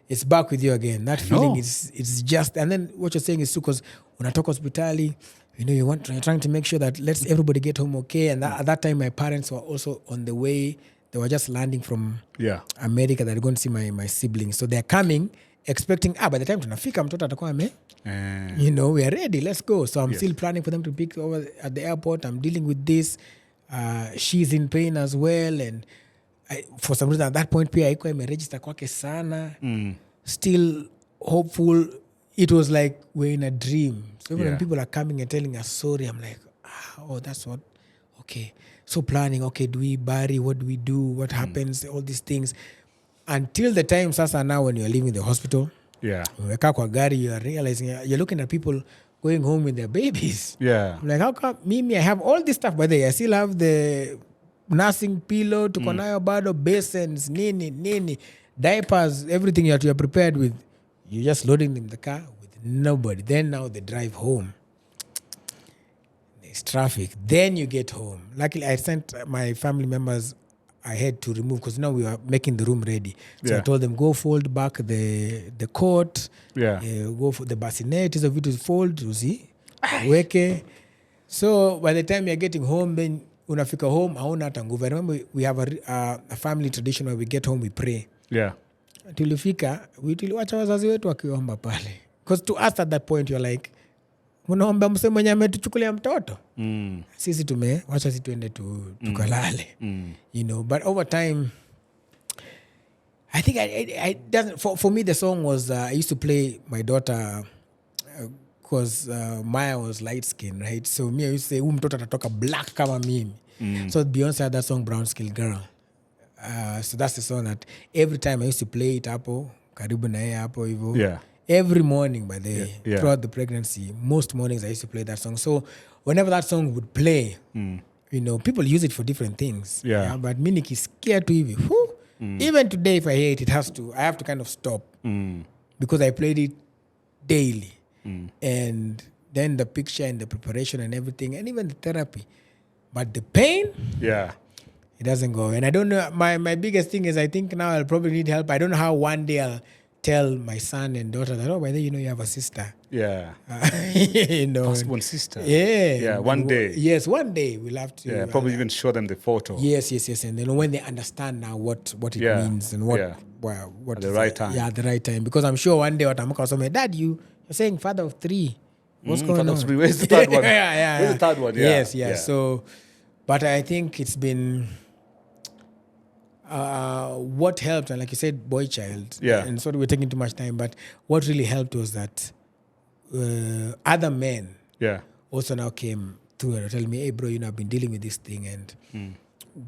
Speaker 1: it's back with you again. That feeling it's just, and then what you're saying is true because unatoka hospitali, you're trying to make sure that let's everybody get home okay. And at that time, my parents were also on the way. They were just landing from America. They're going to see my siblings. So they're coming, expecting, by the time tunafika mtoto atakuwa we are ready, let's go. So I'm still planning for them to pick over at the airport. I'm dealing with this. She's in pain as well. And for some reason at that point pia haikuwa imeregister kwake sana. Still hopeful. It was like we're in a dream. So when people are coming and telling us sorry, I'm like, that's what, okay. So planning, okay, do we bury? What do we do? What happens? All these things. Until the time sasa now when you're leaving the hospital, umekaa kwa gari, you are realizing, you're looking at people going home with their babies. I'm like, how come I have all this stuff, by the way, I still have the nursing pillow, tuko nayo bado, basins, nini, diapers, everything you're prepared with. You're just loading them in the car with nobody. Then now the drive home. There's traffic. Then you get home. Luckily, I sent my family members ahead to remove because now we were making the room ready. So I told them, go fold back the coat. Go for the bassinet. Is a bit to fold. You see? Weke. So by the time you're getting home, then unafika home, hauna hata nguvu. I remember we have a family tradition where we get home, we pray. Tulifika, tuliwacha wazazi wetu wakiomba pale. Because to us at that point, you're like, unaomba mse mwenye ametuchukulia mtoto. Sisi wacha si tuende tukalale. But over time, I think I doesn't, for me the song was, I used to play my daughter, because Maya was light skin, right? So me, I used to say, mtoto atatoka black kama mimi. So Beyonce had that song, Brown Skill Girl. So that's the song that every time I used to play it hapo, karibu na yeye hapo hivyo. Every morning, by the way, throughout the pregnancy, most mornings I used to play that song. So whenever that song would play, people use it for different things. But me nikisikia tu hivi, even today if I hear it, I have to kind of stop. Because I played it daily. And then the picture and the preparation and everything, and even the therapy. But the pain, it doesn't go. And I don't know, my biggest thing is I think now I'll probably need help. I don't know how one day I'll tell my son and daughter that, by the way, you have a sister.
Speaker 2: Possible sister. One day.
Speaker 1: Yes, one day we'll have to.
Speaker 2: Probably even show them the photo.
Speaker 1: Yes. And then when they understand now what it means and what
Speaker 2: at the right time.
Speaker 1: At the right time. Because I'm sure one day watamuka wasome, Dad, you're saying father of 3. What's going
Speaker 2: father
Speaker 1: on?
Speaker 2: Of 3. Where's the third one?
Speaker 1: Where's
Speaker 2: the third one?
Speaker 1: Yes. So, but I think it's been what helped, and like you said, boy child. And so we're taking too much time, but what really helped was that other men
Speaker 2: Yeah.
Speaker 1: also now came through and telling me, hey, bro, I've been dealing with this thing, and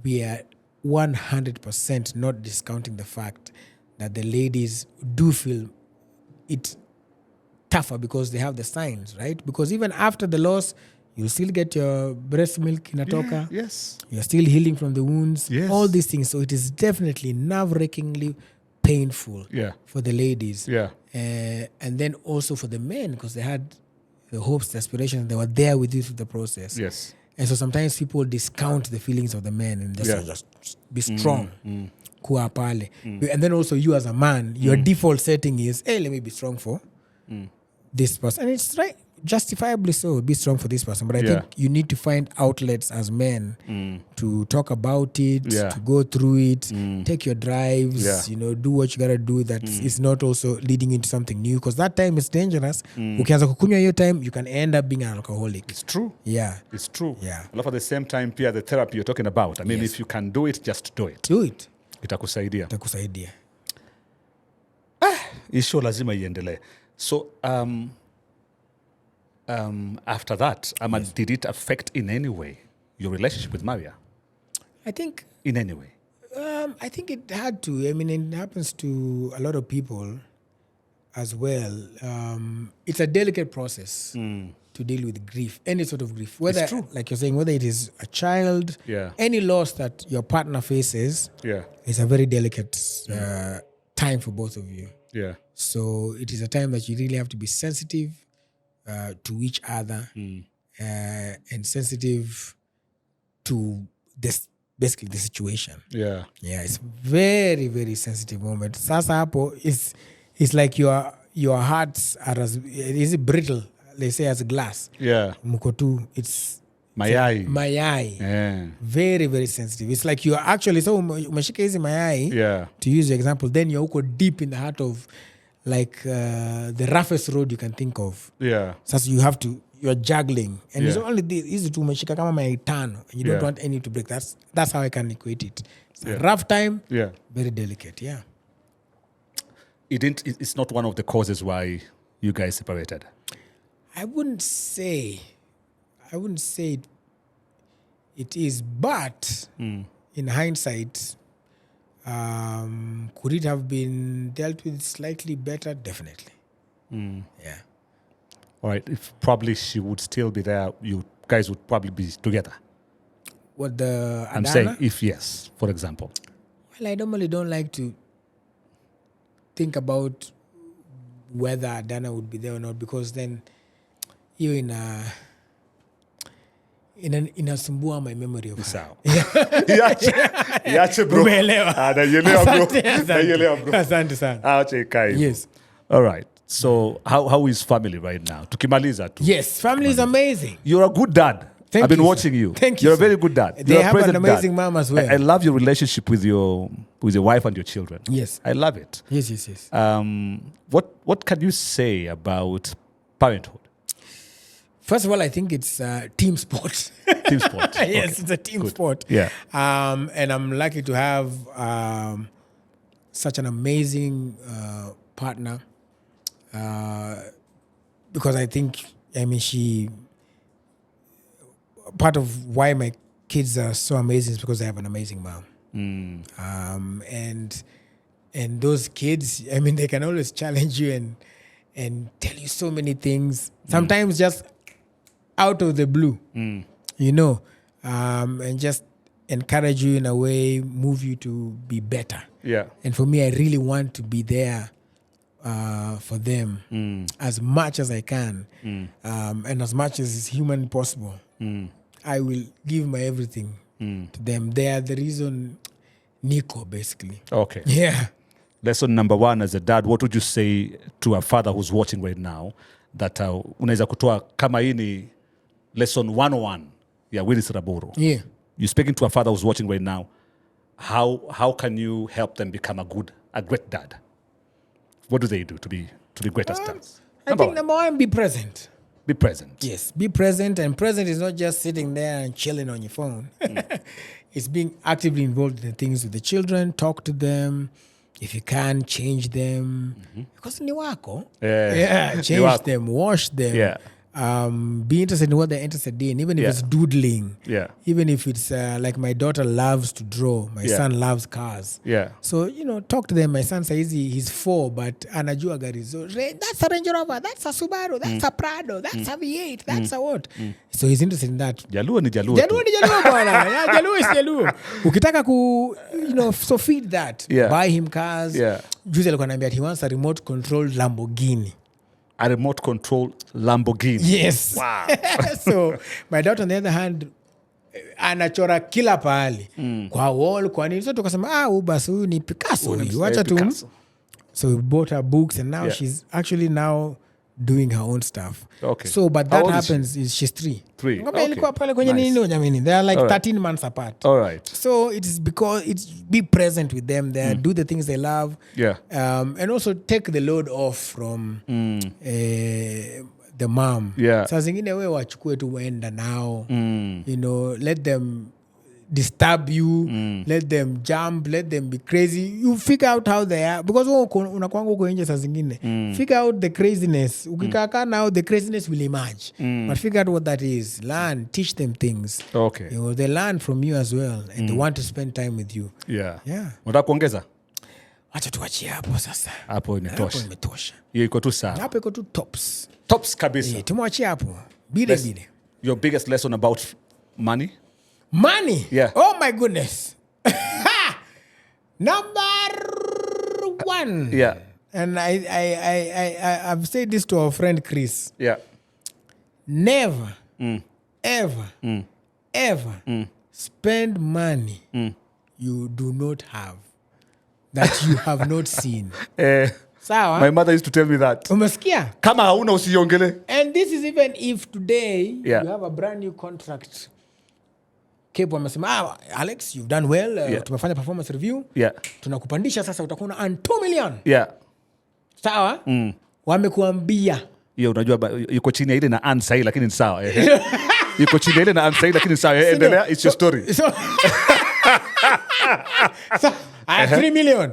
Speaker 1: we are 100% not discounting the fact that the ladies do feel it tougher because they have the signs, right? Because even after the loss, you'll still get your breast milk inatoka.
Speaker 2: Yes.
Speaker 1: You're still healing from the wounds.
Speaker 2: Yes.
Speaker 1: All these things. So it is definitely nerve-wreakingly painful for the ladies.
Speaker 2: Yeah.
Speaker 1: And then also for the men, because they had the hopes, the aspirations, they were there with you through the process.
Speaker 2: Yes.
Speaker 1: And so sometimes people discount the feelings of the men and just say, just be strong. Kuwa pale. And then also you as a man, your default setting is, hey, let me be strong for this person. And it's right, justifiably so, be strong for this person. But I think you need to find outlets as men to talk about it, to go through it, take your drives, do what you gotta do that is not also leading into something new. Because that time is dangerous. Ukianza kukunywa your time, you can end up being an alcoholic.
Speaker 2: It's true.
Speaker 1: Yeah.
Speaker 2: It's true.
Speaker 1: Yeah.
Speaker 2: Alafu at the same time, pia the therapy you're talking about. I mean, if you can do it, just do it.
Speaker 1: Do it.
Speaker 2: Itakusaidia.
Speaker 1: Itakusaidia.
Speaker 2: Isho lazima iendelee. So, after that, did it affect in any way your relationship with Maria?
Speaker 1: I think
Speaker 2: In any way?
Speaker 1: I think it had to. I mean, it happens to a lot of people as well. It's a delicate process to deal with grief, any sort of grief. Whether,
Speaker 2: It's true.
Speaker 1: like you're saying, whether it is a child, any loss that your partner faces, it's a very delicate time for both of you.
Speaker 2: Yeah.
Speaker 1: So it is a time that you really have to be sensitive to each other and sensitive to this, basically the situation.
Speaker 2: Yeah.
Speaker 1: Yeah, it's very, very sensitive moment. Sasa hapo it's like your hearts are as is it brittle, they say, as glass.
Speaker 2: Yeah.
Speaker 1: Mukotu, it's
Speaker 2: Mayai.
Speaker 1: mayai.
Speaker 2: Yeah.
Speaker 1: Very, very sensitive. It's like you're actually, so umeshika hizi mayai, to use your example, then you're uko deep in the heart of like the roughest road you can think of.
Speaker 2: Yeah.
Speaker 1: So you're juggling. And it's only this, easy to umeshika kama mayai tano, and you don't want any to break. That's how I can equate it. It's a rough time, very delicate,
Speaker 2: It's not one of the causes why you guys separated.
Speaker 1: I wouldn't say it is, but in hindsight, could it have been dealt with slightly better? Definitely. Yeah.
Speaker 2: All right. If probably she would still be there, you guys would probably be together.
Speaker 1: What, the Adana?
Speaker 2: I'm saying if yes, for example.
Speaker 1: Well, I normally don't like to think about whether Adana would be there or not, because then you're inasumbua my memory of her.
Speaker 2: Sawa. Iache bro.
Speaker 1: Umeelewa.
Speaker 2: Naielewa bro.
Speaker 1: Asante.
Speaker 2: Naielewa bro.
Speaker 1: Asante sana.
Speaker 2: Ache ikae.
Speaker 1: Yes.
Speaker 2: All right. So how is family right now? Tukimaliza tu.
Speaker 1: Yes, family is amazing.
Speaker 2: You're a good dad.
Speaker 1: Thank
Speaker 2: I've been
Speaker 1: you,
Speaker 2: watching
Speaker 1: sir.
Speaker 2: you.
Speaker 1: Thank you,
Speaker 2: You're a
Speaker 1: sir.
Speaker 2: very good dad.
Speaker 1: They
Speaker 2: You're a
Speaker 1: have an
Speaker 2: present
Speaker 1: amazing
Speaker 2: dad.
Speaker 1: mom as well.
Speaker 2: I love your relationship with your wife and your children.
Speaker 1: Yes.
Speaker 2: I love it.
Speaker 1: Yes.
Speaker 2: What can you say about parenthood?
Speaker 1: First of all, I think it's team sport.
Speaker 2: Team sport.
Speaker 1: Yes,
Speaker 2: Okay.
Speaker 1: it's a team
Speaker 2: Good.
Speaker 1: sport.
Speaker 2: Yeah.
Speaker 1: And I'm lucky to have such an amazing partner, because I think, she, part of why my kids are so amazing is because I have an amazing mom. And those kids, they can always challenge you and tell you so many things, sometimes just out of the blue, and just encourage you in a way, move you to be better.
Speaker 2: Yeah.
Speaker 1: And for me, I really want to be there for them as much as I can, and as much as is humanly possible. I will give my everything to them. They are the reason Nico, basically.
Speaker 2: Okay.
Speaker 1: Yeah.
Speaker 2: Lesson number 1 as a dad, what would you say to a father who's watching right now that unaweza kutoa kama hii ni lesson 101 ya WILLIS RABURU?
Speaker 1: Yeah.
Speaker 2: You're speaking to a father who's watching right now. How can you help them become a great dad? What do they do to be great as dads?
Speaker 1: I think number 1, be present.
Speaker 2: Be present.
Speaker 1: Yes, be present. And present is not just sitting there and chilling on your phone. It's being actively involved in the things with the children, talk to them, If you can, change them. Because ni wako.
Speaker 2: Ni
Speaker 1: Change
Speaker 2: wako.
Speaker 1: them, wash them.
Speaker 2: Yeah.
Speaker 1: Be interested in what they're interested in, even if
Speaker 2: Yeah.
Speaker 1: it's doodling.
Speaker 2: Yeah.
Speaker 1: Even if it's like my daughter loves to draw, my
Speaker 2: Yeah.
Speaker 1: son loves cars.
Speaker 2: Yeah.
Speaker 1: So, talk to them. My son says he's 4, but anajua gari. So, that's a Range Rover, that's a Subaru, that's a Prado, that's a V8, that's a what? So he's interested in that.
Speaker 2: Jaluo ni Jaluo.
Speaker 1: Jaluo ni Jaluo bwana. Yeah, Jaluo is Jaluo. Ukitaka so feed that.
Speaker 2: Yeah.
Speaker 1: Buy him cars.
Speaker 2: Yeah.
Speaker 1: Juzi alikuwa ananiambia he wants a remote control Lamborghini.
Speaker 2: A remote control Lamborghini.
Speaker 1: Yes.
Speaker 2: Wow.
Speaker 1: So my daughter on the other hand anachora kila pahali kwa wall kwa nini, so tukasema basi huyu ni Picasso huyu, acha tu.
Speaker 2: Picasso.
Speaker 1: So we bought her books and now
Speaker 2: Yeah.
Speaker 1: she's actually now doing her own stuff.
Speaker 2: Okay.
Speaker 1: So but
Speaker 2: How
Speaker 1: that
Speaker 2: old is
Speaker 1: happens is she's 3.
Speaker 2: Okay.
Speaker 1: Ilikuwa pale kwenye
Speaker 2: Nice.
Speaker 1: nini jamani, they are like
Speaker 2: All right.
Speaker 1: 13 months apart.
Speaker 2: All right.
Speaker 1: So it is because it's be present with them there, do the things they love.
Speaker 2: Yeah.
Speaker 1: And also take the load off from the mom.
Speaker 2: Yeah.
Speaker 1: Saa zingine we wachukue tu wenda nao. Let them disturb you, let them jump, let them be crazy. You figure out how they are, because unakwanga uko nje saa zingine. Figure out the craziness. Ukikaka now the craziness will emerge. But figure out what that is. Learn, teach them things.
Speaker 2: Okay.
Speaker 1: They learn from you as well and they want to spend time with you.
Speaker 2: Yeah.
Speaker 1: Yeah.
Speaker 2: Unataka kuongeza?
Speaker 1: Acha tuachie hapo sasa.
Speaker 2: Hapo imetosha.
Speaker 1: Imetosha.
Speaker 2: Hiyo iko tu sawa.
Speaker 1: Hapo iko tu tops.
Speaker 2: Tops kabisa.
Speaker 1: Tumwachie hapo. Bile.
Speaker 2: Your biggest lesson about money?
Speaker 1: Money.
Speaker 2: Yeah.
Speaker 1: Oh my goodness. Number 1.
Speaker 2: Yeah.
Speaker 1: And I've said this to our friend Chris.
Speaker 2: Yeah.
Speaker 1: Never, ever spend money you do not have, that you have not seen. Sawa?
Speaker 2: My mother used to tell me that.
Speaker 1: Umesikia?
Speaker 2: Kama hauna usiongele.
Speaker 1: And this is even if today
Speaker 2: Yeah.
Speaker 1: you have a brand new contract. Kepo amesema, Alex, you've done well.
Speaker 2: Yeah.
Speaker 1: Tumefanya performance review.
Speaker 2: Yeah.
Speaker 1: Tunakupandisha sasa utakuwa na 2 million.
Speaker 2: Yeah.
Speaker 1: Sawa? Wamekuambia.
Speaker 2: Hiyo unajua yuko chini ya ile na answer hii lakini ni sawa. Yuko chini ya ile na answer hii lakini ni sawa. Endelea, it's your story.
Speaker 1: So I have 3 million.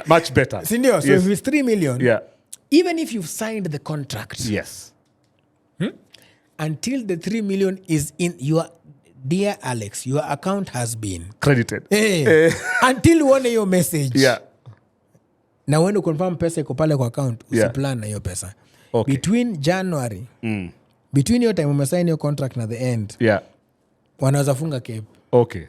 Speaker 2: Much better.
Speaker 1: Sindio? So
Speaker 2: Yes.
Speaker 1: if it's 3 million,
Speaker 2: Yeah.
Speaker 1: even if you've signed the contract,
Speaker 2: Yes.
Speaker 1: until the 3 million is in your, dear Alex, your account has been
Speaker 2: Credited.
Speaker 1: until uone your message.
Speaker 2: Yeah.
Speaker 1: Na when you confirm pesa iko pale kwa account,
Speaker 2: Yeah.
Speaker 1: usiplan na hiyo pesa.
Speaker 2: Okay.
Speaker 1: Between January, between your time umesign your contract na the end,
Speaker 2: Yeah.
Speaker 1: wanaweza funga cape.
Speaker 2: Okay.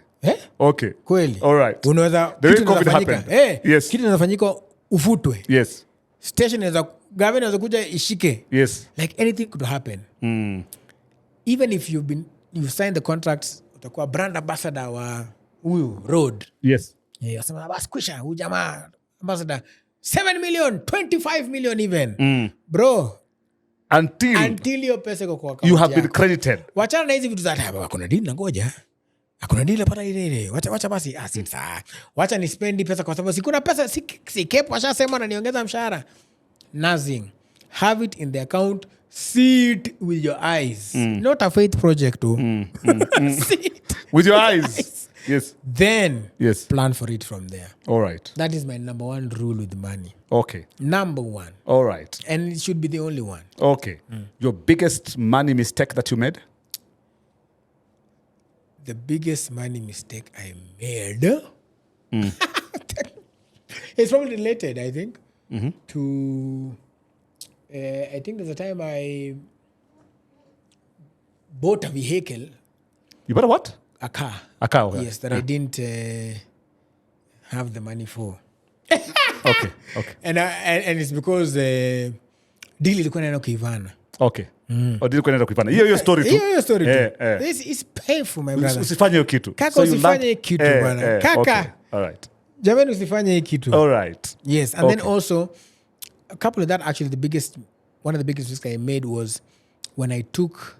Speaker 2: Okay.
Speaker 1: Kweli.
Speaker 2: All right.
Speaker 1: Unaweza
Speaker 2: The way
Speaker 1: kitu
Speaker 2: COVID
Speaker 1: inaweza
Speaker 2: happened.
Speaker 1: fanyika.
Speaker 2: Yes.
Speaker 1: Kitu inaweza fanyika ufutwe.
Speaker 2: Yes.
Speaker 1: Station inaweza government inaweza kuja ishike.
Speaker 2: Yes.
Speaker 1: Like anything could happen. Even if you've signed the contracts, utakuwa brand ambassador wa huyu road.
Speaker 2: Yes.
Speaker 1: Wasema basi kwisha huyu jamaa ambassador 7 million, 25 million even. Bro, until your pesa iko kwa account
Speaker 2: you have
Speaker 1: yako.
Speaker 2: been credited.
Speaker 1: Wachana na hizi vitu za hakuna deal na ngoja. Hakuna deal pata ile. Wacha basi sasa. Wacha ni spend pesa kwa sababu sikuna pesa si kepo washasema na niongeza mshahara. Nothing. Have it in the account. See it with your eyes. Not a faith project too. See it
Speaker 2: With your eyes. Yes.
Speaker 1: Then
Speaker 2: Yes.
Speaker 1: plan for it from there.
Speaker 2: All right.
Speaker 1: That is my number 1 rule with money.
Speaker 2: Okay.
Speaker 1: Number 1.
Speaker 2: All right.
Speaker 1: And it should be the only one.
Speaker 2: Okay. Your biggest money mistake that you made?
Speaker 1: The biggest money mistake I made. It's probably related, I think, to. I think there's a time I bought a vehicle,
Speaker 2: You bought a what?
Speaker 1: a car.
Speaker 2: A car. Okay.
Speaker 1: Yes, that I didn't have the money for.
Speaker 2: Okay. Okay.
Speaker 1: And it's because deal ilikuwa naenda kuivana.
Speaker 2: Okay. Did kuenda kuipana. Hiyo story tu.
Speaker 1: Hiyo story tu.
Speaker 2: Eh.
Speaker 1: It's painful, my brother.
Speaker 2: Usifanye hiyo kitu.
Speaker 1: Kaka,
Speaker 2: you
Speaker 1: usifanye
Speaker 2: learned-
Speaker 1: kitu bwana. Kaka.
Speaker 2: Okay. All right.
Speaker 1: Jamani, usifanye hii kitu.
Speaker 2: All right.
Speaker 1: Yes, and then
Speaker 2: Okay.
Speaker 1: also a couple of that actually one of the biggest mistakes I made was when I took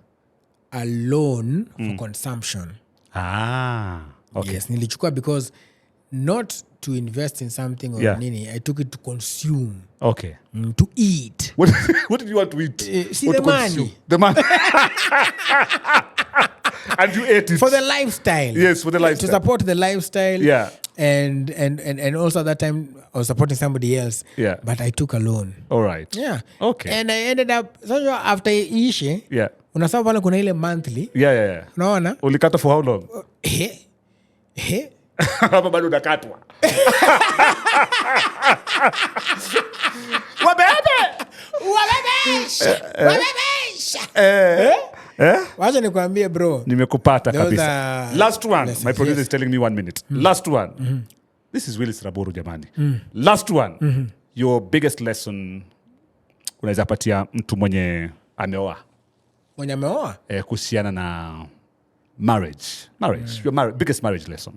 Speaker 1: a loan for consumption.
Speaker 2: Okay.
Speaker 1: Yes, nilichukua because not to invest in something or nini, I took it to consume,
Speaker 2: Okay.
Speaker 1: to eat.
Speaker 2: What did you want to eat?
Speaker 1: See
Speaker 2: What
Speaker 1: the
Speaker 2: to consume?
Speaker 1: money.
Speaker 2: The money. And you ate it.
Speaker 1: For the lifestyle.
Speaker 2: Yes, for the lifestyle.
Speaker 1: To support the lifestyle.
Speaker 2: Yeah.
Speaker 1: And also at that time I was supporting somebody else.
Speaker 2: Yeah.
Speaker 1: But I took a loan.
Speaker 2: All right.
Speaker 1: Yeah.
Speaker 2: Okay.
Speaker 1: And I ended up so after iishe.
Speaker 2: Yeah.
Speaker 1: Unasema pale kuna ile monthly.
Speaker 2: Yeah.
Speaker 1: Unaona?
Speaker 2: Ulikata for how long? Hapa bado unakatwa.
Speaker 1: Wacha nikwambie bro.
Speaker 2: Nimekupata
Speaker 1: Those
Speaker 2: kabisa.
Speaker 1: are
Speaker 2: Last one.
Speaker 1: lessons,
Speaker 2: My producer
Speaker 1: yes.
Speaker 2: is telling me 1 minute. Last one. This is Willis Raburu jamani. Last one. Your biggest lesson unaweza patia mtu mwenye ameoa.
Speaker 1: Mwenye ameoa?
Speaker 2: Kuhusiana na marriage. Your biggest marriage lesson.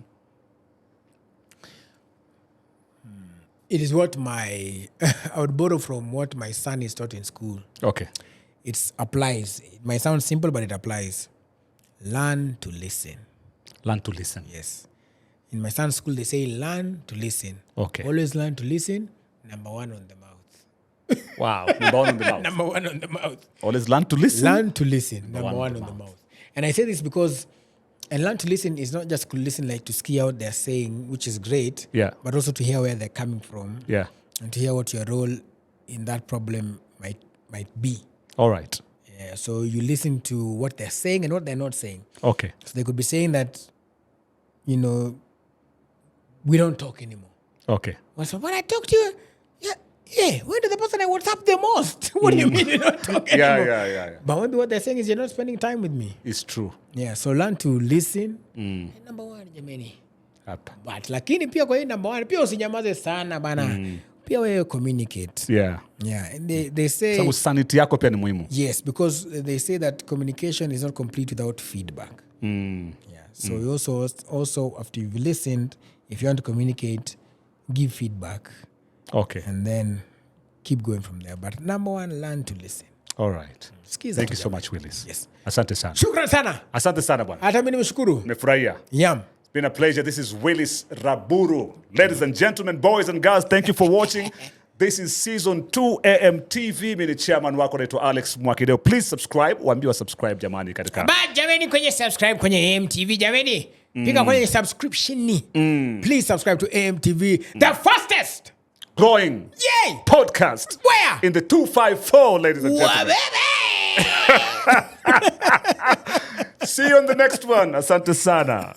Speaker 1: It is what I would borrow from what my son is taught in school.
Speaker 2: Okay.
Speaker 1: It applies. It might sound simple, but it applies. Learn to listen.
Speaker 2: Learn to listen.
Speaker 1: Yes. In my son's school, they say learn to listen.
Speaker 2: Okay.
Speaker 1: Always learn to listen. Number 1 on the mouth.
Speaker 2: Wow. Number 1 on the mouth.
Speaker 1: Number 1 on the mouth.
Speaker 2: Always learn to listen.
Speaker 1: Learn to listen. Number 1 on the mouth. And I say this because, and learn to listen is not just to listen like to ski out what they're saying, which is great.
Speaker 2: Yeah.
Speaker 1: But also to hear where they're coming from.
Speaker 2: Yeah.
Speaker 1: And to hear what your role in that problem might be.
Speaker 2: All right.
Speaker 1: Yeah, so you listen to what they're saying and what they're not saying.
Speaker 2: Okay.
Speaker 1: So they could be saying that, we don't talk anymore.
Speaker 2: Okay.
Speaker 1: So when I talk to you, when did the person I WhatsApp the most? What do you mean you don't talk anymore?
Speaker 2: Yeah.
Speaker 1: But maybe what they're saying is you're not spending time with me.
Speaker 2: It's true.
Speaker 1: Yeah, so learn to listen. Number 1, jamani.
Speaker 2: Hapa.
Speaker 1: But lakini pia kwa hii number 1, pia usinyamaze sana bana. Pia wewe communicate.
Speaker 2: Yeah.
Speaker 1: Yeah, and they say...
Speaker 2: Sababu sanity yako pia ni muhimu.
Speaker 1: Yes, because they say that communication is not complete without feedback. Yeah. So you also after you've listened, if you want to communicate, give feedback.
Speaker 2: Okay.
Speaker 1: And then keep going from there. But number 1, learn to listen.
Speaker 2: All right.
Speaker 1: Skiza
Speaker 2: Thank you
Speaker 1: tu
Speaker 2: so
Speaker 1: jamani.
Speaker 2: much, Willis.
Speaker 1: Yes.
Speaker 2: Asante sana.
Speaker 1: Shukran sana.
Speaker 2: Asante sana bwana.
Speaker 1: Hata mimi nimeshukuru.
Speaker 2: Nimefurahia.
Speaker 1: Yam.
Speaker 2: It's been a pleasure. This is Willis Raburu. Ladies and gentlemen, boys and girls, thank you for watching. This is season 2 AMTV. Mimi ni chairman wako naitwa Alex Mwakideo. Please subscribe. Waambiwa subscribe jamani katika.
Speaker 1: Jamani kwenye subscribe kwenye AMTV jamani. Piga kwenye subscription. Please subscribe to AMTV. The fastest
Speaker 2: growing podcast.
Speaker 1: Where?
Speaker 2: In the 254, ladies and gentlemen. See you on the next one. Asante sana.